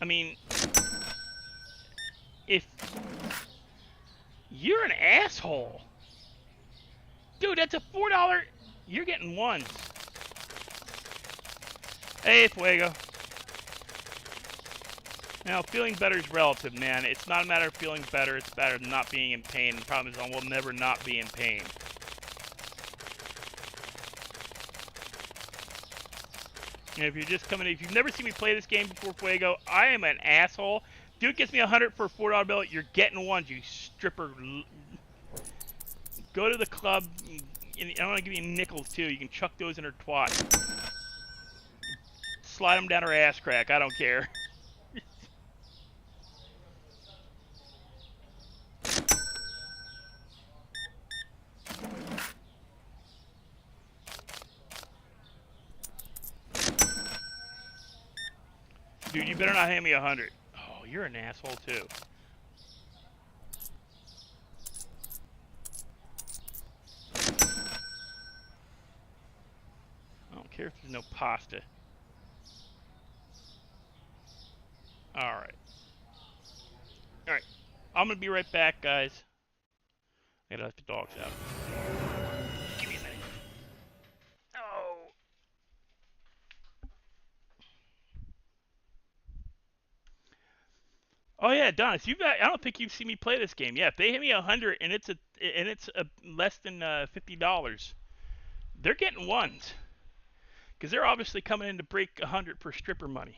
I mean, if you're an asshole. Dude, that's a $4. You're getting ones. Hey, Fuego. Now, feeling better is relative, man. It's not a matter of feeling better. It's a matter of not being in pain. The problem is I will never not be in pain. And if you're just coming in, if you've never seen me play this game before, Fuego, I am an asshole. Dude gets me 100 for a $4 bill. You're getting ones, you stripper. Go to the club, and I want to give you nickels too. You can chuck those in her twat. Slide them down her ass crack. I don't care. Dude, you better not hand me 100. Oh, you're an asshole too. I don't care if there's no pasta. Alright. Alright. I'm gonna be right back, guys. I gotta let the dogs out. Give me a minute. Oh. Oh yeah, Donis, I don't think you've seen me play this game. Yeah, if they hit me 100 and it's a less than $50, they're getting ones. Because they're obviously coming in to break 100 for stripper money.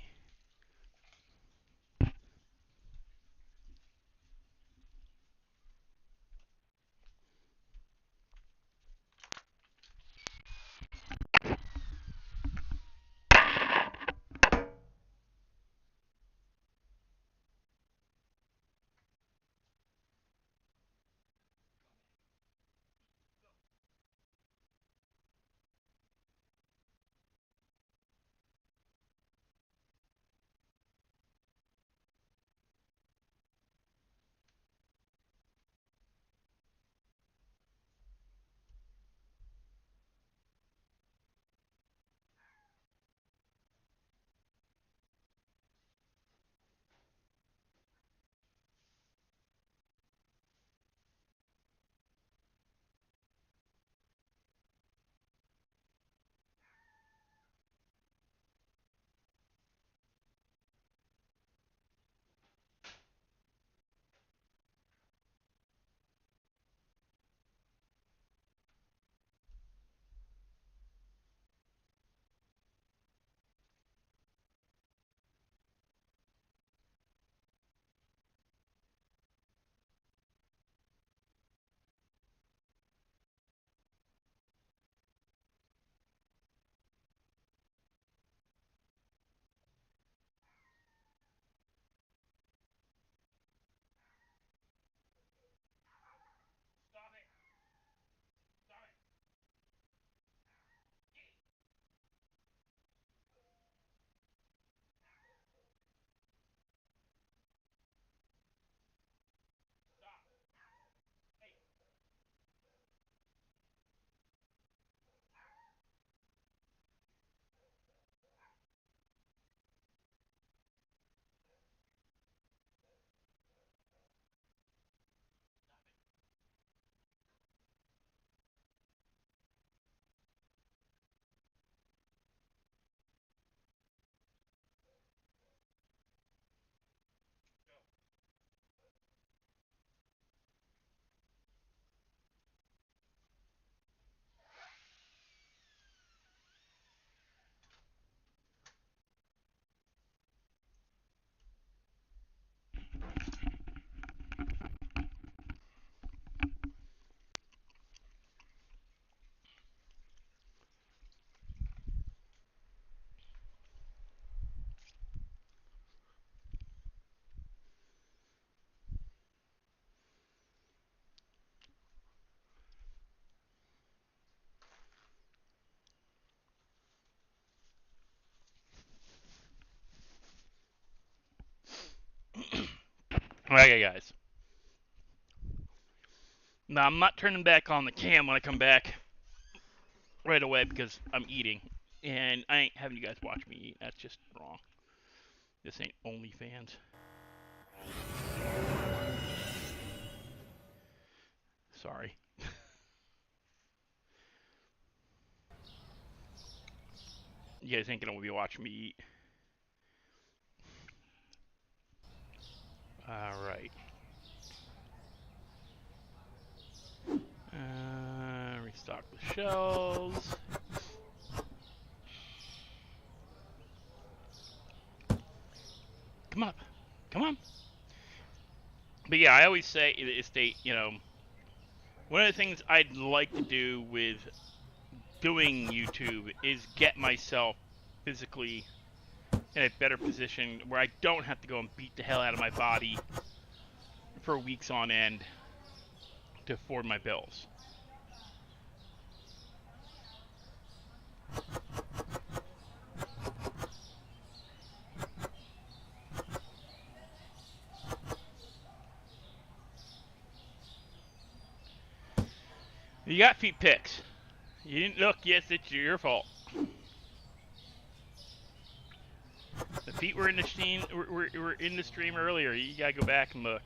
Okay, guys. Now, I'm not turning back on the cam when I come back right away because I'm eating. And I ain't having you guys watch me eat. That's just wrong. This ain't OnlyFans. Sorry. You guys ain't gonna be watching me eat. Alright. Restock the shelves. Come on. Come on. But yeah, I always say, one of the things I'd like to do with doing YouTube is get myself physically in a better position where I don't have to go and beat the hell out of my body for weeks on end to afford my bills. You got feet pics. You didn't look. Yes, it's your fault. The feet were in the stream. Were in the stream earlier. You gotta go back and look.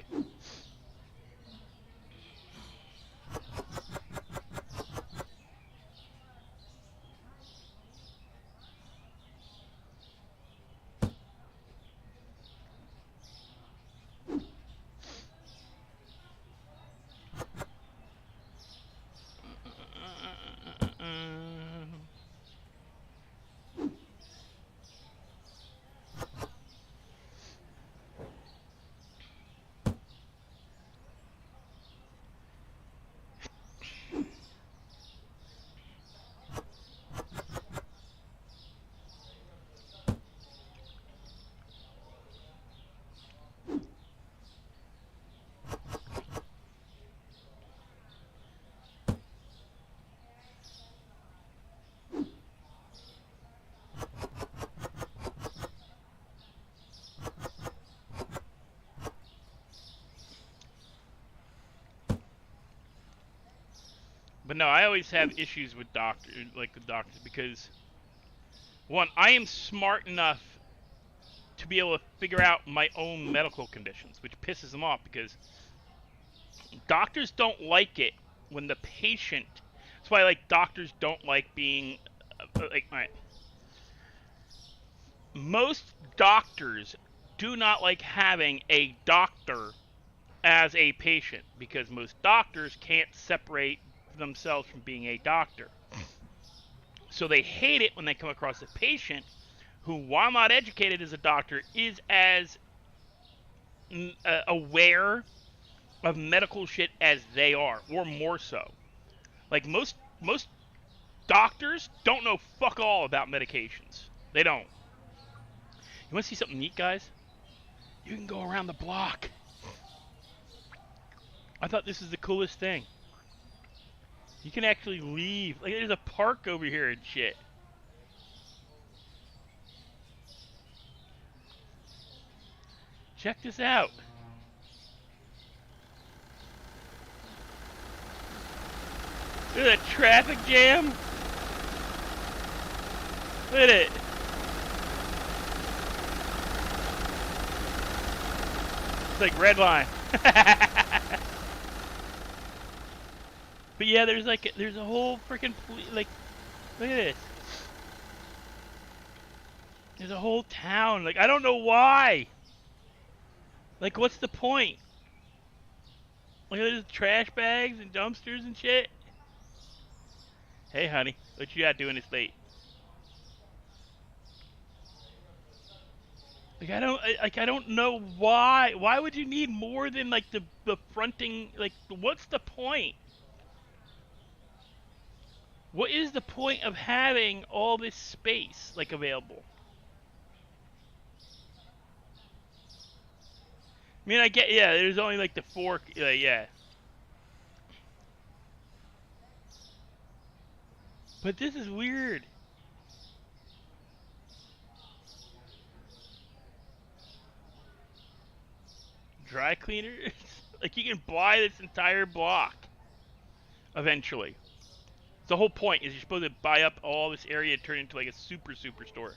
But no, I always have issues with doctors, because one, I am smart enough to be able to figure out my own medical conditions, which pisses them off because doctors don't like it when the patient. That's why like doctors don't like being like. All right, most doctors do not like having a doctor as a patient because most doctors can't separate themselves from being a doctor. So they hate it when they come across a patient who, while not educated as a doctor, is as aware of medical shit as they are, or more so. Like most doctors don't know fuck all about medications. They don't. You want to see something neat, guys? You can go around the block. I thought this is the coolest thing. You can actually leave. Like, there's a park over here and shit. Check this out. Look at the traffic jam. Look at it. It's like red line. But yeah, there's a whole freaking like, look at this. There's a whole town. Like, I don't know why. Like, what's the point? Like, there's trash bags and dumpsters and shit. Hey, honey, what you got doing this late? Like, I don't know why. Why would you need more than like the fronting? Like, what's the point? What is the point of having all this space like available? I mean, I get, yeah, there's only like the four, yeah. But this is weird. Dry cleaners? Like, you can buy this entire block eventually. The whole point is you're supposed to buy up all this area and turn it into like a super store.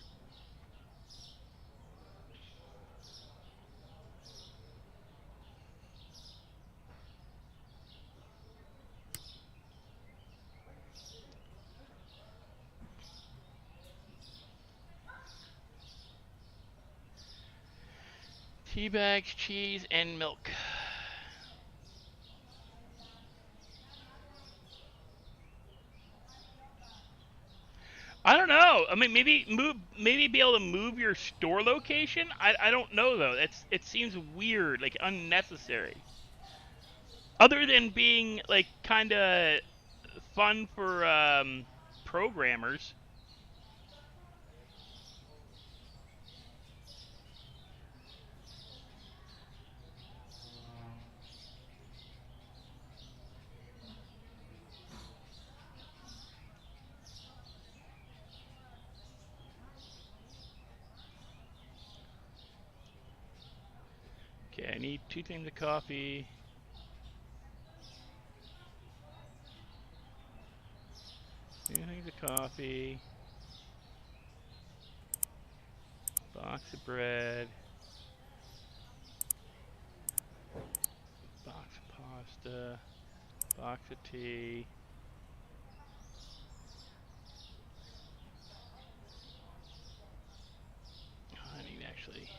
Tea bags, cheese, and milk. I don't know. I mean, maybe be able to move your store location. I don't know though. It seems weird, like unnecessary. Other than being like kind of fun for programmers. Okay, I need 2 things of coffee. coffee, box of bread, box of pasta, box of tea. I need actually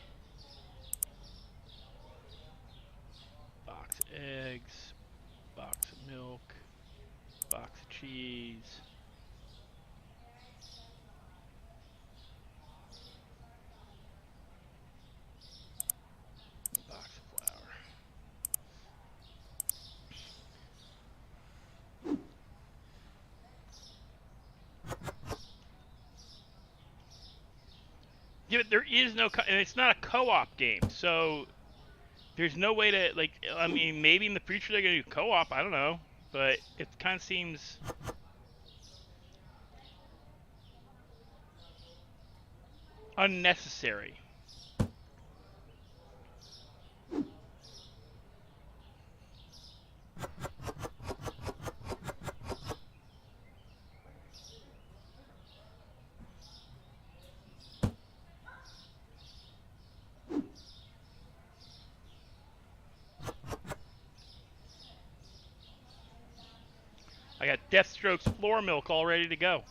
box of eggs, box of milk, box of cheese. Box of flour. Yeah, but there is no, and it's not a co-op game, so there's no way to, like, I mean, maybe in the future they're gonna do co-op, I don't know, but it kind of seems unnecessary. I got Deathstroke's floor milk all ready to go.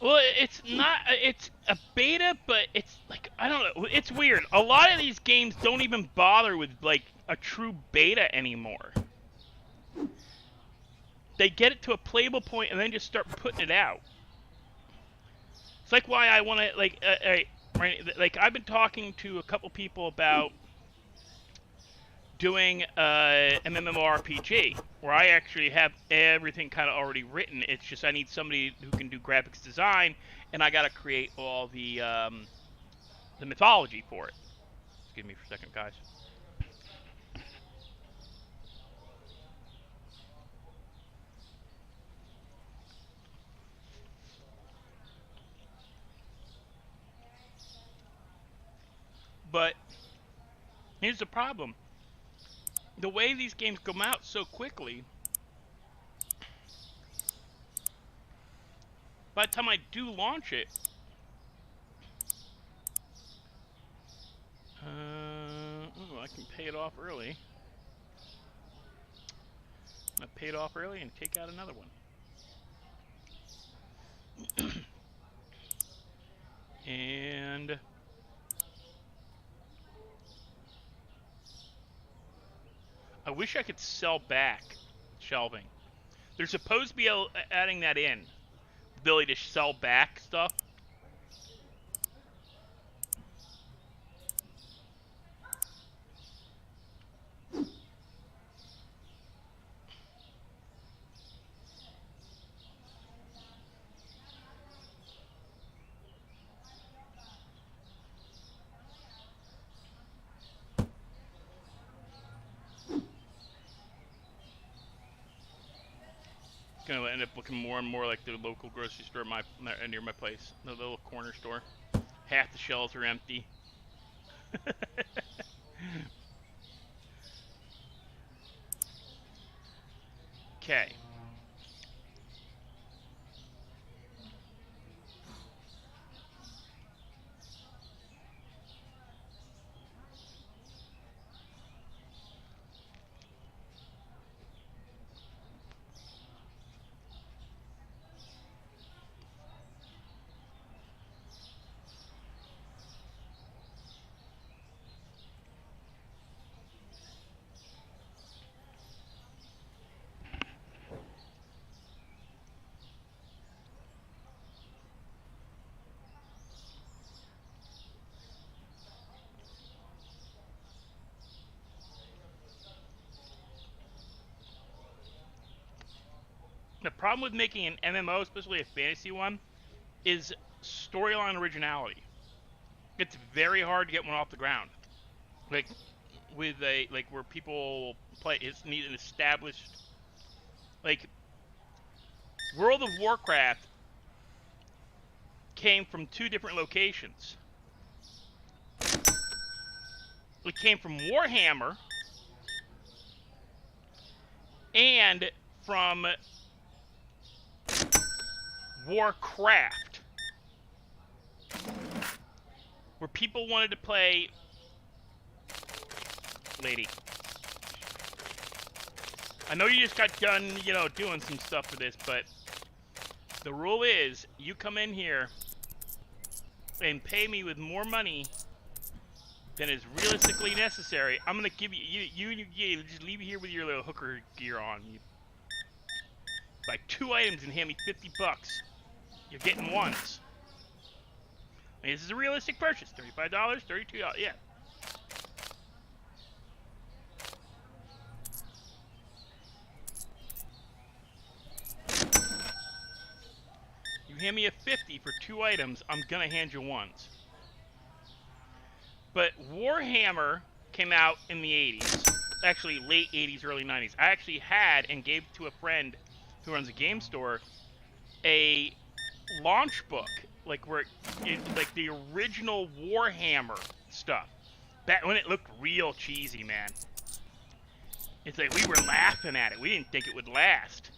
Well, it's not. It's a beta, but it's like, I don't know. It's weird. A lot of these games don't even bother with like a true beta anymore. They get it to a playable point and then just start putting it out. It's like why I want to like I've been talking to a couple people about doing an MMORPG where I actually have everything kind of already written. It's just I need somebody who can do graphics design, and I got to create all the mythology for it. Excuse me for a second, guys. But here's the problem. The way these games come out so quickly, by the time I do launch it, I can pay it off early. I pay it off early and take out another one. And I wish I could sell back shelving. They're supposed to be adding that in. The ability to sell back stuff. Gonna end up looking more and more like the local grocery store near my place. The little corner store. Half the shelves are empty. Okay. The problem with making an MMO, especially a fantasy one, is storyline originality. It's very hard to get one off the ground. Like with a like where people play, it's need an established like World of Warcraft came from two different locations. It came from Warhammer and from Warcraft, where people wanted to play. Lady, I know you just got done, doing some stuff for this, but the rule is you come in here and pay me with more money than is realistically necessary. I'm gonna give you just leave here with your little hooker gear on. You buy 2 items and hand me $50. You're getting ones. I mean, this is a realistic purchase. $35, $32, yeah. You hand me a 50 for 2 items, I'm gonna hand you ones. But Warhammer came out in the 80s. Actually, late 80s, early 90s. I actually had and gave to a friend who runs a game store a launch book, like like the original Warhammer stuff. Back when it looked real cheesy, man. It's like we were laughing at it. We didn't think it would last.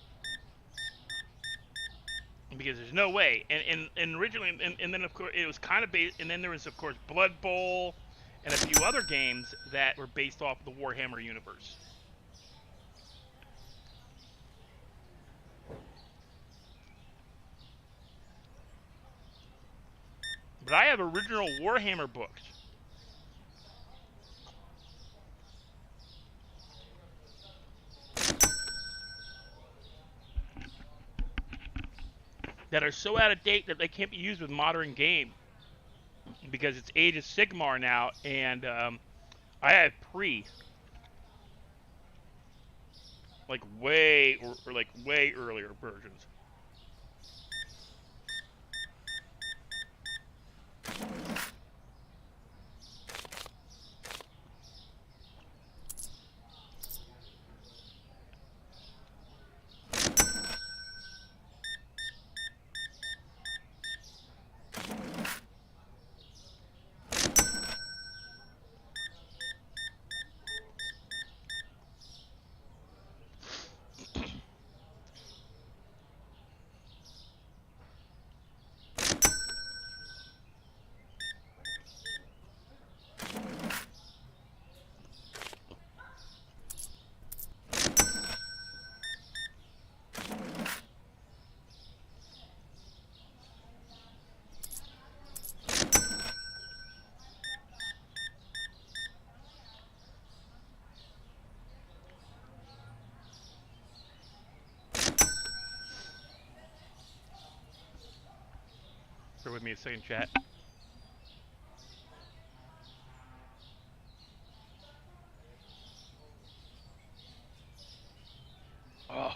Because there's no way. And originally, and then of course it was kind of based, and then there was of course Blood Bowl and a few other games that were based off the Warhammer universe. But I have original Warhammer books. That are so out of date that they can't be used with modern game. Because it's Age of Sigmar now, and I have like way earlier versions. Bear with me a second, chat. Oh.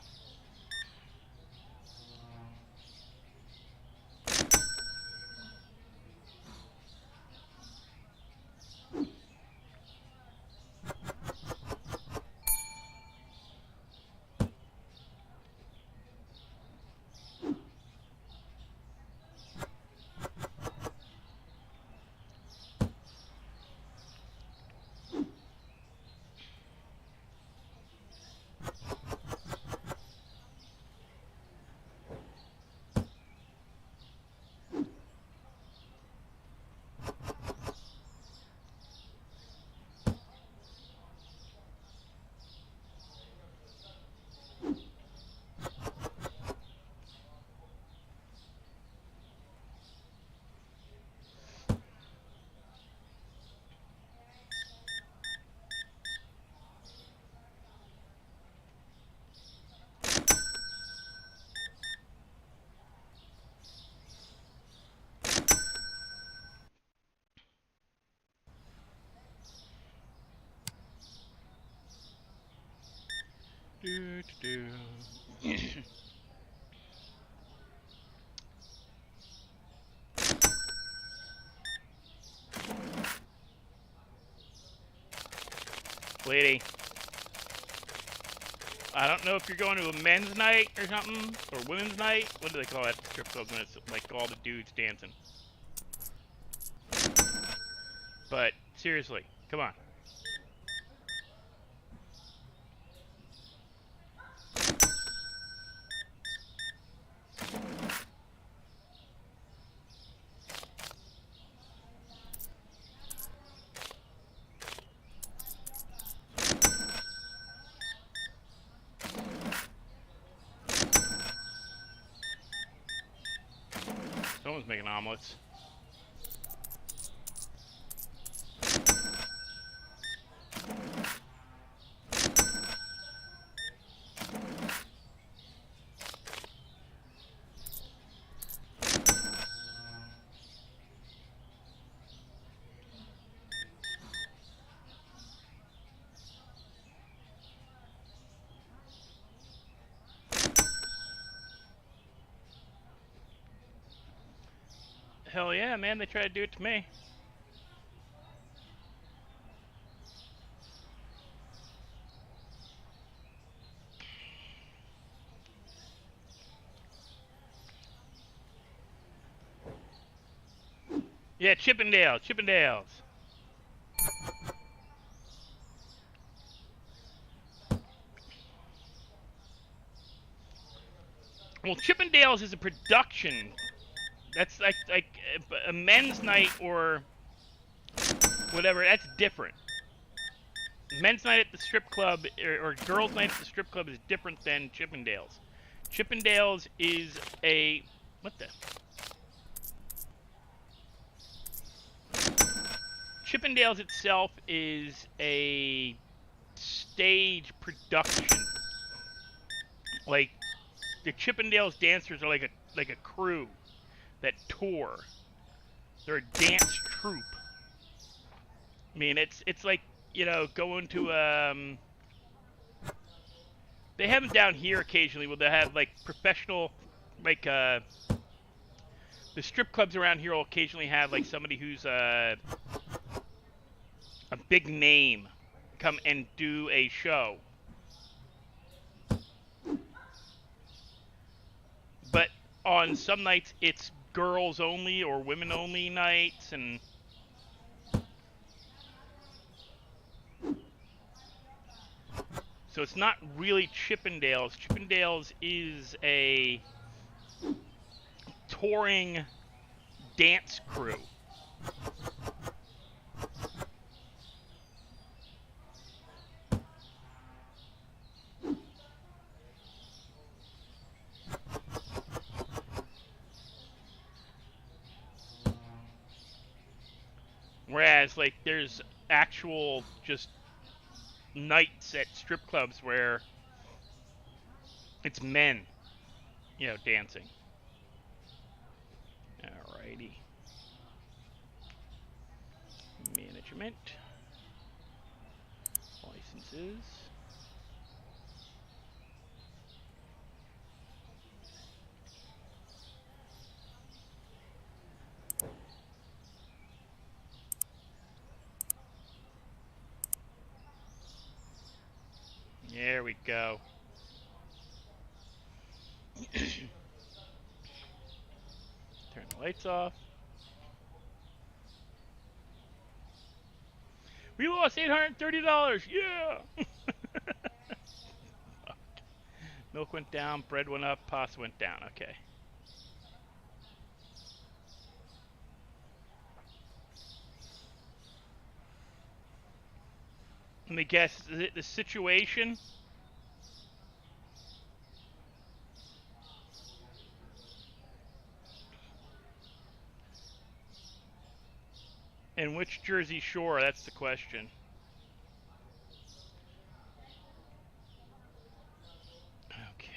Lady. I don't know if you're going to a men's night or something, or women's night. What do they call that strip club when it's like all the dudes dancing? But seriously, come on. Someone's making omelets. Hell yeah, man, they tried to do it to me. Yeah, Chippendales. Well, Chippendales is a production. That's like a men's night or whatever. That's different. Men's night at the strip club or girls' night at the strip club is different than Chippendales. Chippendales is a what the? Chippendales itself is a stage production. Like the Chippendales dancers are like a crew that tour. They're a dance troupe. I mean, it's like, you know, going to they have them down here occasionally where they have like professional, like the strip clubs around here will occasionally have like somebody who's a big name come and do a show. But on some nights it's girls only or women only nights, and so it's not really Chippendales. Chippendales is a touring dance crew. Whereas, like, there's actual just nights at strip clubs where it's men, you know, dancing. Alrighty. Management. Licenses. There we go. Turn the lights off. We lost $830. Yeah. Milk went down, bread went up, pasta went down. Okay. Let me guess, is it the situation? And which Jersey Shore? That's the question. Okay.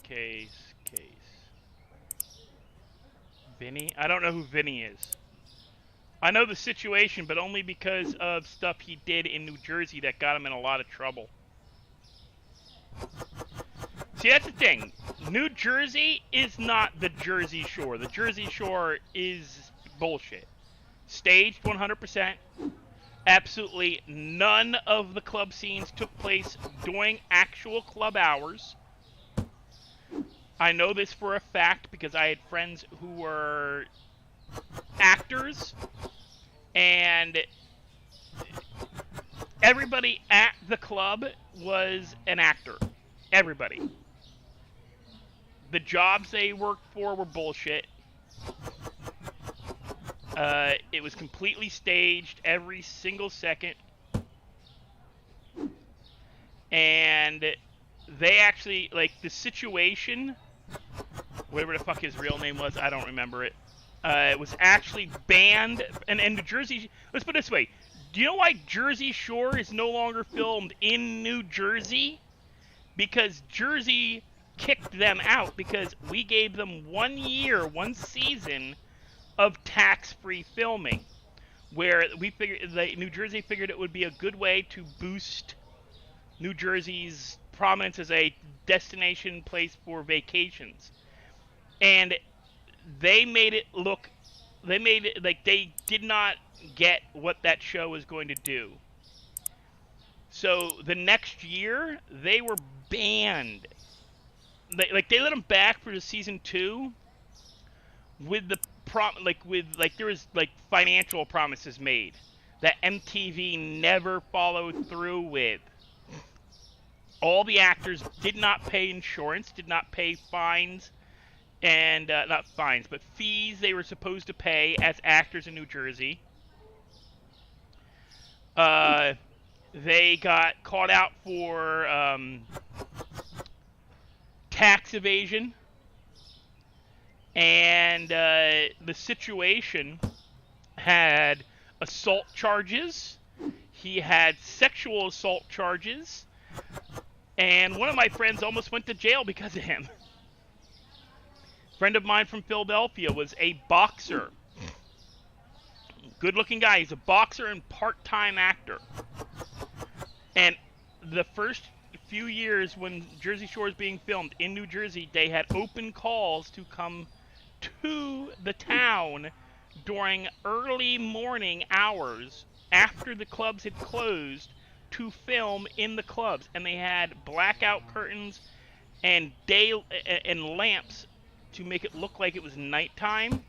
Case. Vinny? I don't know who Vinny is. I know the situation, but only because of stuff he did in New Jersey that got him in a lot of trouble. See, that's the thing. New Jersey is not the Jersey Shore. The Jersey Shore is bullshit. Staged 100%. Absolutely none of the club scenes took place during actual club hours. I know this for a fact because I had friends who were actors, and everybody at the club was an actor. Everybody. The jobs they worked for were bullshit. It was completely staged every single second. And they actually, like, the situation, whatever the fuck his real name was, I don't remember it. It was actually banned. And New Jersey, let's put it this way. Do you know why Jersey Shore is no longer filmed in New Jersey? Because Jersey kicked them out because we gave them 1 year, 1 season of tax-free filming, where we figured New Jersey figured it would be a good way to boost New Jersey's prominence as a destination place for vacations. And they made it look, they made it like they did not get what that show was going to do. So the next year, they were banned. They let them back for the season 2 with the there was financial promises made that MTV never followed through with. All the actors did not pay insurance, did not pay fines, and not fines, but fees they were supposed to pay as actors in New Jersey. They got caught out for tax evasion. And the situation had assault charges. He had sexual assault charges. And one of my friends almost went to jail because of him. A friend of mine from Philadelphia was a boxer. Good-looking guy. He's a boxer and part-time actor. And the first few years when Jersey Shore is being filmed in New Jersey, they had open calls to come to the town during early morning hours after the clubs had closed to film in the clubs, and they had blackout curtains and lamps to make it look like it was nighttime.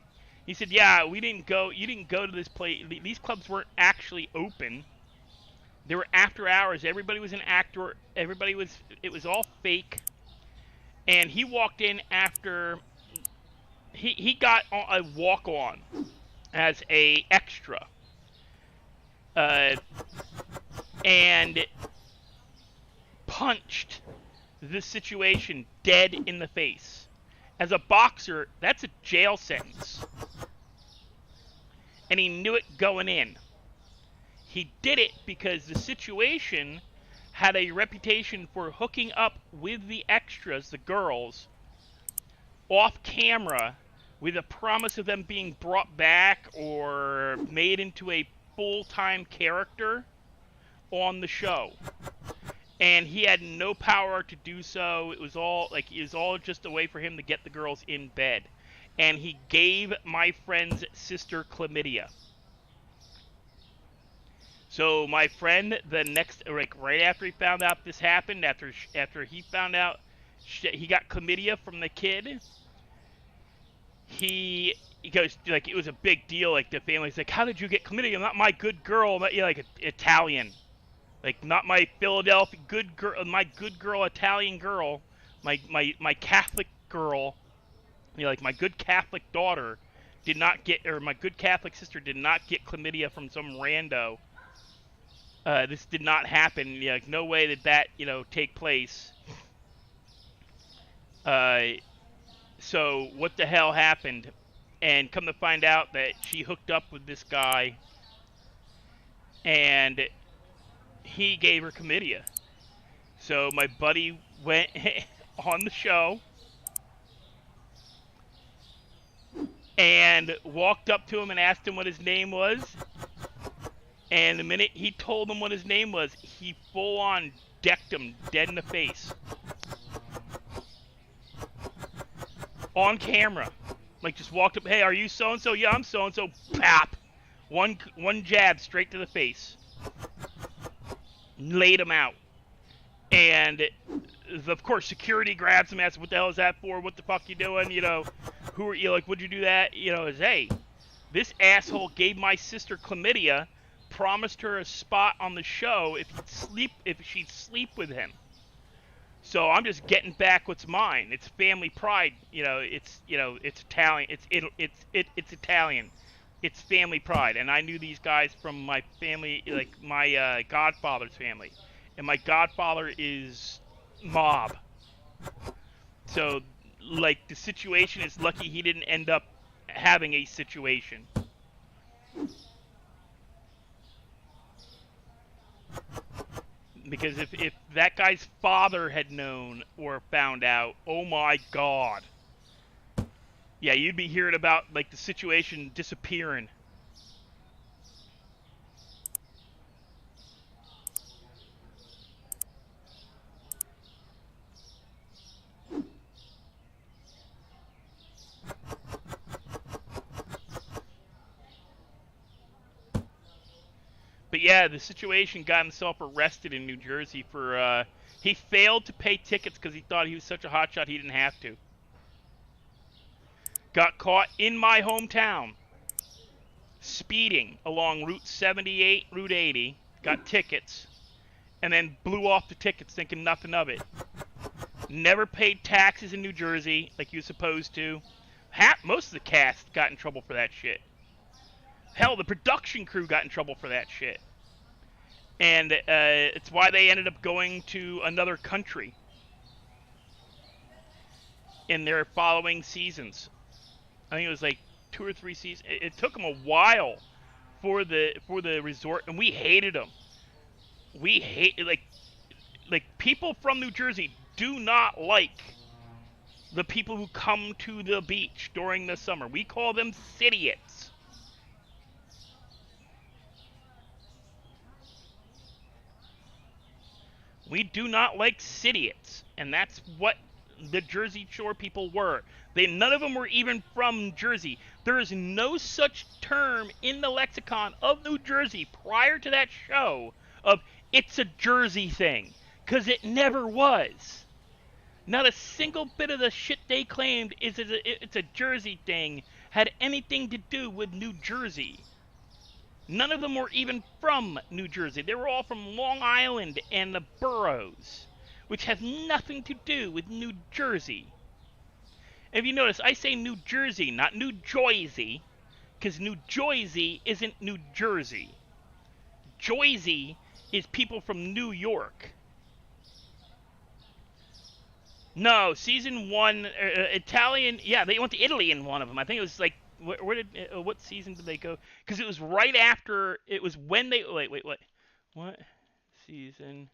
He said, "Yeah, you didn't go to this place. These clubs weren't actually open. They were after hours. Everybody was an actor. It was all fake." And he walked in after he got a walk-on as a extra. And punched the situation dead in the face. As a boxer, that's a jail sentence. And he knew it going in. He did it because the situation had a reputation for hooking up with the extras, the girls, off camera with a promise of them being brought back or made into a full-time character on the show. And he had no power to do so. It was all just a way for him to get the girls in bed. And he gave my friend's sister chlamydia. So my friend, right after he found out this happened, after he found out he got chlamydia from the kid, he goes, it was a big deal. The family's like, "How did you get chlamydia? I'm not my good girl." Not, Italian. Not my Philadelphia good girl, my good girl Italian girl, my Catholic girl, my good Catholic daughter did not get, or my good Catholic sister did not get chlamydia from some rando. This did not happen. No way did that, take place. So what the hell happened? And come to find out that she hooked up with this guy, and he gave her chlamydia. So my buddy went on the show and walked up to him and asked him what his name was. And the minute he told him what his name was, he full-on decked him dead in the face. on camera. Like, just walked up, hey, are you so-and-so? Yeah, I'm so-and-so. Pap! One jab straight to the face. Laid him out. And, of course, security grabs him, asks, what the hell is that for? What the fuck you doing? You know, who are you? Like, would you do that? You know, is, hey, this asshole gave my sister chlamydia, promised her a spot on the show if she'd sleep with him. So I'm just getting back what's mine. It's family pride, it's Italian. It's Italian. It's family pride, and I knew these guys from my family, like my godfather's family, and my godfather is mob. So, like, the situation is lucky he didn't end up having a situation. Because if that guy's father had known or found out, oh my god. Yeah, you'd be hearing about, like, the situation disappearing. But yeah, the situation got himself arrested in New Jersey for, he failed to pay tickets because he thought he was such a hotshot he didn't have to. Got caught in my hometown, speeding along Route 78, Route 80, got tickets, and then blew off the tickets thinking nothing of it. Never paid taxes in New Jersey like you're supposed to. Most of the cast got in trouble for that shit. Hell, the production crew got in trouble for that shit. And it's why they ended up going to another country in their following seasons. I think it was like 2 or 3 seasons. It took them a while for the resort, and we hated them. We hate, like people from New Jersey do not like the people who come to the beach during the summer. We call them citiots. We do not like citiots, and that's what the Jersey Shore people were. None of them were even from Jersey. There is no such term in the lexicon of New Jersey prior to that show of it's a Jersey thing, because it never was. Not a single bit of the shit they claimed it's a Jersey thing had anything to do with New Jersey. None of them were even from New Jersey. They were all from Long Island and the boroughs, which has nothing to do with New Jersey. If you notice, I say New Jersey, not New Jersey, because New Jersey isn't New Jersey. Jersey is people from New York. No, season 1, Italian, yeah, they went to Italy in one of them. I think it was like, what season did they go? Because it was right after, it was when they, wait, what season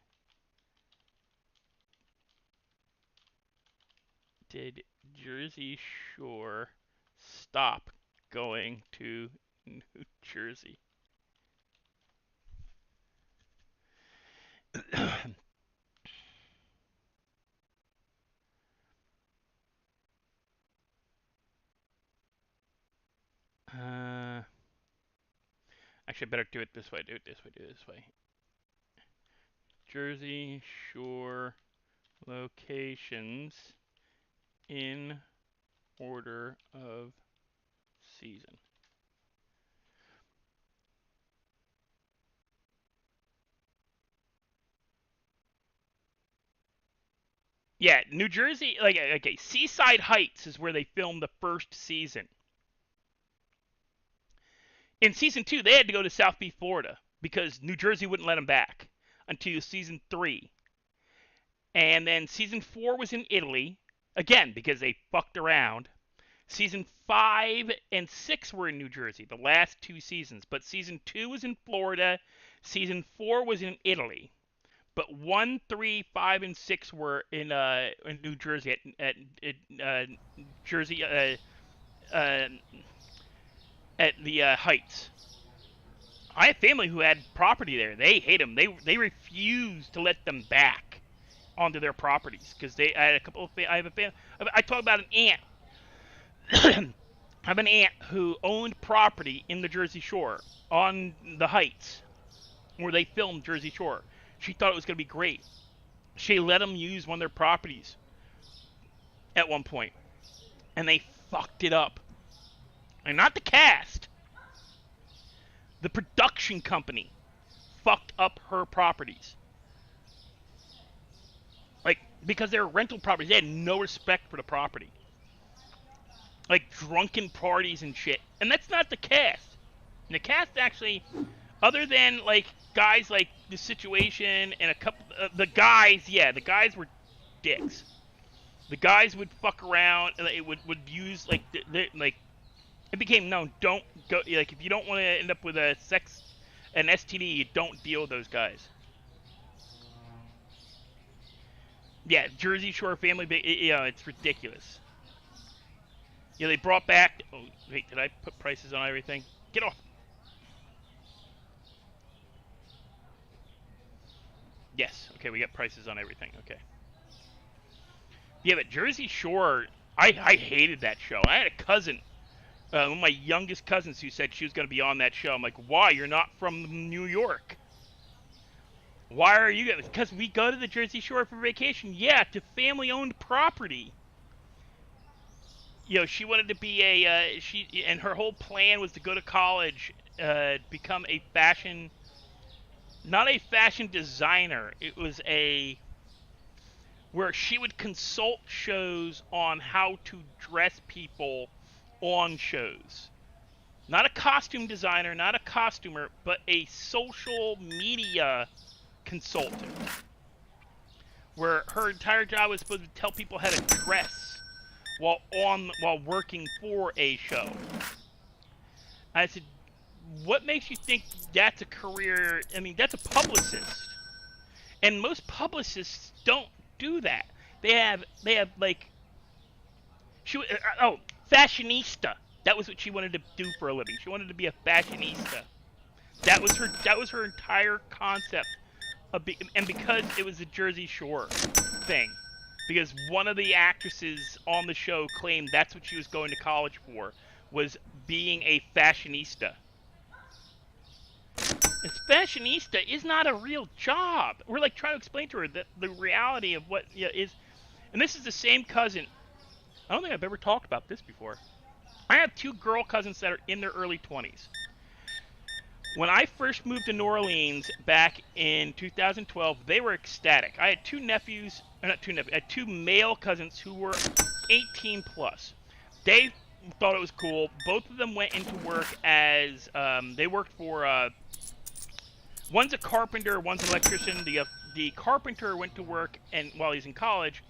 did Jersey Shore stop going to New Jersey? Actually, I better do it this way. Do it this way. Jersey Shore locations in order of season. Yeah, New Jersey, like, okay, Seaside Heights is where they filmed the first season. In season 2, they had to go to South Beach, Florida, because New Jersey wouldn't let them back until season 3. And then season 4 was in Italy, again, because they fucked around. Season 5 and 6 were in New Jersey, the last 2 seasons. But season 2 was in Florida. Season 4 was in Italy. But 1, 3, 5, and 6 were in New Jersey at Jersey at the Heights. I have family who had property there. They hate them. They refuse to let them back onto their properties because I had a couple of I have a family. I talk about an aunt I have an aunt who owned property in the Jersey Shore on the Heights where they filmed Jersey Shore. She thought it was going to be great. She let them use one of their properties at one point, and they fucked it up. And not the cast. The production company fucked up her properties. Like, because they were rental properties, they had no respect for the property. Like, drunken parties and shit. And that's not the cast. And the cast actually, other than, like, guys like The Situation and a couple, the guys were dicks. The guys would fuck around, and it would use, like, like, it became known, don't go, like, if you don't want to end up with an STD, you don't deal with those guys. Yeah, Jersey Shore family, it's ridiculous. Yeah, they brought back, oh, wait, did I put prices on everything? Get off. Yes, okay, we got prices on everything, okay. Yeah, but Jersey Shore, I hated that show. I had a cousin, one of my youngest cousins, who said she was going to be on that show. I'm like, why? You're not from New York. Why are you? Because we go to the Jersey Shore for vacation. Yeah, to family-owned property. You know, she wanted to be and her whole plan was to go to college, become a fashion, not a fashion designer. It was where she would consult shows on how to dress people on shows. Not a costume designer, not a costumer, but a social media consultant. Where her entire job was supposed to tell people how to dress while working for a show. I said, what makes you think that's a career? I mean, that's a publicist. And most publicists don't do that. They have like, fashionista. That was what she wanted to do for a living. She wanted to be a fashionista. That was her entire concept. And because it was a Jersey Shore thing. Because one of the actresses on the show claimed that's what she was going to college for, was being a fashionista. This fashionista is not a real job. We're like trying to explain to her that the reality of what is, and this is the same cousin. I don't think I've ever talked about this before. I have two girl cousins that are in their early 20s. When I first moved to New Orleans back in 2012, they were ecstatic. I had I had two male cousins who were 18 plus. They thought it was cool. Both of them went into work as, they worked for, one's a carpenter, one's an electrician. The carpenter went to work, and while he's in college,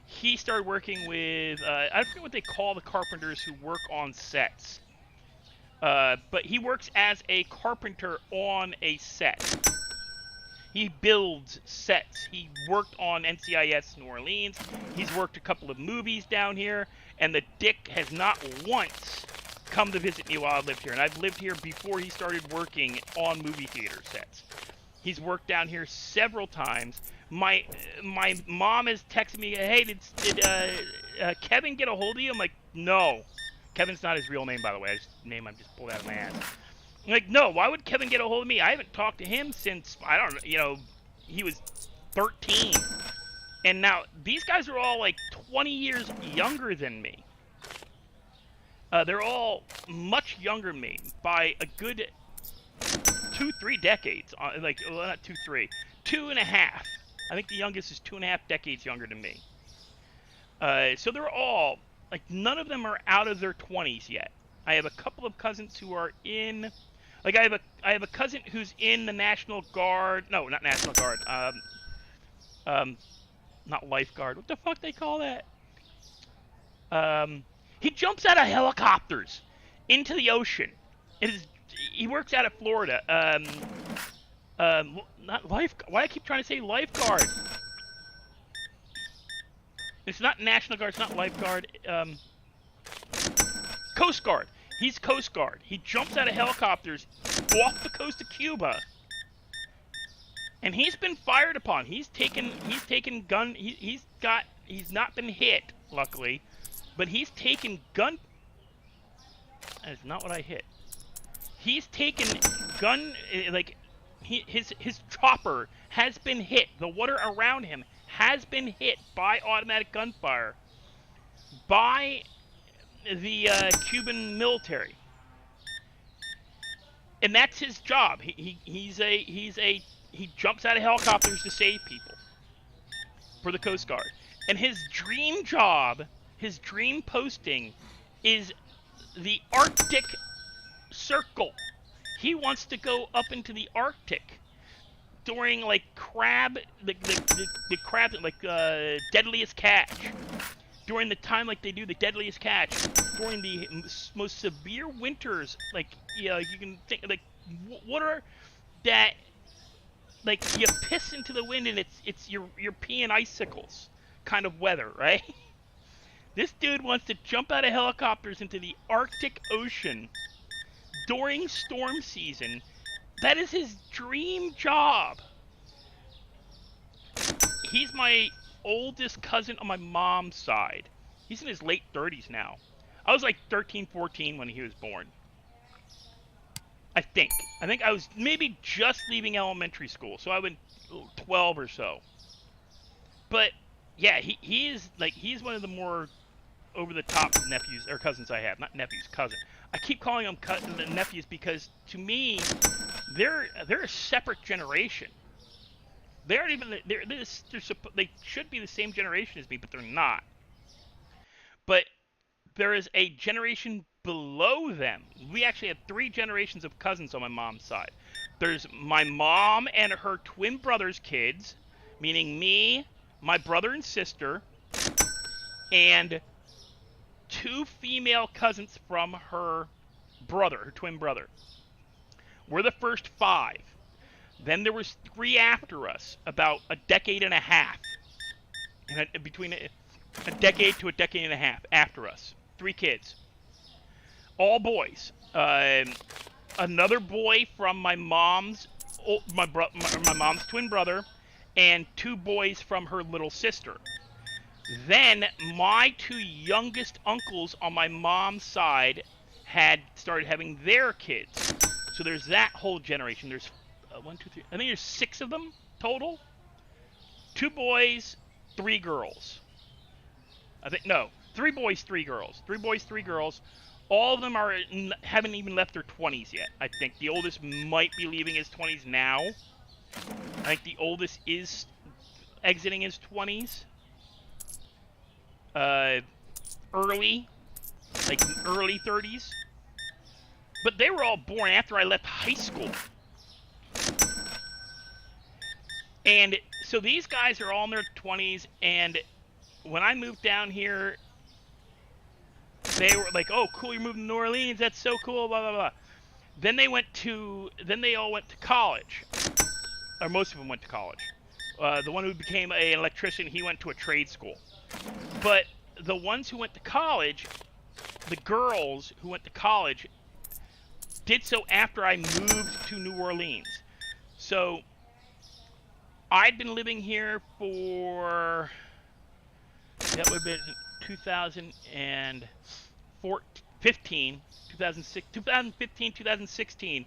he started working with, I forget what they call the carpenters who work on sets. But he works as a carpenter on a set. He builds sets. He worked on NCIS New Orleans. He's worked a couple of movies down here. And the dick has not once come to visit me while I lived here. And I've lived here before he started working on movie theater sets. He's worked down here several times. My mom has texted me, hey, did Kevin get a hold of you? I'm like, no. Kevin's not his real name, by the way. I've just pulled out of my ass. I'm like, no, why would Kevin get a hold of me? I haven't talked to him since, I don't know, he was 13. And now, these guys are all like 20 years younger than me. They're all much younger than me by a good 2-3 decades. Well, not 2-3. 2.5. I think the youngest is 2.5 decades younger than me. So they're all, like, none of them are out of their 20s yet. I have a couple of cousins who are in, like, I have a cousin who's in the National Guard. No, not National Guard. Not lifeguard. What the fuck they call that? He jumps out of helicopters into the ocean. He works out of Florida. Not lifeguard. Why do I keep trying to say lifeguard? It's not National Guard. It's not lifeguard. Coast Guard. He's Coast Guard. He jumps out of helicopters off the coast of Cuba. And he's been fired upon. He's taken gun. He's not been hit, luckily, but he's taken gun That is not what I hit. He's taken gun, like, his chopper has been hit. The water around him has been hit by automatic gunfire by the Cuban military, and that's his job. He jumps out of helicopters to save people for the Coast Guard, and his dream job, his dream posting, is the Arctic Circle. He wants to go up into the Arctic during like the crab, like deadliest catch. During the time like they do the deadliest catch, during the most severe winters, like, you can think like water that, like, you piss into the wind and you're peeing icicles kind of weather, right? This dude wants to jump out of helicopters into the Arctic Ocean during storm season. That is his dream job. He's my oldest cousin on my mom's side. He's in his late 30s now. I was like 13, 14 when he was born. I think I was maybe just leaving elementary school, so I was 12 or so. But yeah, he's one of the more over the top nephews or cousins I have. Not nephews, cousin. I keep calling them nephews because to me they're a separate generation. They aren't even they should be the same generation as me, but they're not. But there is a generation below them. We actually have 3 generations of cousins on my mom's side. There's my mom and her twin brother's kids, meaning me, my brother and sister, and 2 female cousins from her brother, her twin brother. We're the first 5. Then there was 3 after us, about a decade and a half. Between a decade to a decade and a half after us. 3 kids. All boys. Another boy from my mom's mom's twin brother, and 2 boys from her little sister. Then my 2 youngest uncles on my mom's side had started having their kids. So there's that whole generation. There's 1, 2, 3. I think there's 6 of them total. 2 boys, 3 girls. I think no, 3 boys, 3 girls. 3 boys, 3 girls. All of them haven't even left their 20s yet. I think the oldest might be leaving his 20s now. I think the oldest is exiting his 20s. Early 30s. But they were all born after I left high school. And so these guys are all in their 20s, and when I moved down here, they were like, "Oh, cool, you're moving to New Orleans. That's so cool." Blah blah blah. Then they all went to college, or most of them went to college. The one who became an electrician, he went to a trade school. But the ones who went to college, the girls who went to college, did so after I moved to New Orleans. So I'd been living here for, that would have been 2015, 2015, 2016.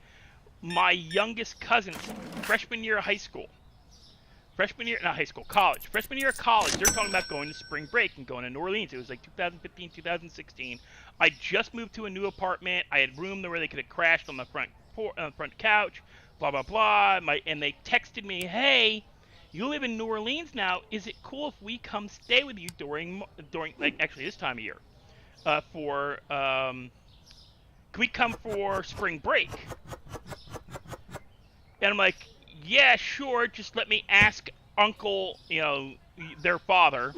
My youngest cousin's freshman year of high school. Freshman year of college, they're talking about going to spring break and going to New Orleans. It was like 2015, 2016. I just moved to a new apartment. I had room where they could have crashed on the front couch, blah, blah, blah. And they texted me, "Hey, you live in New Orleans now. Is it cool if we come stay with you during like, actually this time of year, can we come for spring break?" And I'm like, "Yeah, sure. Just let me ask Uncle, their father."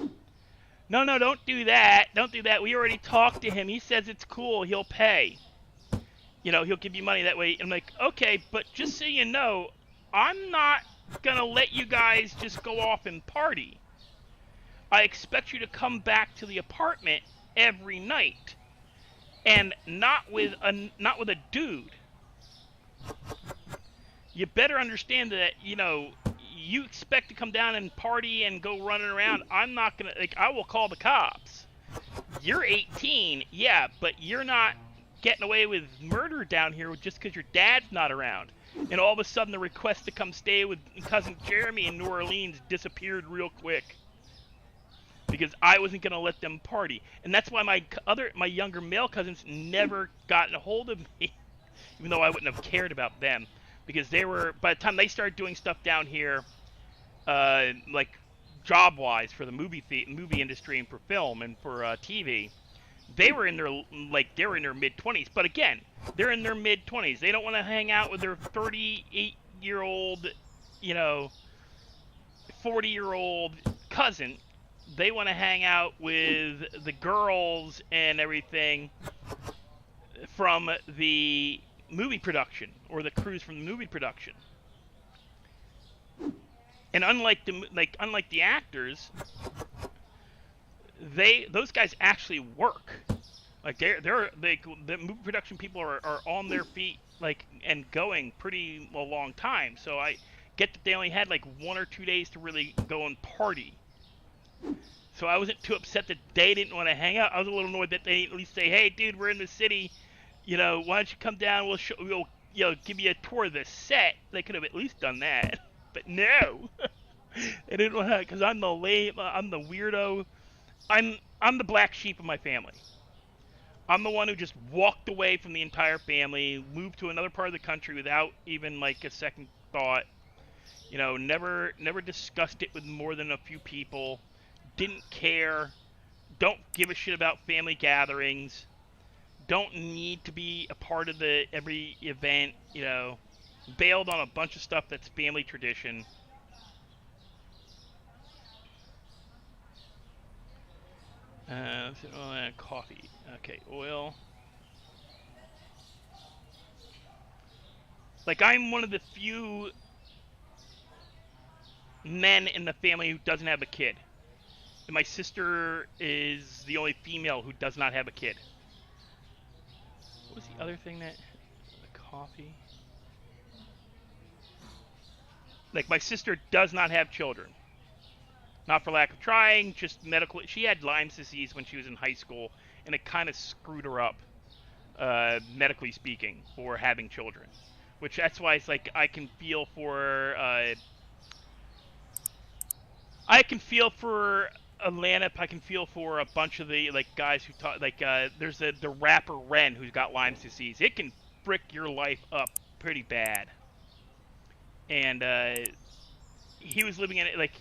No, don't do that. Don't do that. We already talked to him. He says it's cool. He'll pay. He'll give you money that way. I'm like, "Okay, but just so you know, I'm not gonna let you guys just go off and party. I expect you to come back to the apartment every night, and not with a dude. You better understand that, you expect to come down and party and go running around. I'm not gonna, I will call the cops. You're 18, yeah, but you're not getting away with murder down here just because your dad's not around. And all of a sudden, the request to come stay with cousin Jeremy in New Orleans disappeared real quick because I wasn't going to let them party. And that's why my younger male cousins never gotten a hold of me, even though I wouldn't have cared about them, because they were, by the time they started doing stuff down here, like job-wise for the movie industry and for film and for TV, they were in their mid-20s. But again, they're in their mid-20s. They don't want to hang out with their 38-year-old, 40-year-old cousin. They want to hang out with the girls and everything from the movie production, or the crews from the movie production. And unlike the actors, those guys actually work. Like the movie production people are on their feet, like, and going pretty a long time. So I get that they only had like 1 or 2 days to really go and party. So I wasn't too upset that they didn't want to hang out. I was a little annoyed that they didn't at least say, "Hey, dude, we're in the city. Why don't you come down? We'll give you a tour of the set." They could have at least done that, but no, they didn't want to, because I'm the weirdo. I'm the black sheep of my family. I'm the one who just walked away from the entire family, moved to another part of the country without even like a second thought. Never discussed it with more than a few people. Didn't care. Don't give a shit about family gatherings. Don't need to be a part of every event. Bailed on a bunch of stuff that's family tradition. Coffee. Okay, oil. Like, I'm one of the few men in the family who doesn't have a kid. And my sister is the only female who does not have a kid. What was the other thing the coffee? Like, my sister does not have children. Not for lack of trying, just medical. She had Lyme's disease when she was in high school, and it kind of screwed her up, medically speaking, for having children. Which, that's why it's like, I can feel for Atlanta. I can feel for a bunch of the guys who talk, there's the rapper Ren who's got Lyme's disease. It can frick your life up pretty bad. And he was living in it, like,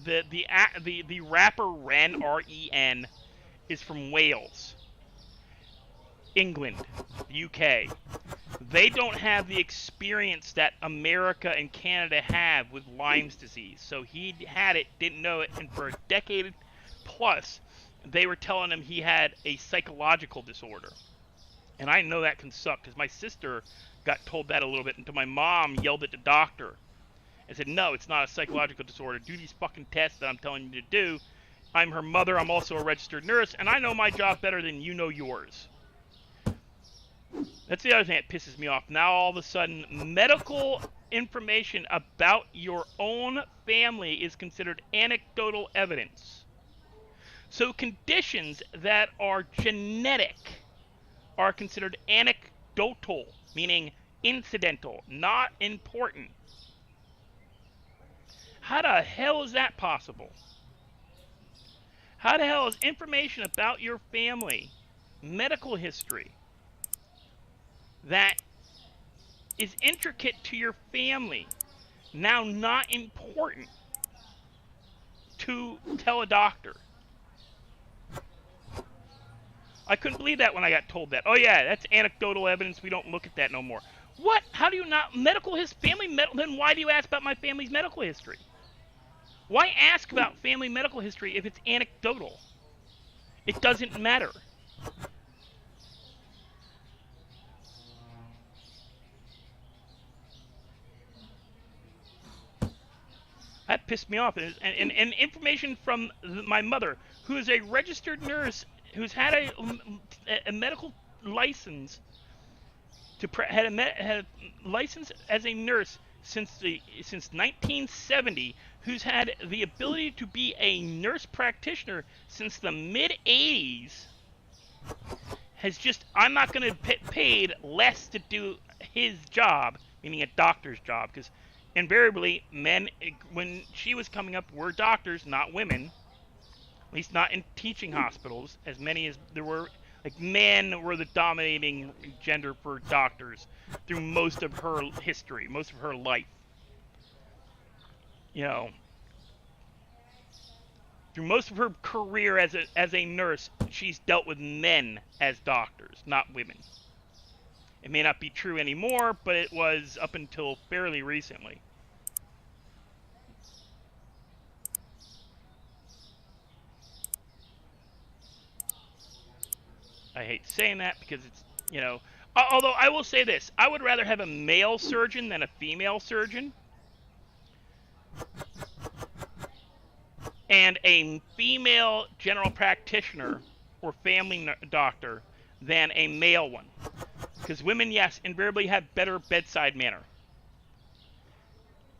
the rapper Ren, R-E-N, is from Wales, England, UK. They don't have the experience that America and Canada have with Lyme's disease. So he had it, didn't know it, and for a decade plus, they were telling him he had a psychological disorder. And I know that can suck, because my sister got told that a little bit until my mom yelled at the doctor and said, "No, it's not a psychological disorder. Do these fucking tests that I'm telling you to do." I'm her mother. I'm also a registered nurse, and I know my job better than you know yours. That's the other thing that pisses me off. Now, all of a sudden, medical information about your own family is considered anecdotal evidence. So conditions that are genetic are considered anecdotal, meaning incidental, not important. How the hell is that possible? How the hell is information about your family, medical history, that is intricate to your family, now not important to tell a doctor? I couldn't believe that when I got told that. Oh yeah, that's anecdotal evidence. We don't look at that no more. What? How do you not then why do you ask about my family's medical history? Why ask about family medical history if it's anecdotal? It doesn't matter. That pissed me off. And information from my mother, who is a registered nurse, who's had a medical license, had a license as a nurse since 1970, who's had the ability to be a nurse practitioner since the mid-'80s, has just, I'm not going to get paid less to do his job, meaning a doctor's job, because invariably men, when she was coming up, were doctors, not women, at least not in teaching hospitals, as many as there were. Like, men were the dominating gender for doctors through most of her history, most of her life. You know, through most of her career as a nurse, she's dealt with men as doctors, not women. It may not be true anymore, but it was up until fairly recently. I hate saying that because it's, you know, although I will say this, I would rather have a male surgeon than a female surgeon. And a female general practitioner or family doctor than a male one. Because women, yes, invariably have better bedside manner.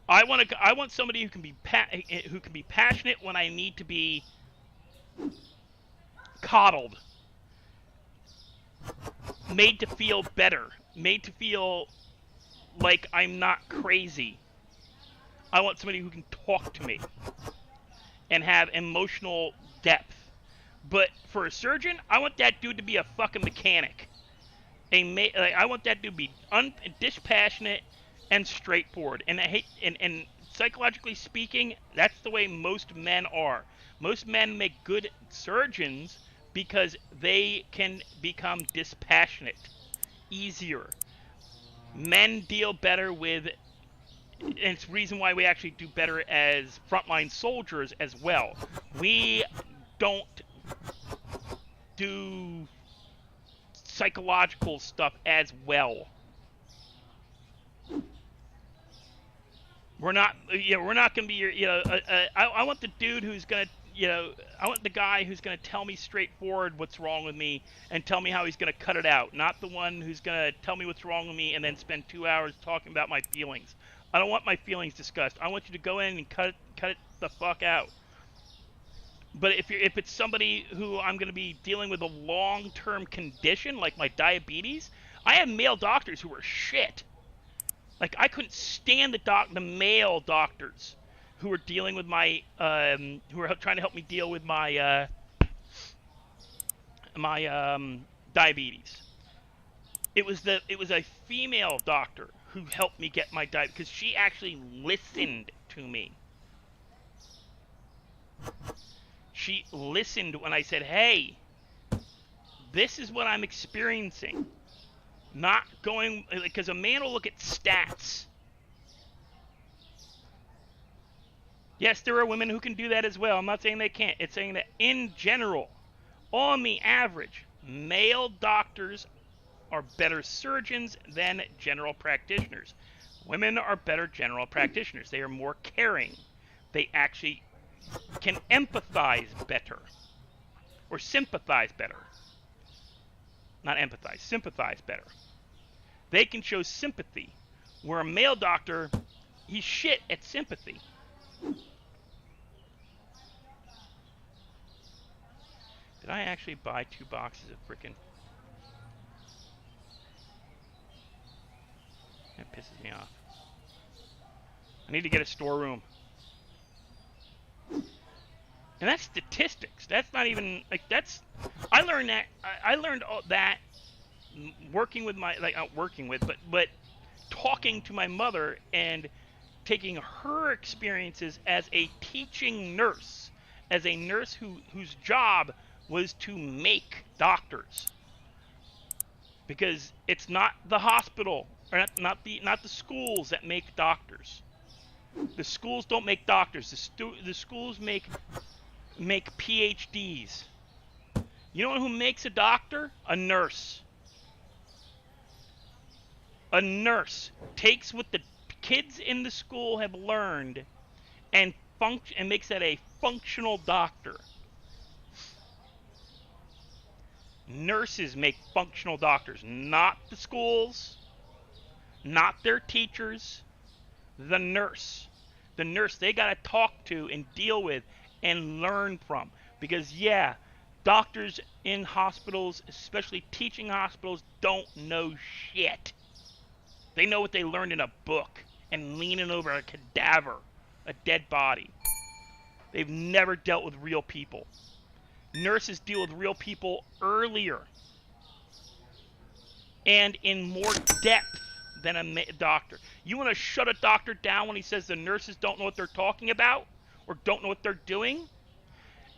I want somebody who can be passionate when I need to be coddled, made to feel better, made to feel like I'm not crazy. I want somebody who can talk to me and have emotional depth. But for a surgeon, I want that dude to be a fucking mechanic. I want that dude to be dispassionate and straightforward. And I hate, and psychologically speaking, that's the way most men are. Most men make good surgeons because they can become dispassionate easier. Men deal better with, and it's the reason why we actually do better as frontline soldiers as well. We don't do psychological stuff as well. We're not going to be your, I want the dude who's going to, I want the guy who's going to tell me straightforward what's wrong with me and tell me how he's going to cut it out, not the one who's going to tell me what's wrong with me and then spend 2 hours talking about my feelings. I don't want my feelings discussed. I want you to go in and cut it the fuck out. But if it's somebody who I'm going to be dealing with a long-term condition like my diabetes, I have male doctors who are shit. Like, I couldn't stand the male doctors who were dealing with my who were trying to help me deal with my diabetes. It was a female doctor who helped me get my diabetes because she actually listened to me. She listened when I said, "Hey, this is what I'm experiencing." Not going, because a man will look at stats. Yes, there are women who can do that as well. I'm not saying they can't. It's saying that in general, on the average, male doctors are better surgeons than general practitioners. Women are better general practitioners. They are more caring. They actually can empathize better or sympathize better. Not empathize, sympathize better. They can show sympathy, where a male doctor, he's shit at sympathy. Did I actually buy 2 boxes of frickin'? That pisses me off. I need to get a storeroom. And that's statistics. That's not even, like, that's, I learned all that working with my, like, not working with, but talking to my mother and taking her experiences as a teaching nurse, as a nurse whose job was to make doctors. Because it's not the hospital, or not the schools that make doctors. The schools don't make doctors. The schools make PhDs. You know who makes a doctor? A nurse. A nurse takes what the kids in the school have learned and makes that a functional doctor. Nurses make functional doctors, not the schools, not their teachers. The nurse. The nurse they got to talk to and deal with and learn from. Because, yeah, Doctors in hospitals, especially teaching hospitals, don't know shit. They know what they learned in a book and leaning over a cadaver, a dead body. They've never dealt with real people. Nurses deal with real people earlier and in more depth than a doctor. You want to shut a doctor down when he says the nurses don't know what they're talking about or don't know what they're doing?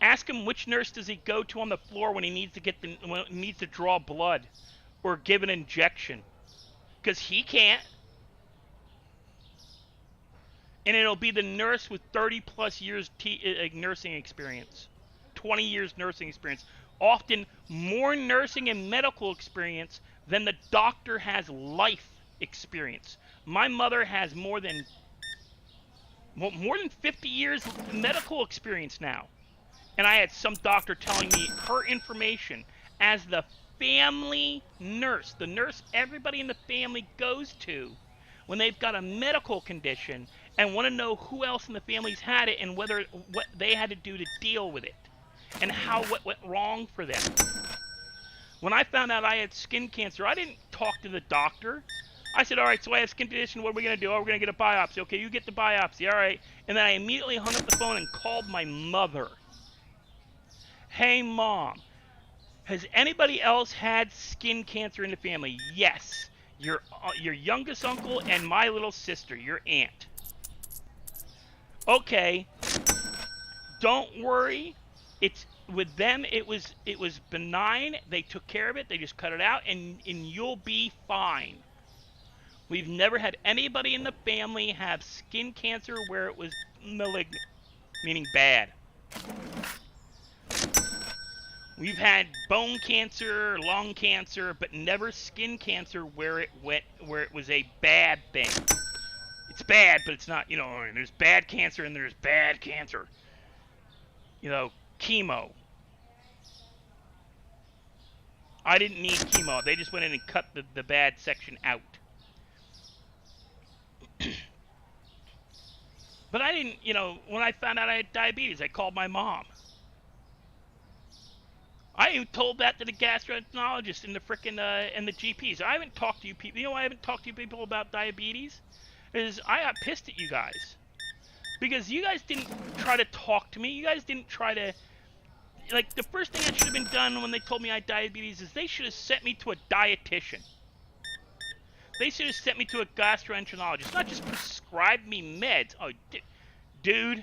Ask him which nurse does he go to on the floor when he needs to draw blood or give an injection, because he can't. And it'll be the nurse with 30 plus years nursing experience, 20 years nursing experience, often more nursing and medical experience than the doctor has life experience. My mother has more than 50 years medical experience now. And I had some doctor telling me her information as the family nurse, the nurse everybody in the family goes to when they've got a medical condition and want to know who else in the family's had it and what they had to do to deal with it and what went wrong for them. When I found out I had skin cancer, I didn't talk to the doctor. I said, all right, so I have skin condition. What are we going to do? Oh, we're going to get a biopsy. Okay, you get the biopsy. All right. And then I immediately hung up the phone and called my mother. Hey, Mom, has anybody else had skin cancer in the family? Yes. Your youngest uncle and my little sister, your aunt. Okay. Don't worry. It's with them. It was benign. They took care of it. They just cut it out, and you'll be fine. We've never had anybody in the family have skin cancer where it was malignant, meaning bad. We've had bone cancer, lung cancer, but never skin cancer where it was a bad thing. It's bad, but it's not, there's bad cancer and there's bad cancer. Chemo. I didn't need chemo. They just went in and cut the bad section out. But I didn't, when I found out I had diabetes, I called my mom. I even told that to the gastroenterologist and the frickin' and the GPs. I haven't talked to you people. You know why I haven't talked to you people about diabetes? Is I got pissed at you guys. Because you guys didn't try to talk to me. You guys didn't try to... Like, the first thing that should have been done when they told me I had diabetes is they should have sent me to a dietitian. They should have sent me to a gastroenterologist. Not just prescribed me meds. Oh, dude,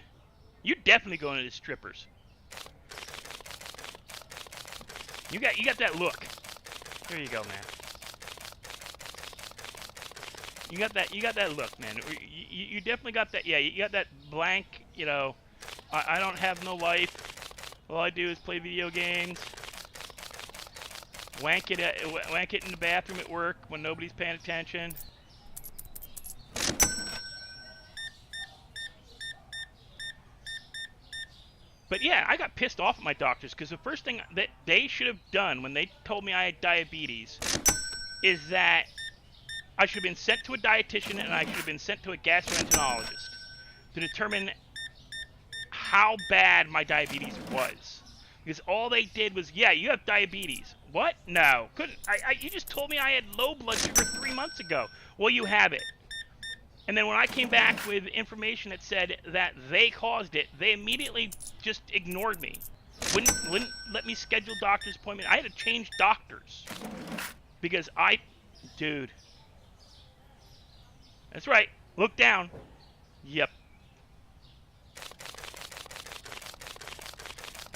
you're definitely going to the strippers. You got that look. There you go, man. You got that look, man. You definitely got that. Yeah, you got that blank. I don't have no life. All I do is play video games. Wank it in the bathroom at work when nobody's paying attention. But yeah, I got pissed off at my doctors because the first thing that they should have done when they told me I had diabetes is that I should have been sent to a dietitian and I should have been sent to a gastroenterologist to determine how bad my diabetes was. Because all they did was, yeah, you have diabetes. What? No. Couldn't. You just told me I had low blood sugar 3 months ago. Well, you have it. And then when I came back with information that said that they caused it, they immediately just ignored me. Wouldn't let me schedule doctor's appointment. I had to change doctors. Because dude. That's right. Look down. Yep.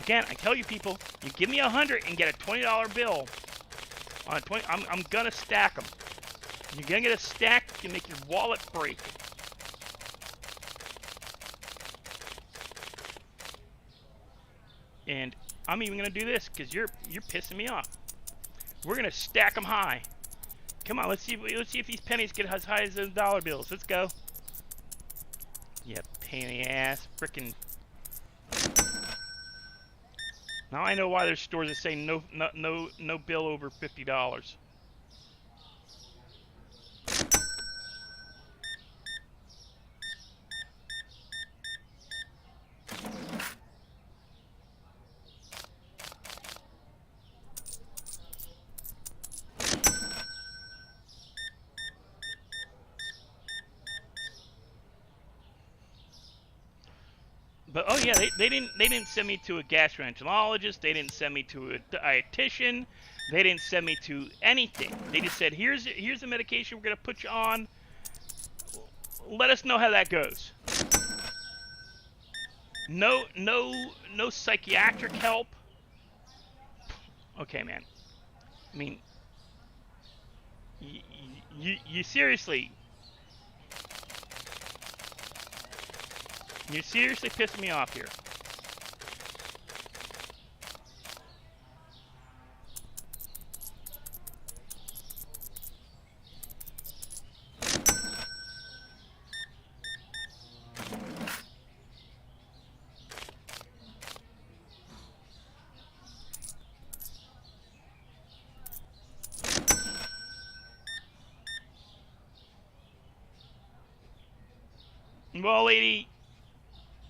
Again, I tell you people, you give me 100 and get a $20 bill on a 20. I'm gonna stack them. You're gonna get a stack. You can make your wallet break. And I'm even gonna do this because you're pissing me off. We're gonna stack them high. Come on, let's see if these pennies get as high as those dollar bills. Let's go. Yeah, pain in the ass, frickin'. Now I know why there's stores that say no bill over $50. yeah, they didn't send me to a gastroenterologist. They didn't send me to a dietitian. They didn't send me to anything. They just said, here's the medication we're gonna put you on. Let us know how that goes. No psychiatric help. Okay, man. I mean, you seriously, you're seriously pissing me off here. Well, lady,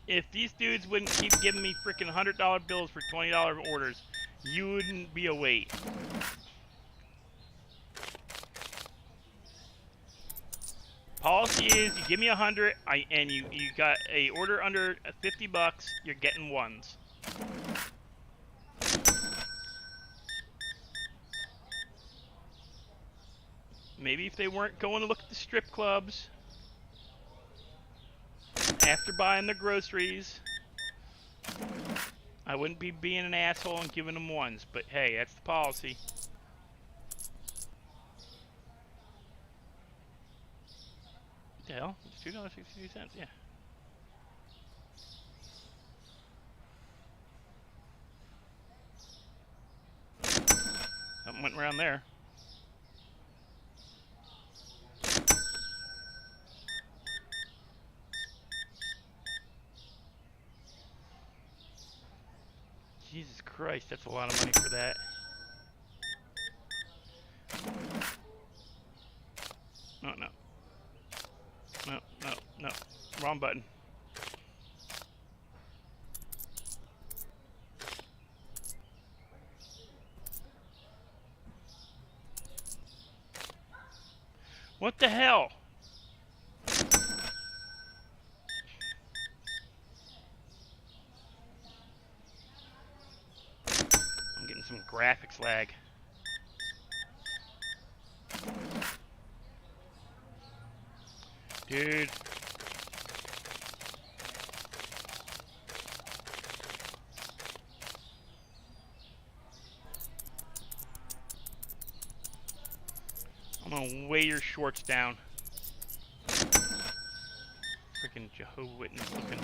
if these dudes wouldn't keep giving me freaking $100 bills for $20 orders, you wouldn't be awake. Policy is you give me 100, and you got a order under $50, you're getting ones. Maybe if they weren't going to look at the strip clubs after buying their groceries, I wouldn't be being an asshole and giving them ones. But hey, that's the policy. What the hell? It's $2.62, yeah. Something went around there. Jesus Christ, that's a lot of money for that. No. No. Wrong button. What the hell? I'm getting some graphics lag. Dude. I'm gonna weigh your shorts down. Freaking Jehovah's Witness looking.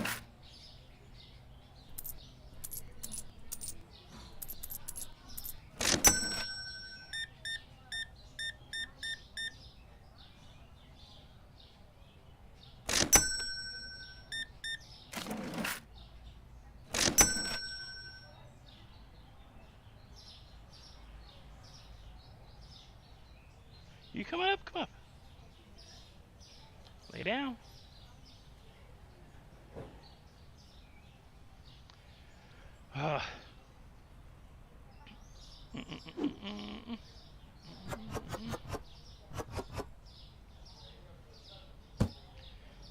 You coming up? Come up. Lay down.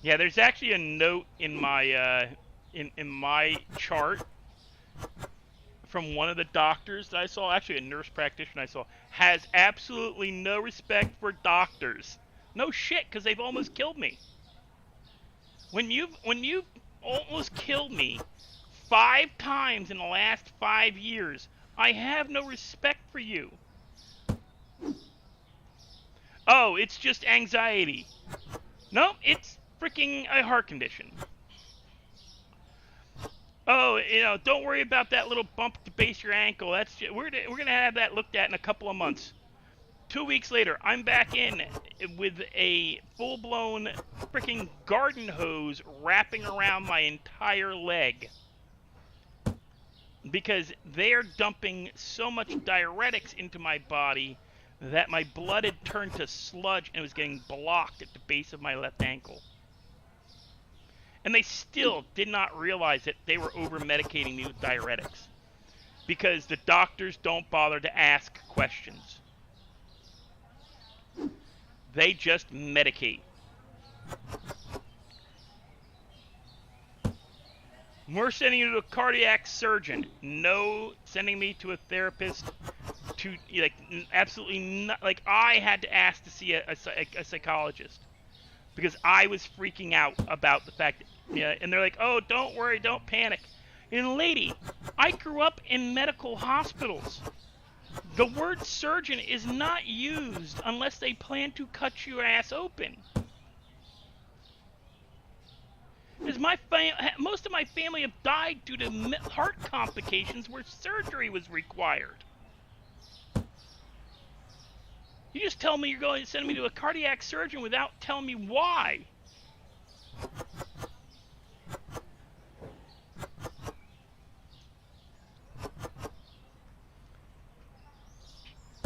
Yeah, there's actually a note in my in my chart from one of the doctors that I saw, actually a nurse practitioner I saw, has absolutely no respect for doctors. No shit, because they've almost killed me. When you've almost killed me 5 times in the last 5 years, I have no respect for you. Oh, it's just anxiety. No, it's freaking a heart condition. Oh, don't worry about that little bump at the base of your ankle. That's just, we're gonna have that looked at in a couple of months. 2 weeks later, I'm back in with a full-blown freaking garden hose wrapping around my entire leg because they're dumping so much diuretics into my body that my blood had turned to sludge and was getting blocked at the base of my left ankle. And they still did not realize that they were over-medicating me with diuretics because the doctors don't bother to ask questions. They just medicate. We're sending you to a cardiac surgeon. No sending me to a therapist. To like absolutely not. Like I had to ask to see a psychologist because I was freaking out about the fact that, yeah, and they're like, oh, don't worry, don't panic. And lady, I grew up in medical hospitals. The word surgeon is not used unless they plan to cut your ass open. Because most of my family have died due to heart complications where surgery was required. You just tell me you're going to send me to a cardiac surgeon without telling me why.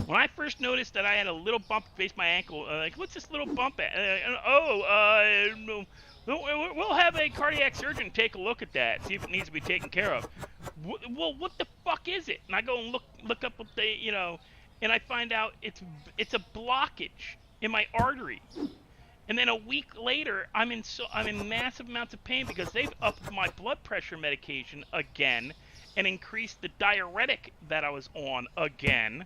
When I first noticed that I had a little bump faced my ankle, like, what's this little bump at? We'll have a cardiac surgeon take a look at that, see if it needs to be taken care of. Well, what the fuck is it? And I go and look up what they, and I find out it's a blockage in my artery. And then a week later, I'm in massive amounts of pain because they've upped my blood pressure medication again and increased the diuretic that I was on again.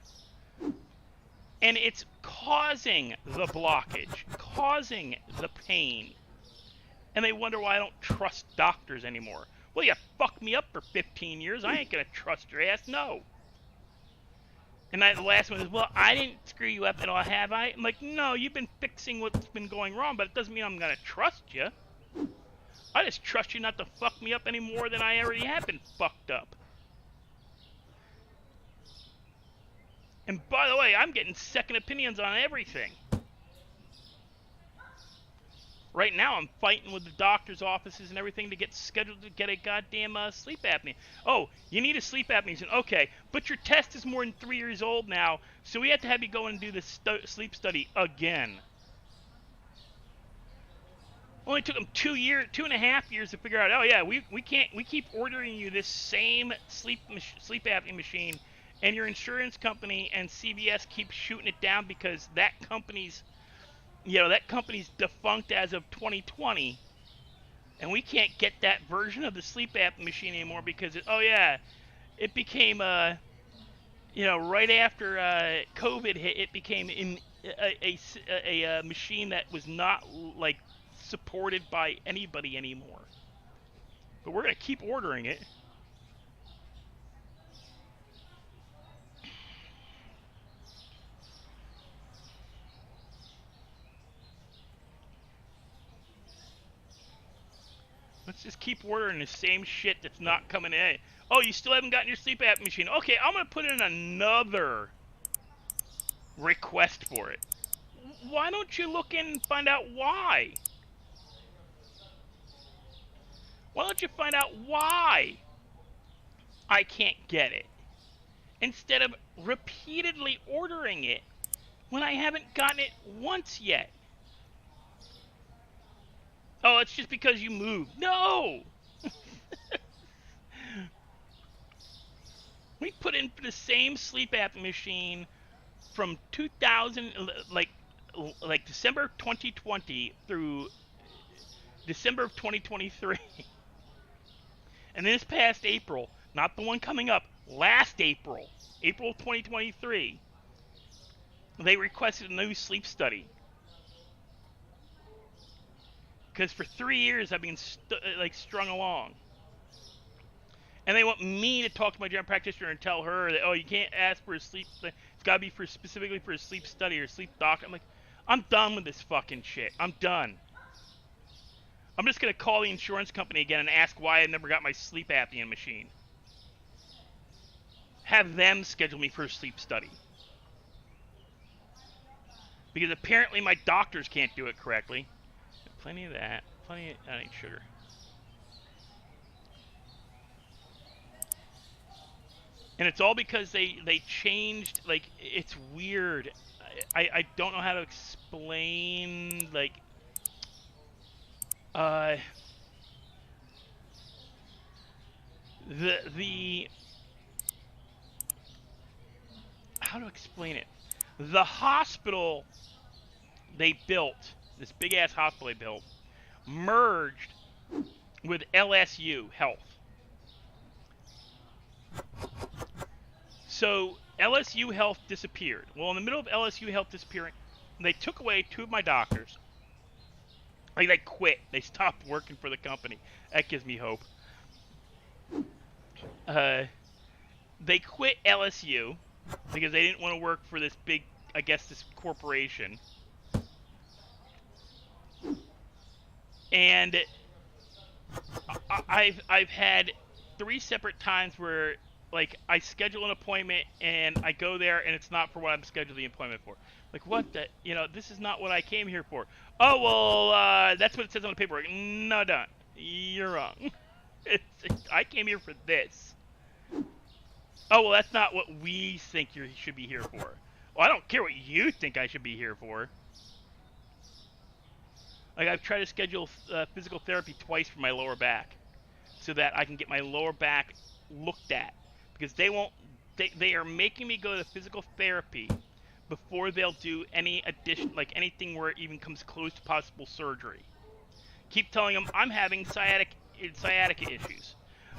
And it's causing the blockage, causing the pain. And they wonder why I don't trust doctors anymore. Well, you fucked me up for 15 years. I ain't going to trust your ass, no. And the last one is, well, I didn't screw you up at all, have I? I'm like, no, you've been fixing what's been going wrong, but it doesn't mean I'm going to trust you. I just trust you not to fuck me up any more than I already have been fucked up. And by the way, I'm getting second opinions on everything. Right now, I'm fighting with the doctor's offices and everything to get scheduled to get a goddamn sleep apnea. Oh, you need a sleep apnea. Okay, but your test is more than 3 years old now, so we have to have you go and do the sleep study again. Only took them 2.5 years to figure out. Oh yeah, we keep ordering you this same sleep apnea machine, and your insurance company and CVS keep shooting it down because that company's defunct as of 2020, and we can't get that version of the sleep apnea machine anymore because it became right after COVID hit, it became a machine that was not like supported by anybody anymore. But we're gonna keep ordering it. Let's just keep ordering the same shit that's not coming in. Oh, you still haven't gotten your sleep apnea machine. Okay, I'm going to put in another request for it. Why don't you look in and find out why? Why don't you find out why I can't get it? Instead of repeatedly ordering it when I haven't gotten it once yet. Oh, it's just because you moved. No! We put in the same sleep apnea machine from 2000, like December of 2020 through December of 2023. And this past April, not the one coming up, last April 2023, they requested a new sleep study. Because for 3 years I've been strung along. And they want me to talk to my general practitioner and tell her that, oh, you can't ask for a sleep, it's got to be specifically for a sleep study or sleep doc. I'm like, I'm done with this fucking shit. I'm done. I'm just going to call the insurance company again and ask why I never got my sleep apnea machine. Have them schedule me for a sleep study. Because apparently my doctors can't do it correctly. Plenty of that. Plenty of adding sugar. And it's all because they changed, like, it's weird. I don't know how to explain, like, the how to explain it. The hospital they built, this big ass hospital they built, merged with LSU Health. So LSU Health disappeared. Well, in the middle of LSU Health disappearing, they took away 2 of my doctors. Like, they quit. They stopped working for the company. That gives me hope. They quit LSU because they didn't want to work for this big, I guess, this corporation. And I've had 3 separate times where, like, I schedule an appointment and I go there and it's not for what I'm scheduling the appointment for. Like, what the, this is not what I came here for. Oh, well, that's what it says on the paperwork. No, don't. You're wrong. I came here for this. Oh, well, that's not what we think you should be here for. Well, I don't care what you think I should be here for. Like, I've tried to schedule physical therapy twice for my lower back so that I can get my lower back looked at. Because they are making me go to physical therapy before they'll do any addition, like anything where it even comes close to possible surgery. Keep telling them I'm having sciatica issues.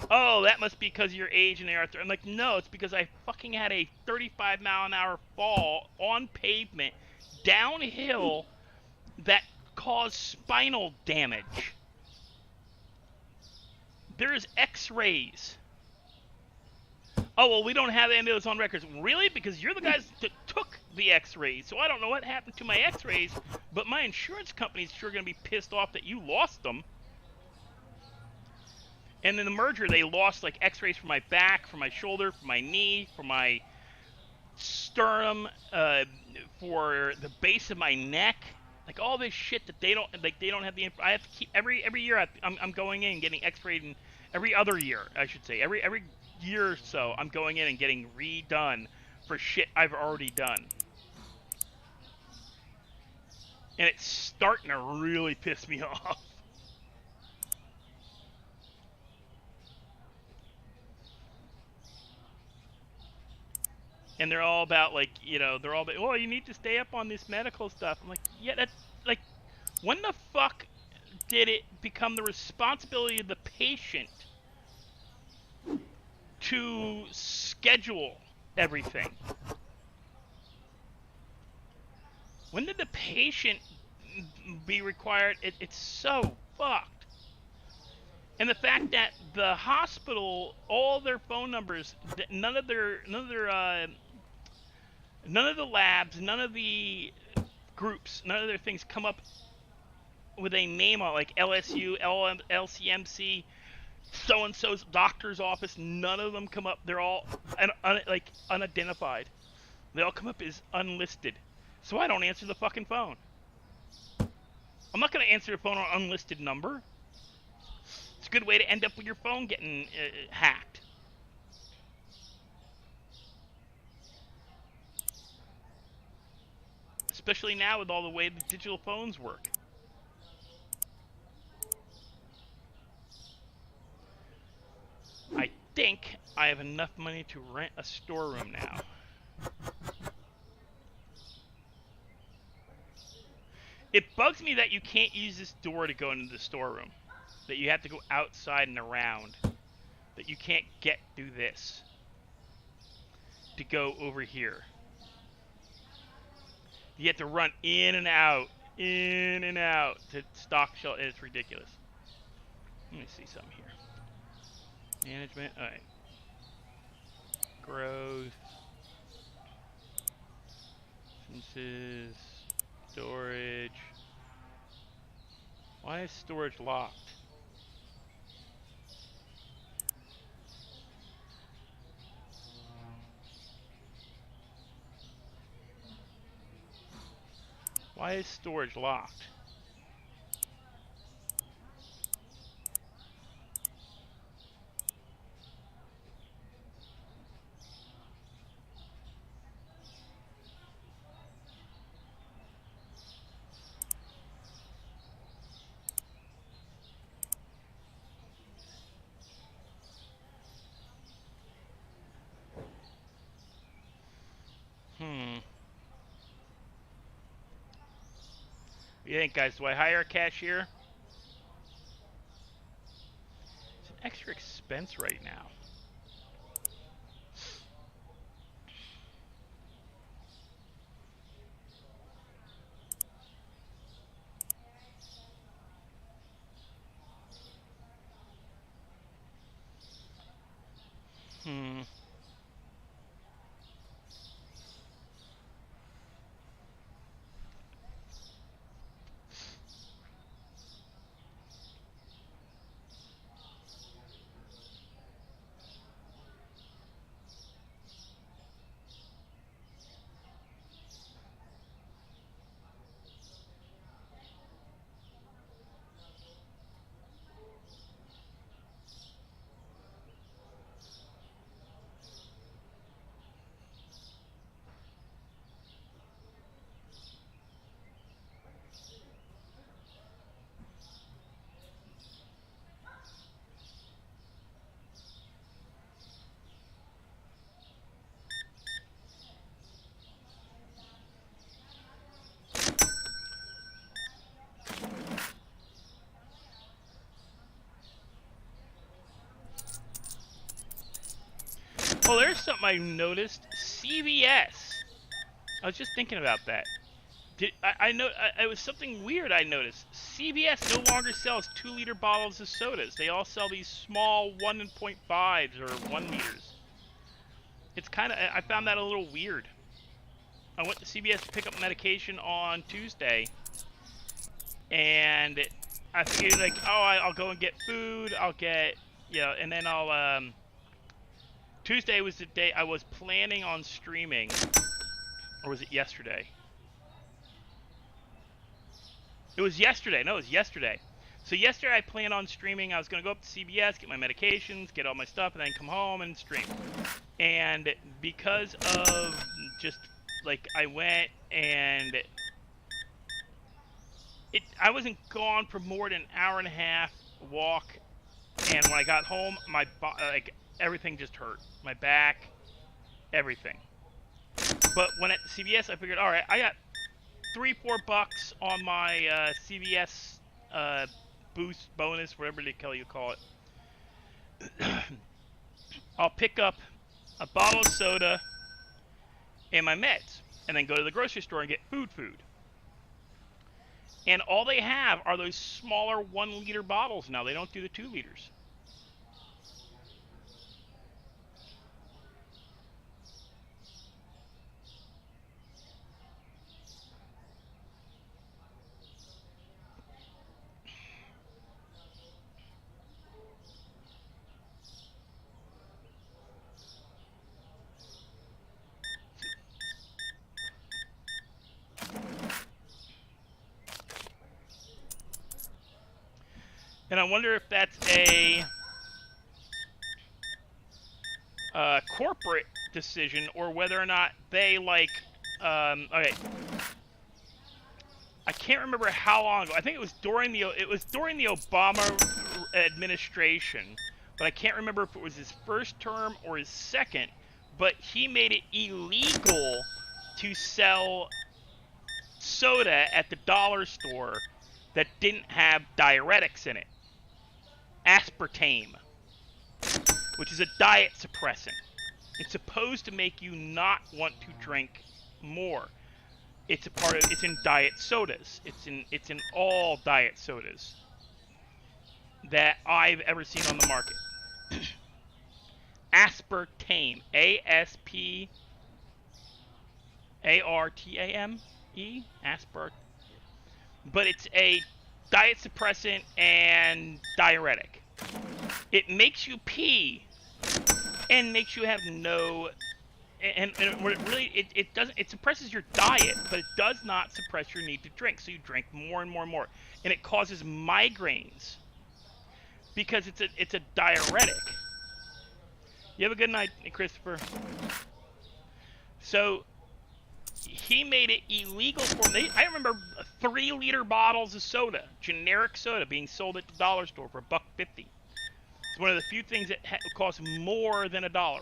Oh, that must be because of your age and the arthritis. I'm like, no, it's because I fucking had a 35-mile-an-hour fall on pavement downhill that caused spinal damage. There's x-rays. Oh, well, we don't have any of those on records. Really? Because you're the guys that took the x-rays, so I don't know what happened to my x-rays, but my insurance company's sure going to be pissed off that you lost them. And in the merger, they lost, like, x-rays for my back, for my shoulder, for my knee, for my sternum, for the base of my neck. Like, all this shit that they don't have the... I have to keep... Every year, I'm going in and getting x-rayed, and every other year, I should say. Every year or so, I'm going in and getting redone for shit I've already done. And it's starting to really piss me off. And they're all about, like, they're all about, oh, you need to stay up on this medical stuff. I'm like, yeah, that's, like, when the fuck did it become the responsibility of the patient to schedule everything? When did the patient be required? It's so fucked. And the fact that the hospital, all their phone numbers, none of the labs, none of the groups, none of their things come up with a name on, like LSU, LCMC, so-and-so's doctor's office. None of them come up. They're all like unidentified. They all come up as unlisted. So I don't answer the fucking phone. I'm not going to answer a phone on an unlisted number. It's a good way to end up with your phone getting hacked. Especially now with all the way the digital phones work. I think I have enough money to rent a storeroom now. It bugs me that you can't use this door to go into the storeroom. That you have to go outside and around. That you can't get through this to go over here. You have to run in and out to stock shelf. It's ridiculous. Let me see something here. Management. All right. Growth. Instances. Storage. Why is storage locked? Why is storage locked? What do you think, guys? Do I hire a cashier? It's an extra expense right now. Oh, there's something I noticed. CVS. I was just thinking about that. It was something weird I noticed. CVS no longer sells 2-liter bottles of sodas. They all sell these small 1.5s or 1 liters. It's kind of, I found that a little weird. I went to CVS to pick up medication on Tuesday, and I figured like, oh, I'll go and get food. I'll get, and then Tuesday was the day I was planning on streaming, or was it yesterday? It was yesterday. No, it was yesterday. So yesterday I planned on streaming. I was going to go up to CVS, get my medications, get all my stuff, and then come home and stream. And because of just, like, I went and I wasn't gone for more than an hour and a half walk. And when I got home, like, everything just hurt. My back, everything. But when at CVS, I figured, all right, I got $3-4 on my CVS boost bonus, whatever the hell you call it. I'll pick up a bottle of soda and my meds, and then go to the grocery store and get food. And all they have are those smaller 1-liter bottles now. They don't do the 2 liters. And I wonder if that's a corporate decision, or whether or not they like. Okay, I can't remember how long ago. I think it was during the Obama administration, but I can't remember if it was his first term or his second. But he made it illegal to sell soda at the dollar store that didn't have diuretics in it. Aspartame, which is a diet suppressant. It's supposed to make you not want to drink more. It's in diet sodas. It's in all diet sodas that I've ever seen on the market. Aspartame, ASPARTAME, aspartame. But it's a diet suppressant and diuretic. It makes you pee and makes you have no, and it doesn't, it suppresses your diet, but it does not suppress your need to drink. So you drink more and more and more, and it causes migraines because it's a diuretic. You have a good night, Christopher. So he made it illegal for them. I remember 3-liter bottles of soda, generic soda, being sold at the dollar store for $1.50. It's one of the few things that cost more than $1.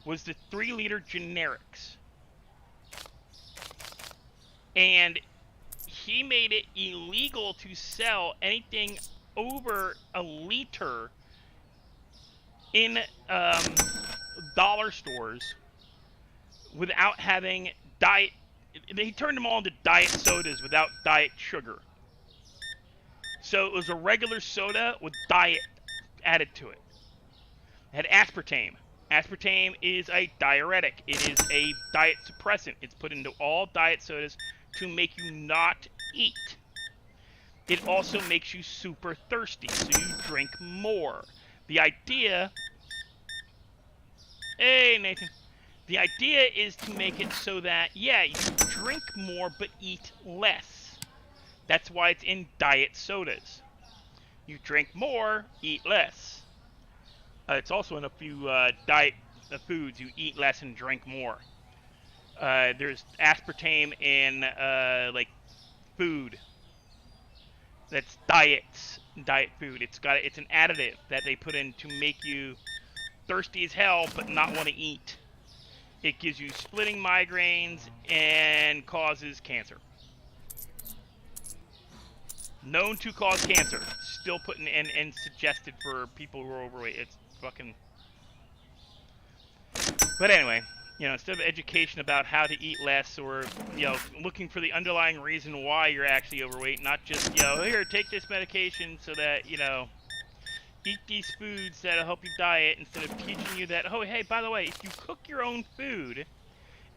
Was the 3-liter generics, and he made it illegal to sell anything over a liter in dollar stores without having diet. He turned them all into diet sodas without diet sugar. So it was a regular soda with diet added to it. It had aspartame. Aspartame is a diuretic. It is a diet suppressant. It's put into all diet sodas to make you not eat. It also makes you super thirsty, so you drink more. The idea... Hey, Nathan. The idea is to make it so that, yeah, you drink more but eat less. That's why it's in diet sodas. You drink more, eat less. It's also in a few diet foods. You eat less and drink more. There's aspartame in like food. That's diet food. It's an additive that they put in to make you thirsty as hell but not want to eat. It gives you splitting migraines and causes cancer. Known to cause cancer. Still put in and suggested for people who are overweight. It's fucking... But anyway, instead of education about how to eat less, or looking for the underlying reason why you're actually overweight, not just here, take this medication so that eat these foods that'll help you diet, instead of teaching you that, oh hey, by the way, if you cook your own food,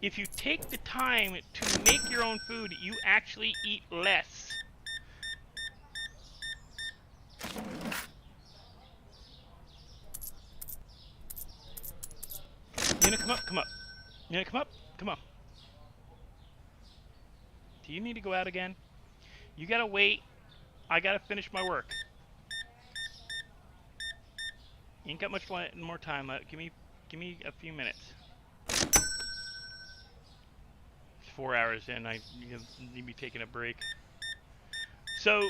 if you take the time to make your own food, you actually eat less. You gonna come up? Come up. You gonna come up? Come on. Do you need to go out again? You gotta wait. I gotta finish my work. You ain't got much more time. Give me a few minutes. It's 4 hours in. I need to be taking a break. So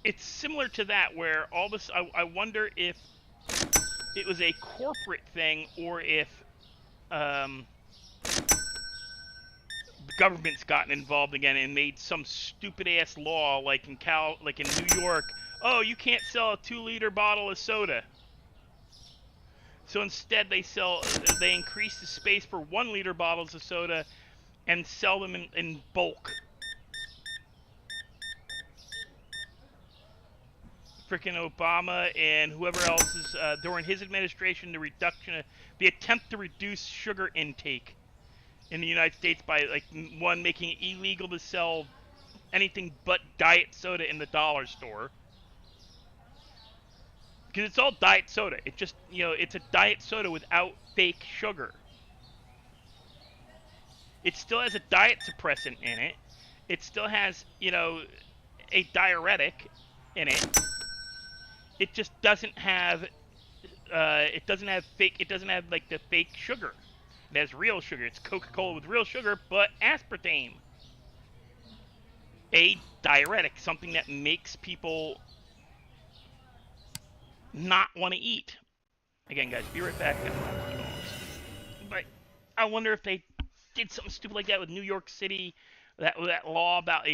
it's similar to that, where all this. I wonder if it was a corporate thing, or if the government's gotten involved again and made some stupid ass law, like in New York. Oh, you can't sell a 2-liter bottle of soda. So instead, they increase the space for 1-liter bottles of soda and sell them in bulk. Frickin' Obama and whoever else is during his administration, the attempt to reduce sugar intake in the United States by making it illegal to sell anything but diet soda in the dollar store. Because it's all diet soda. It just, it's a diet soda without fake sugar. It still has a diet suppressant in it. It still has, a diuretic in it. It just doesn't have, the fake sugar. It has real sugar. It's Coca-Cola with real sugar, but aspartame. A diuretic, something that makes people not want to eat. Again, guys, be right back. But I wonder if they did something stupid like that with New York City, that law about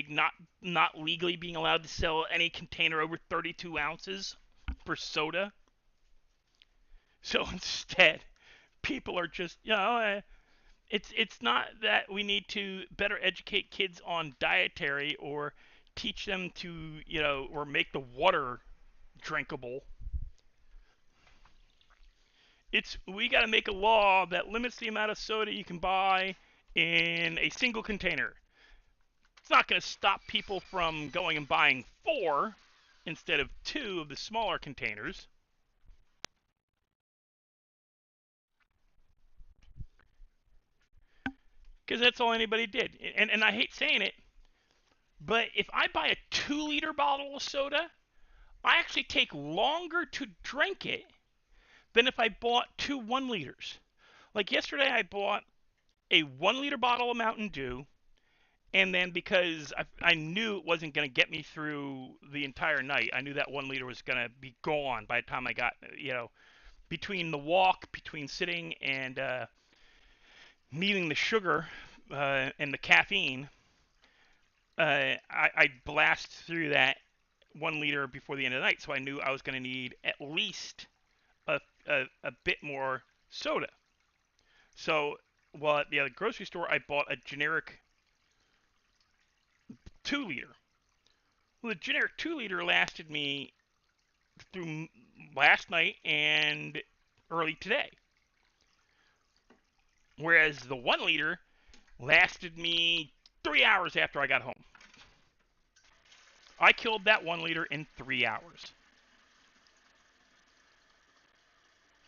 not legally being allowed to sell any container over 32 ounces for soda. So instead, people are just, it's not that we need to better educate kids on dietary, or teach them to, or make the water drinkable. We got to make a law that limits the amount of soda you can buy in a single container. It's not going to stop people from going and buying 4 instead of 2 of the smaller containers. Because that's all anybody did. And I hate saying it, but if I buy a 2-liter bottle of soda, I actually take longer to drink it than if I bought 2 1-liters. Like yesterday, I bought a 1-liter bottle of Mountain Dew, and then because I knew it wasn't going to get me through the entire night, I knew that 1 liter was going to be gone by the time I got, between the walk, between sitting and needing the sugar and the caffeine, I blast through that 1 liter before the end of the night, so I knew I was going to need at least a bit more soda. So while at the grocery store, I bought a generic 2-liter. Well, the generic 2-liter lasted me through last night and early today. Whereas the 1-liter lasted me 3 hours after I got home. I killed that 1-liter in 3 hours.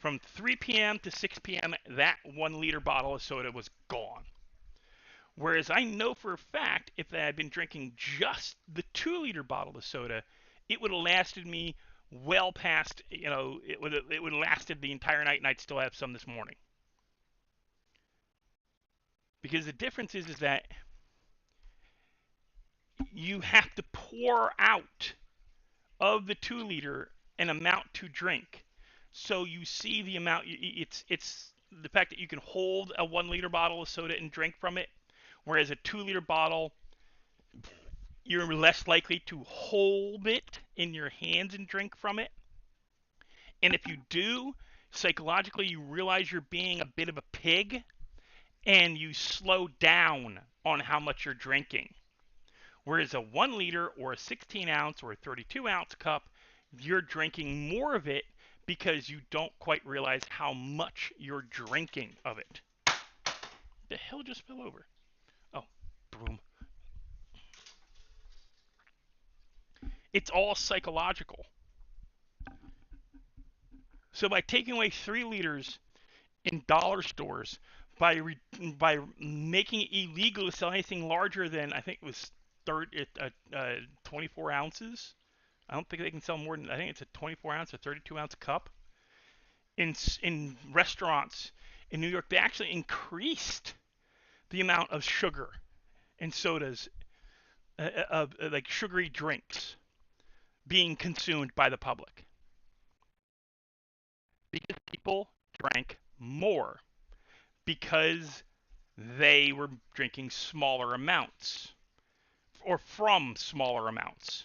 From 3 p.m. to 6 p.m., that 1-liter bottle of soda was gone. Whereas I know for a fact, if I had been drinking just the 2-liter bottle of soda, it would have lasted me well past, it would have lasted the entire night, and I'd still have some this morning. Because the difference is that you have to pour out of the 2-liter an amount to drink. So you see the amount. It's the fact that you can hold a 1-liter bottle of soda and drink from it, whereas a 2-liter bottle, you're less likely to hold it in your hands and drink from it. And if you do, Psychologically, you realize you're being a bit of a pig, and you slow down on how much you're drinking. Whereas a 1 liter or a 16 ounce or a 32 ounce cup, you're drinking more of it because you don't quite realize how much you're drinking of it. The hell just fell over? Oh, broom. It's all psychological. So by taking away 3 liters in dollar stores, by by making it illegal to sell anything larger than, I think it was 24 ounces. I don't think they can sell more than, I think it's a 24 ounce or 32 ounce cup. In restaurants in New York, they actually increased the amount of sugar in sodas, like sugary drinks, being consumed by the public because people drank more because they were drinking smaller amounts or from smaller amounts.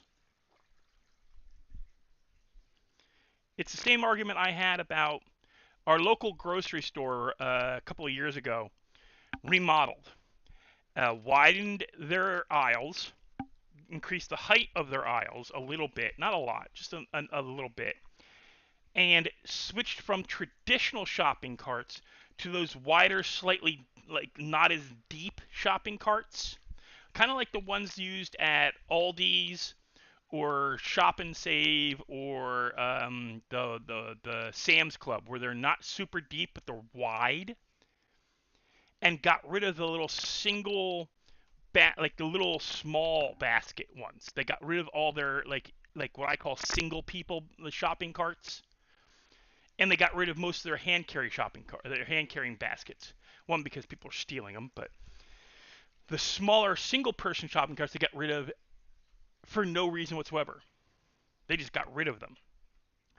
It's the same argument I had about our local grocery store a couple of years ago. Remodeled, widened their aisles, increased the height of their aisles a little bit, not a lot, just a little bit, and switched from traditional shopping carts to those wider, slightly like not as deep shopping carts, kind of like the ones used at Aldi's or Shop and Save or the Sam's Club, where they're not super deep but they're wide, and got rid of the little single like the little small basket ones. They got rid of all their like what I call single people shopping carts, and they got rid of most of their their hand carrying baskets. One, because people are stealing them, but the smaller single person shopping carts they got rid of for no reason whatsoever. They just got rid of them.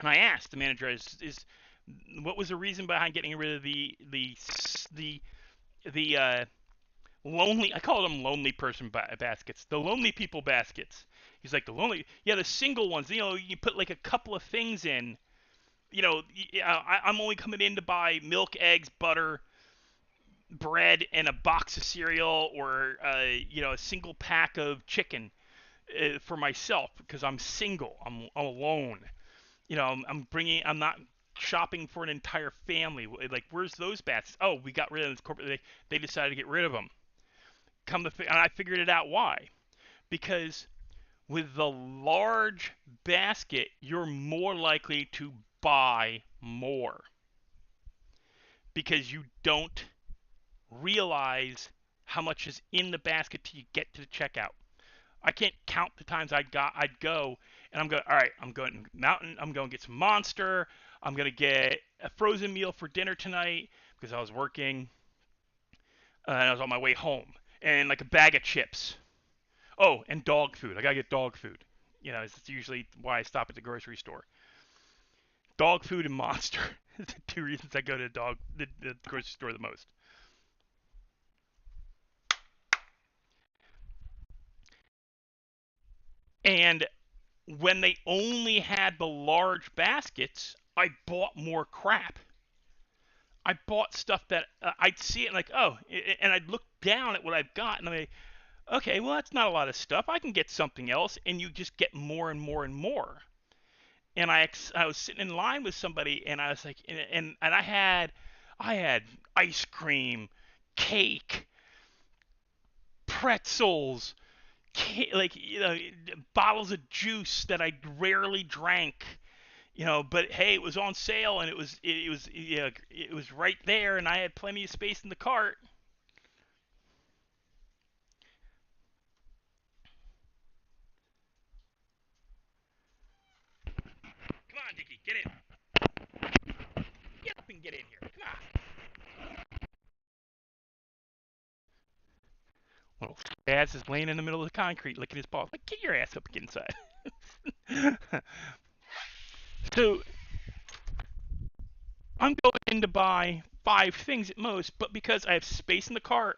And I asked the manager, "Is what was the reason behind getting rid of the lonely? I call them lonely person baskets. The lonely people baskets." He's like, yeah, the single ones. You know, you put like a couple of things in. You know, I'm only coming in to buy milk, eggs, butter, bread, and a box of cereal, or a single pack of chicken for myself because I'm single. I'm alone. You know, I'm not shopping for an entire family. Like, where's those baskets? Oh, we got rid of this corporate. They decided to get rid of them. And I figured it out why. Because with the large basket, you're more likely to buy more because you don't realize how much is in the basket till you get to the checkout. I can't count the times I'd go and I'm going, all right, I'm going mountain, I'm going to get some Monster, I'm going to get a frozen meal for dinner tonight because I was working and I was on my way home, and like a bag of chips. Oh, and dog food. I got to get dog food. You know, it's usually why I stop at the grocery store. Dog food and Monster. The two reasons I go to the grocery store the most. And when they only had the large baskets, I bought more crap. I bought stuff that I'd see it and like, oh, and I'd look down at what I've got and I'm like, okay, well, that's not a lot of stuff. I can get something else, and you just get more and more and more. And I was sitting in line with somebody, and I was like, and I had ice cream, cake, pretzels, like bottles of juice that I rarely drank. But hey, it was on sale, and it was right there, and I had plenty of space in the cart. Come on, Dickie, get in. Get up and get in here. Come on. Well, Spaz is laying in the middle of the concrete licking his paws. Like, get your ass up and get inside. So I'm going in to buy 5 things at most, but because I have space in the cart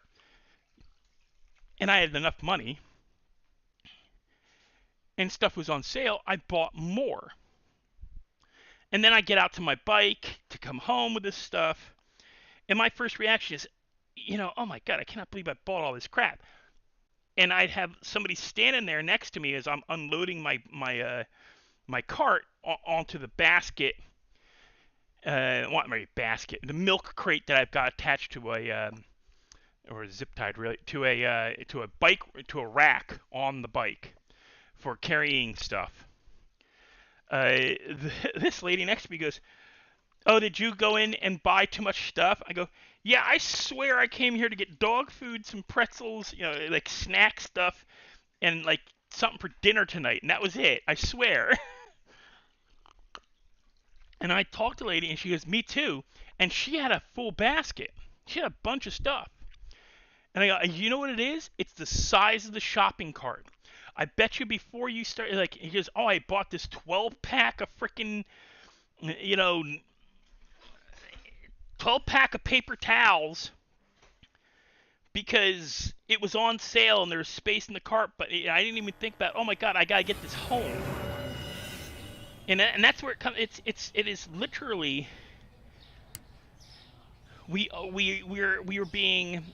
and I had enough money and stuff was on sale, I bought more. And then I get out to my bike to come home with this stuff. And my first reaction is, oh my God, I cannot believe I bought all this crap. And I'd have somebody standing there next to me as I'm unloading my cart onto the basket. The milk crate that I've got attached to or zip tied really, to a rack on the bike for carrying stuff. This lady next to me goes, "Oh, did you go in and buy too much stuff?" I go, "Yeah, I swear I came here to get dog food, some pretzels, like snack stuff, and like something for dinner tonight, and that was it. I swear." And I talked to the lady, and she goes, "Me too." And she had a full basket. She had a bunch of stuff. And I go, "You know what it is? It's the size of the shopping cart. I bet you before you start, like," he goes, "Oh, I bought this 12-pack of freaking, 12-pack of paper towels because it was on sale and there was space in the cart, but I didn't even think about, oh my God, I gotta get this home." And that's where it comes. It is literally we are being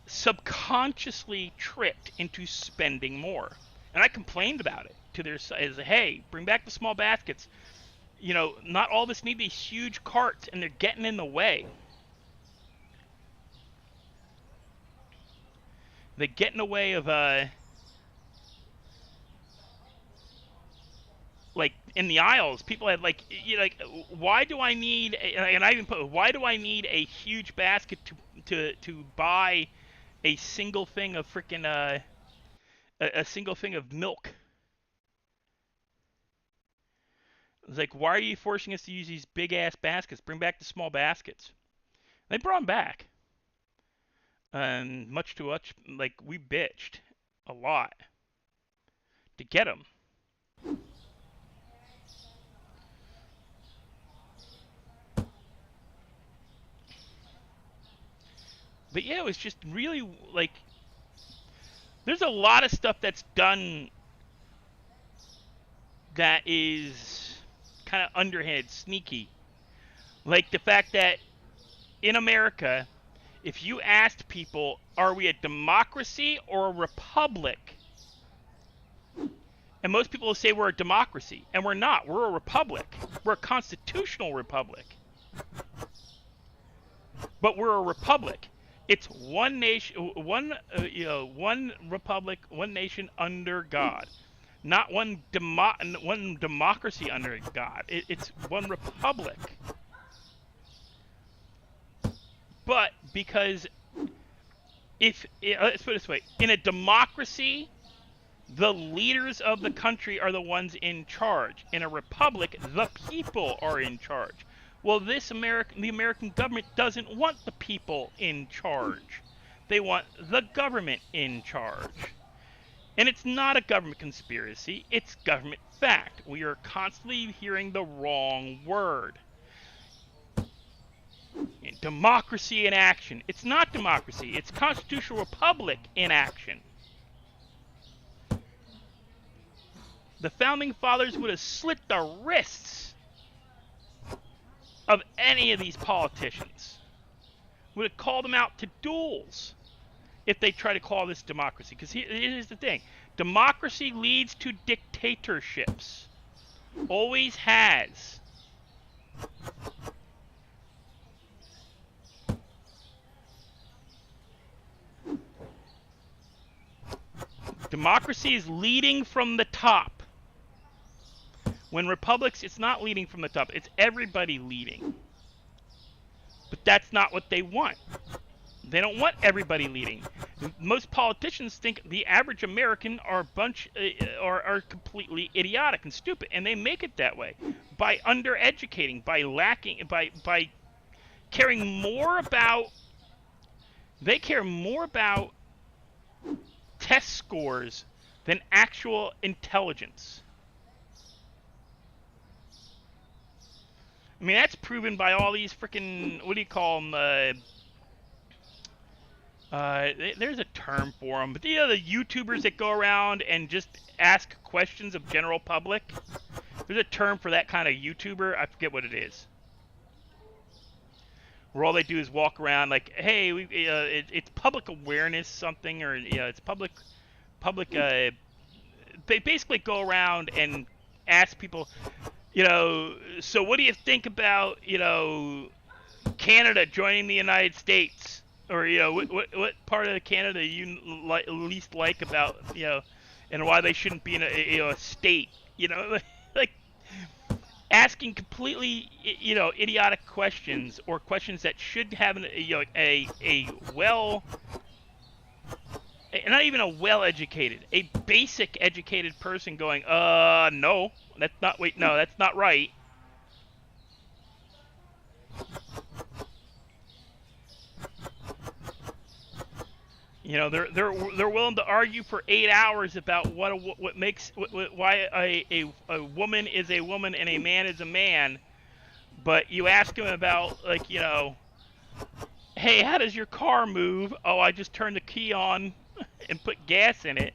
subconsciously tricked into spending more. And I complained about it to their side. Hey, bring back the small baskets. Not all of us need these huge carts, and they're getting in the way. They get in the way of like in the aisles, people had why do I need and I even put, why do I need a huge basket to buy a single thing of freaking a single thing of milk? It's like, why are you forcing us to use these big ass baskets? Bring back the small baskets. They brought them back, and much like we bitched a lot to get them. But yeah, it was just really like, there's a lot of stuff that's done that is kind of underhanded, sneaky. Like the fact that in America, if you asked people, are we a democracy or a republic? And most people will say we're a democracy, and we're not. We're a republic. We're a constitutional republic. But we're a republic. It's one nation, one republic, one nation under God, not one democracy under God. It's one republic. But because let's put it this way: in a democracy, the leaders of the country are the ones in charge. In a republic, the people are in charge. Well, the American government doesn't want the people in charge. They want the government in charge. And it's not a government conspiracy, it's government fact. We are constantly hearing the wrong word. Democracy in action. It's not democracy, it's constitutional republic in action. The founding fathers would have slit the wrists of any of these politicians. Would have called them out to duels if they try to call this democracy. Because here's the thing. Democracy leads to dictatorships. Always has. Democracy is leading from the top. When republics, it's not leading from the top. It's everybody leading. But that's not what they want. They don't want everybody leading. Most politicians think the average American are are completely idiotic and stupid, and they make it that way by undereducating, by lacking, by caring more about. They care more about test scores than actual intelligence. I mean, that's proven by all these freaking, what do you call them? There's a term for them, but the YouTubers that go around and just ask questions of general public. There's a term for that kind of YouTuber. I forget what it is. Where all they do is walk around like, hey, it's public awareness something, or it's public. They basically go around and ask people, so what do you think about, Canada joining the United States, or what part of Canada you least like about, and why they shouldn't be in a state, like asking completely idiotic questions, or questions that should have not even a well-educated, a basic educated person going, no, that's not right. They're willing to argue for 8 hours about why a woman is a woman and a man is a man, but you ask them about, like, hey, how does your car move? Oh, I just turned the key on and put gas in it.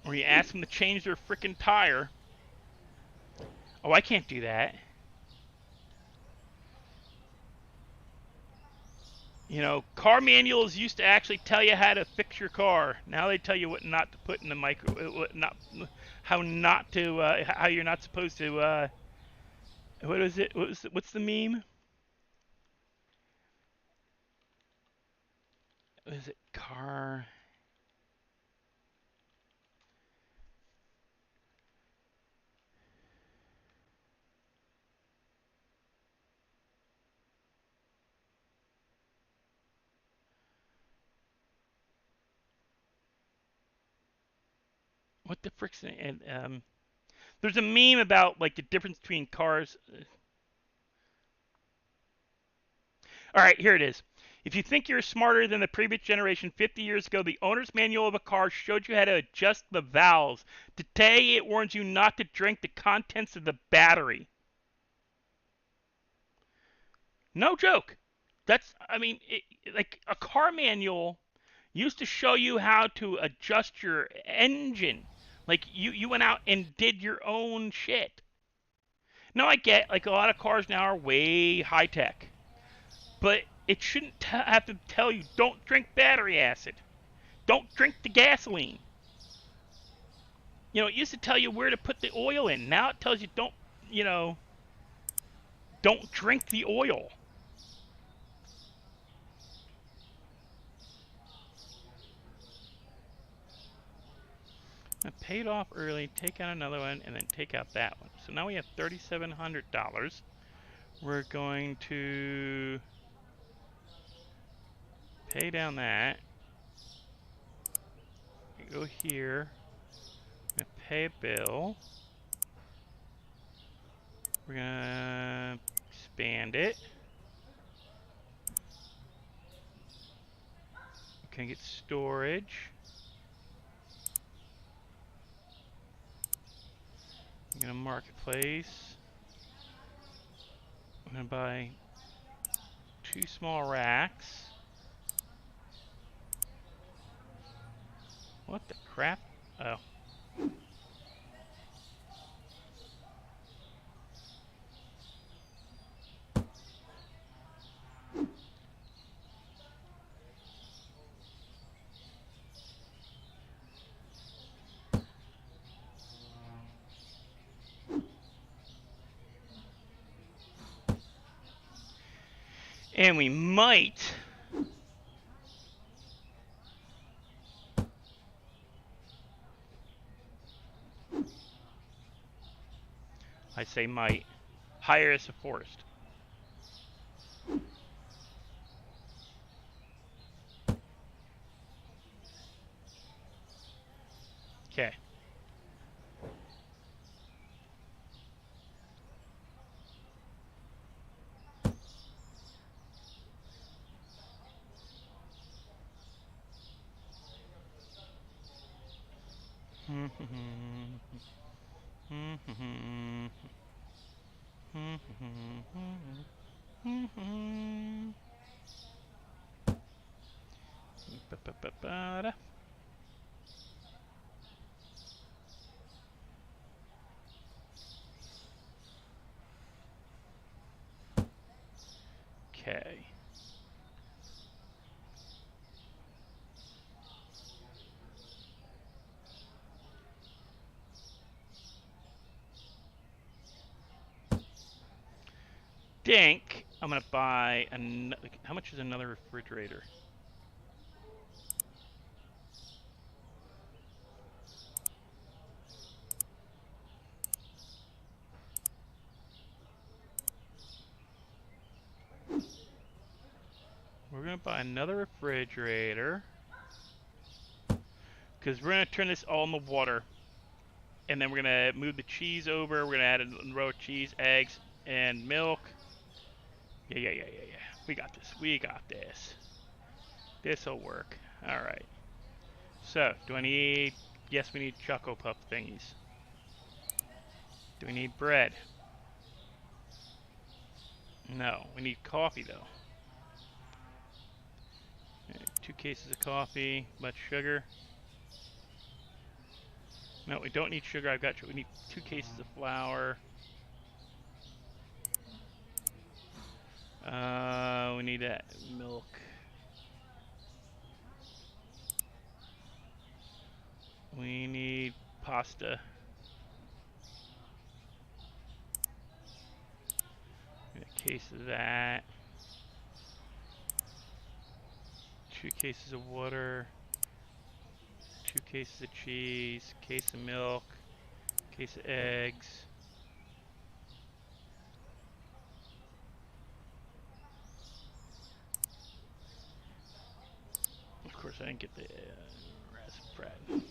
Or you ask them to change their frickin' tire. Oh, I can't do that. Car manuals used to actually tell you how to fix your car. Now they tell you what not to put in the how you're not supposed to. What is it? What's the meme? What is it? Car. What the frick's and there's a meme about, like, the difference between cars. All right, here it is. If you think you're smarter than the previous generation, 50 years ago, the owner's manual of a car showed you how to adjust the valves. Today, it warns you not to drink the contents of the battery. No joke. Like, a car manual used to show you how to adjust your engine. Like, you went out and did your own shit. Now, I get, like, a lot of cars now are way high tech, but it shouldn't have to tell you, don't drink battery acid, don't drink the gasoline. It used to tell you where to put the oil in. Now it tells you don't drink the oil. I paid off early, take out another one, and then take out that one. So now we have $3,700. We're going to pay down that. Go here. I'm gonna pay a bill. We're gonna expand it. Okay, get storage. I'm gonna marketplace. I'm gonna buy 2 small racks. What the crap? Oh. And we might I say might hire as a forest. Okay. Ba-ba-ba-ba-da. Okay. Think I'm gonna buy how much is another refrigerator? We're gonna buy another refrigerator because we're gonna turn this all in the water, and then we're gonna move the cheese over. We're gonna add a row of cheese, eggs, and milk. Yeah. We got this. We got this. This'll work. All right. So, do I need? Yes, we need Choco Puff thingies. Do we need bread? No. We need coffee though. 2 cases of coffee. Much sugar. No, we don't need sugar. I've got you. We need 2 cases of flour. We need that milk. We need pasta. A case of that. 2 cases of water. 2 cases of cheese. Case of milk. Case of eggs. Of course, I didn't get the raspberry bread.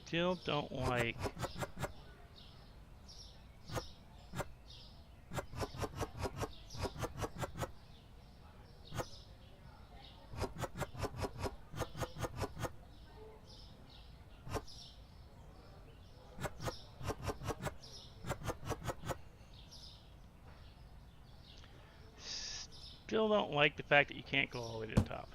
Still don't like. Still don't like the fact that you can't go all the way to the top.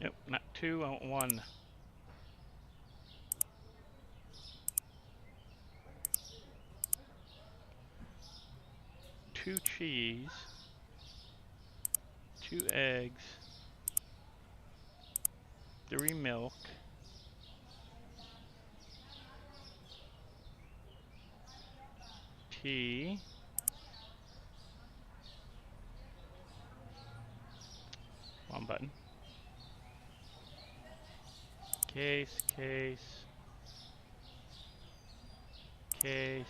Nope, not 2, I want 1. 2 cheese, 2 eggs, 3 milk, tea, wrong button, case, case, case,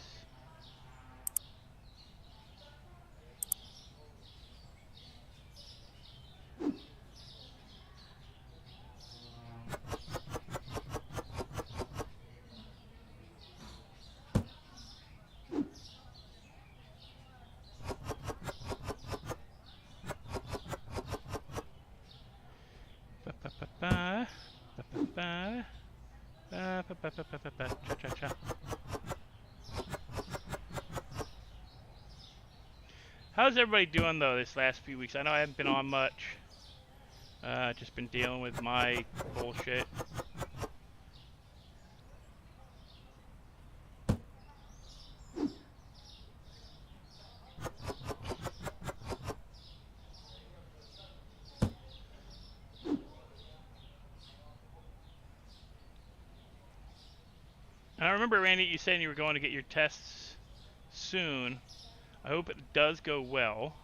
ba ba ba ba ba ba ba ba ba ba cha cha cha. How's everybody doing though this last few weeks? I know I haven't been on much. Just been dealing with my bullshit. And I remember, Randy, you saying you were going to get your tests soon. I hope it does go well.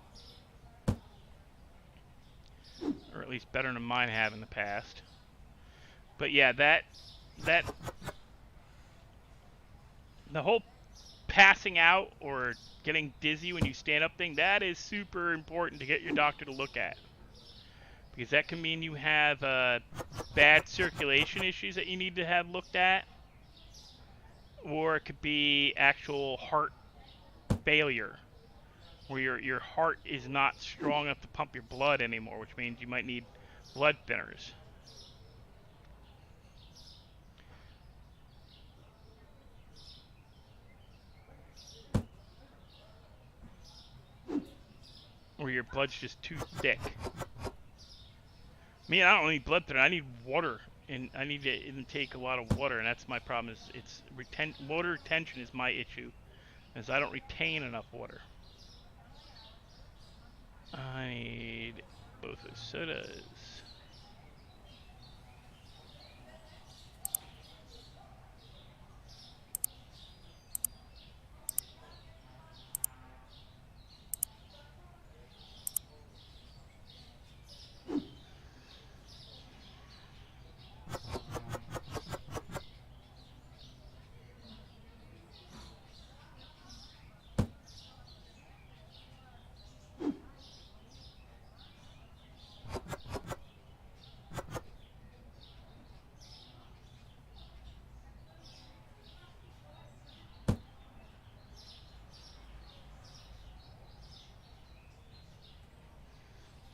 Or at least better than mine have in the past. But yeah, the whole passing out or getting dizzy when you stand up thing, that is super important to get your doctor to look at. Because that can mean you have bad circulation issues that you need to have looked at. Or it could be actual heart failure, where your heart is not strong enough to pump your blood anymore, which means you might need blood thinners. Or your blood's just too thick. Me, I don't need blood thinner. I need water, and I need to intake a lot of water, and that's my problem. Water retention is my issue, as I don't retain enough water. I need both of sodas.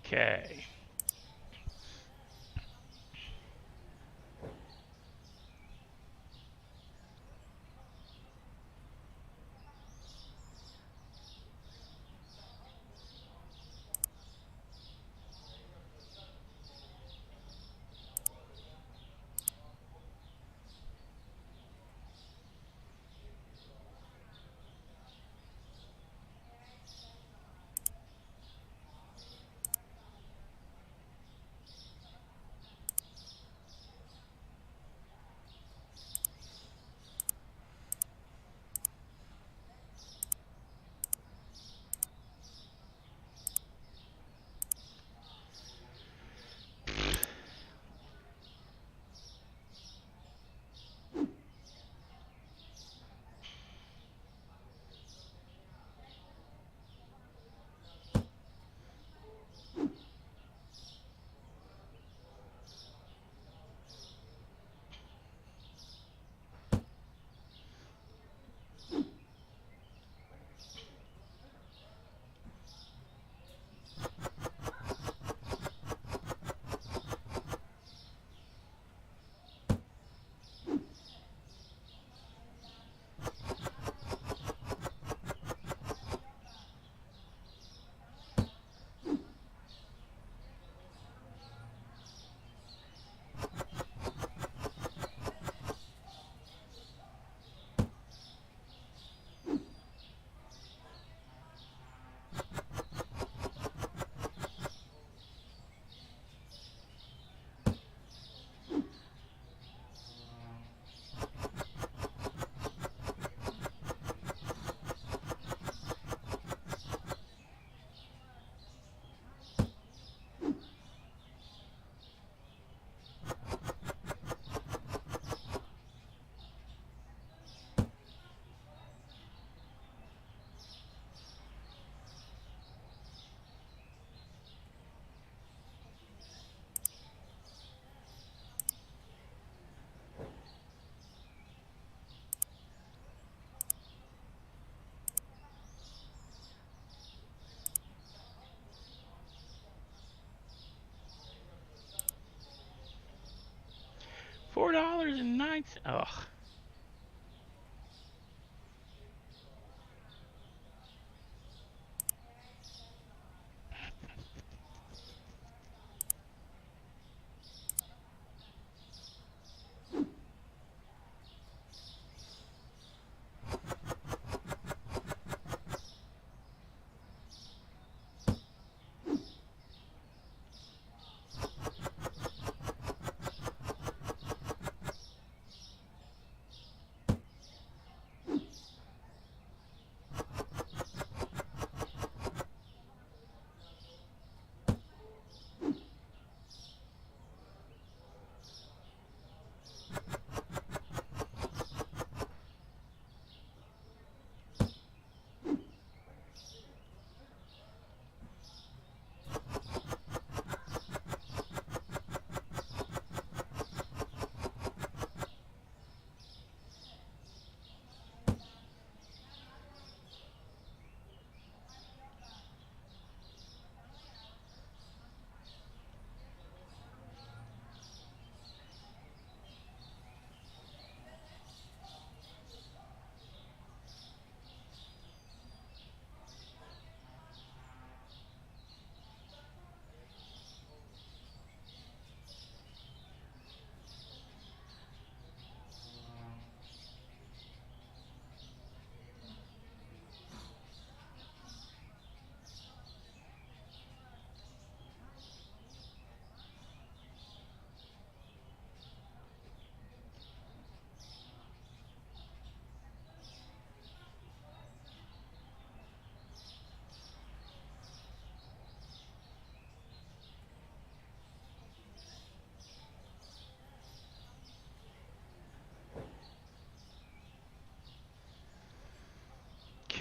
Okay. $4.09. Ugh.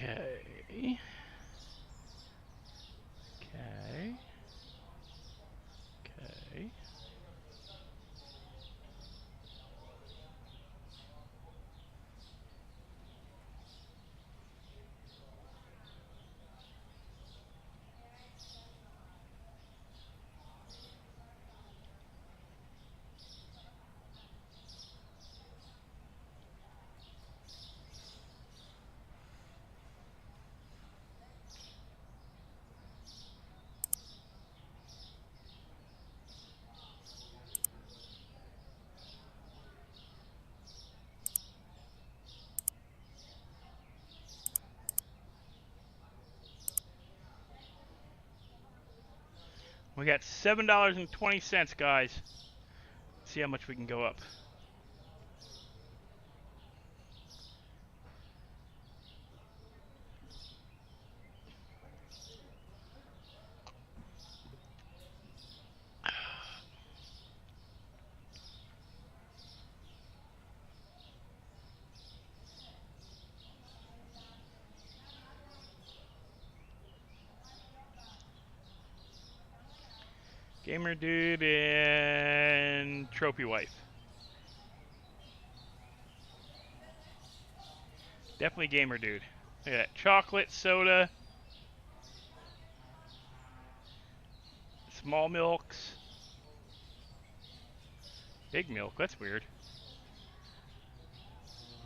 Okay. Okay. Okay. We got $7.20, guys. Let's see how much we can go up. Gamer Dude and Trophy Wife. Definitely Gamer Dude. Look at that. Chocolate, soda, small milks, big milk. That's weird.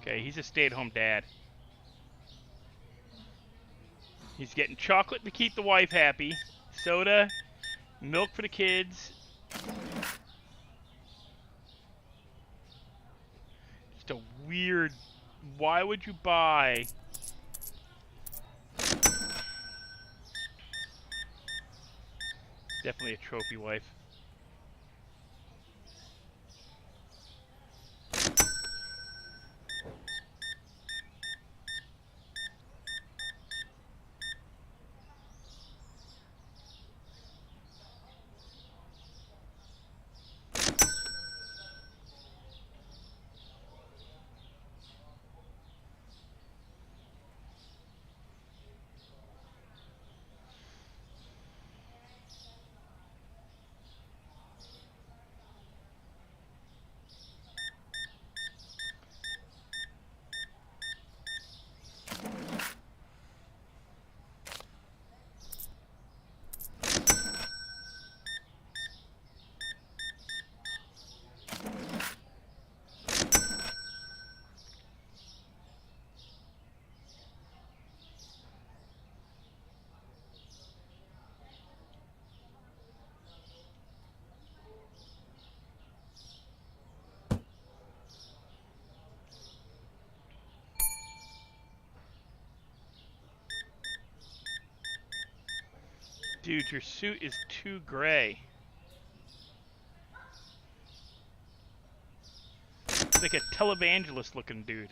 Okay, he's a stay-at-home dad. He's getting chocolate to keep the wife happy, soda, milk for the kids. Just a weird. Why would you buy? Definitely a trophy wife. Dude, your suit is too gray. It's like a televangelist looking dude.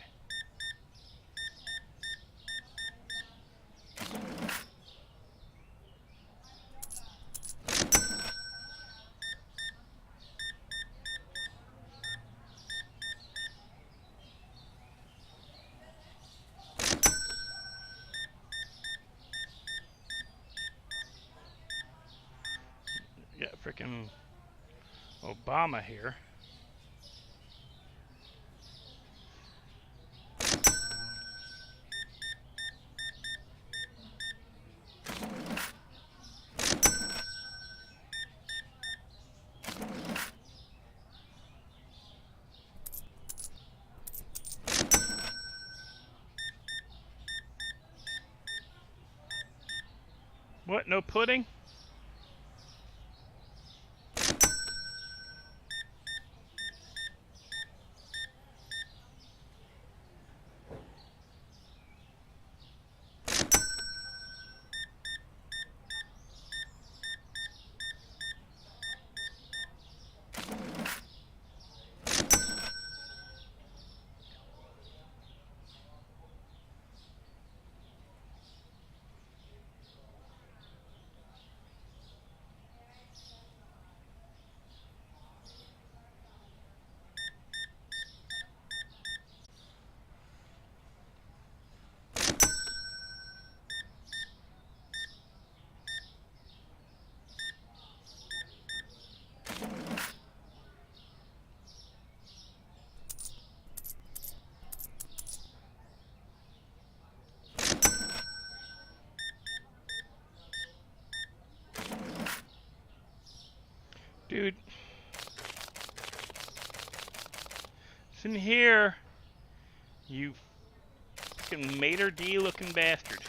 Yeah, frickin' Obama here. What, no pudding? Dude. Listen here. You fucking Mater D looking bastard.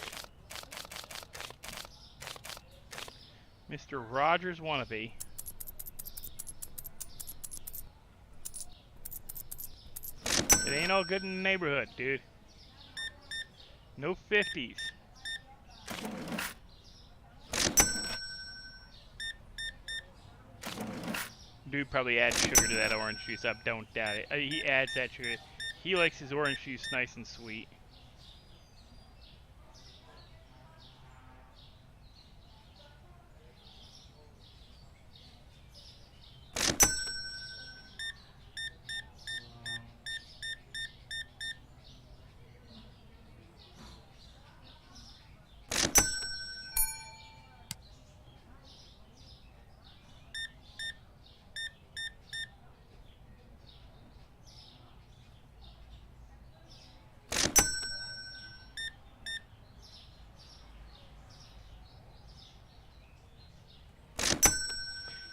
Mr. Rogers wannabe. It ain't all good in the neighborhood, dude. No 50s. Dude probably adds sugar to that orange juice. I don't doubt it. He adds that sugar. He likes his orange juice nice and sweet.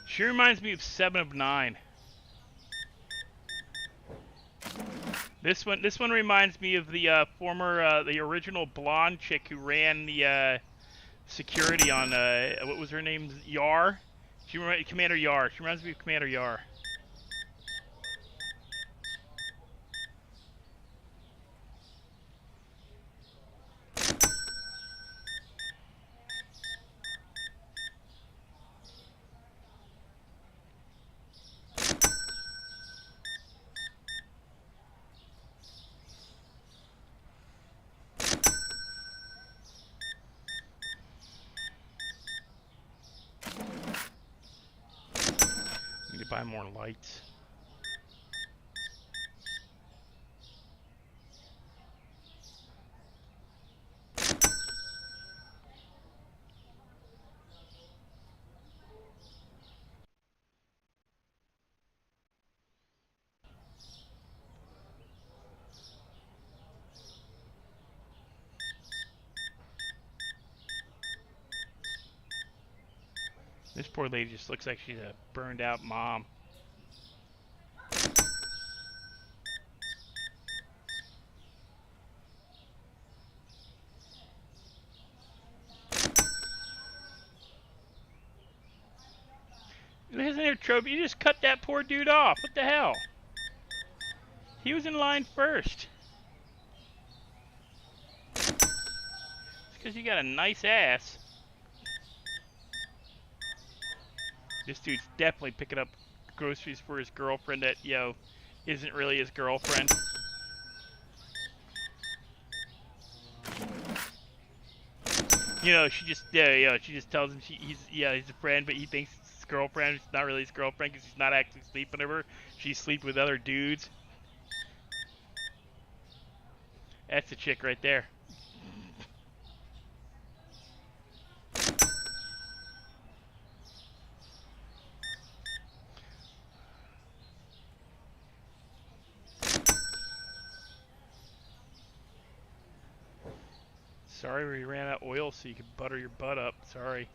She reminds me of 7 of 9. This one reminds me of the the original blonde chick who ran the security on what was her name? Yar. Commander Yar. She reminds me of Commander Yar. Need to buy more lights. This poor lady just looks like she's a burned out mom. Isn't there a trophy? You just cut that poor dude off. What the hell? He was in line first. It's because you got a nice ass. This dude's definitely picking up groceries for his girlfriend that, isn't really his girlfriend. She just tells him he's a friend, but he thinks it's his girlfriend. It's not really his girlfriend because he's not actually sleeping with her. She's sleeping with other dudes. That's the chick right there. Sorry we ran out of oil so you could butter your butt up. Sorry.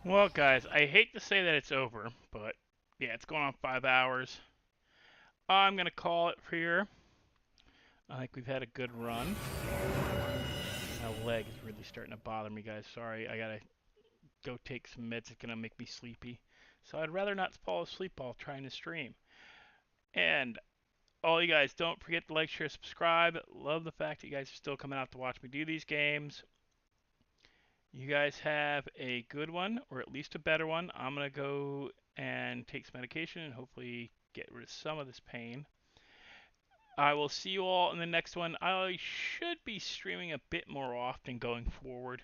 Well, guys, I hate to say that it's over, but yeah, it's going on 5 hours. I'm gonna call it here. I think we've had a good run. My leg is really starting to bother me, guys. Sorry, I gotta go take some meds. It's gonna make me sleepy. So I'd rather not fall asleep while trying to stream. And all you guys, don't forget to like, share, subscribe. Love the fact that you guys are still coming out to watch me do these games. You guys have a good one, or at least a better one. I'm gonna go and take some medication and hopefully get rid of some of this pain. I will see you all in the next one. I should be streaming a bit more often going forward.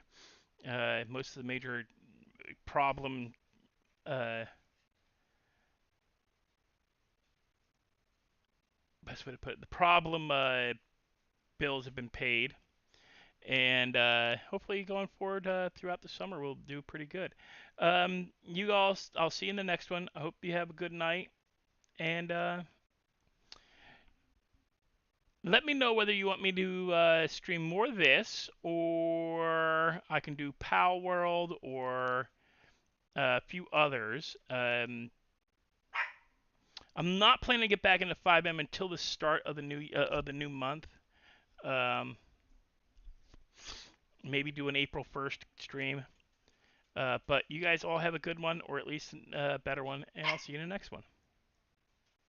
Most of the major problem, uh, best way to put it, the problem bills have been paid, and hopefully going forward throughout the summer we'll do pretty good. You all, I'll see you in the next one. I hope you have a good night, and let me know whether you want me to stream more of this, or I can do Pal World or a few others. I'm not planning to get back into 5M until the start of the new month. Um, Maybe do an April 1st stream. But you guys all have a good one, or at least a better one, and I'll see you in the next one.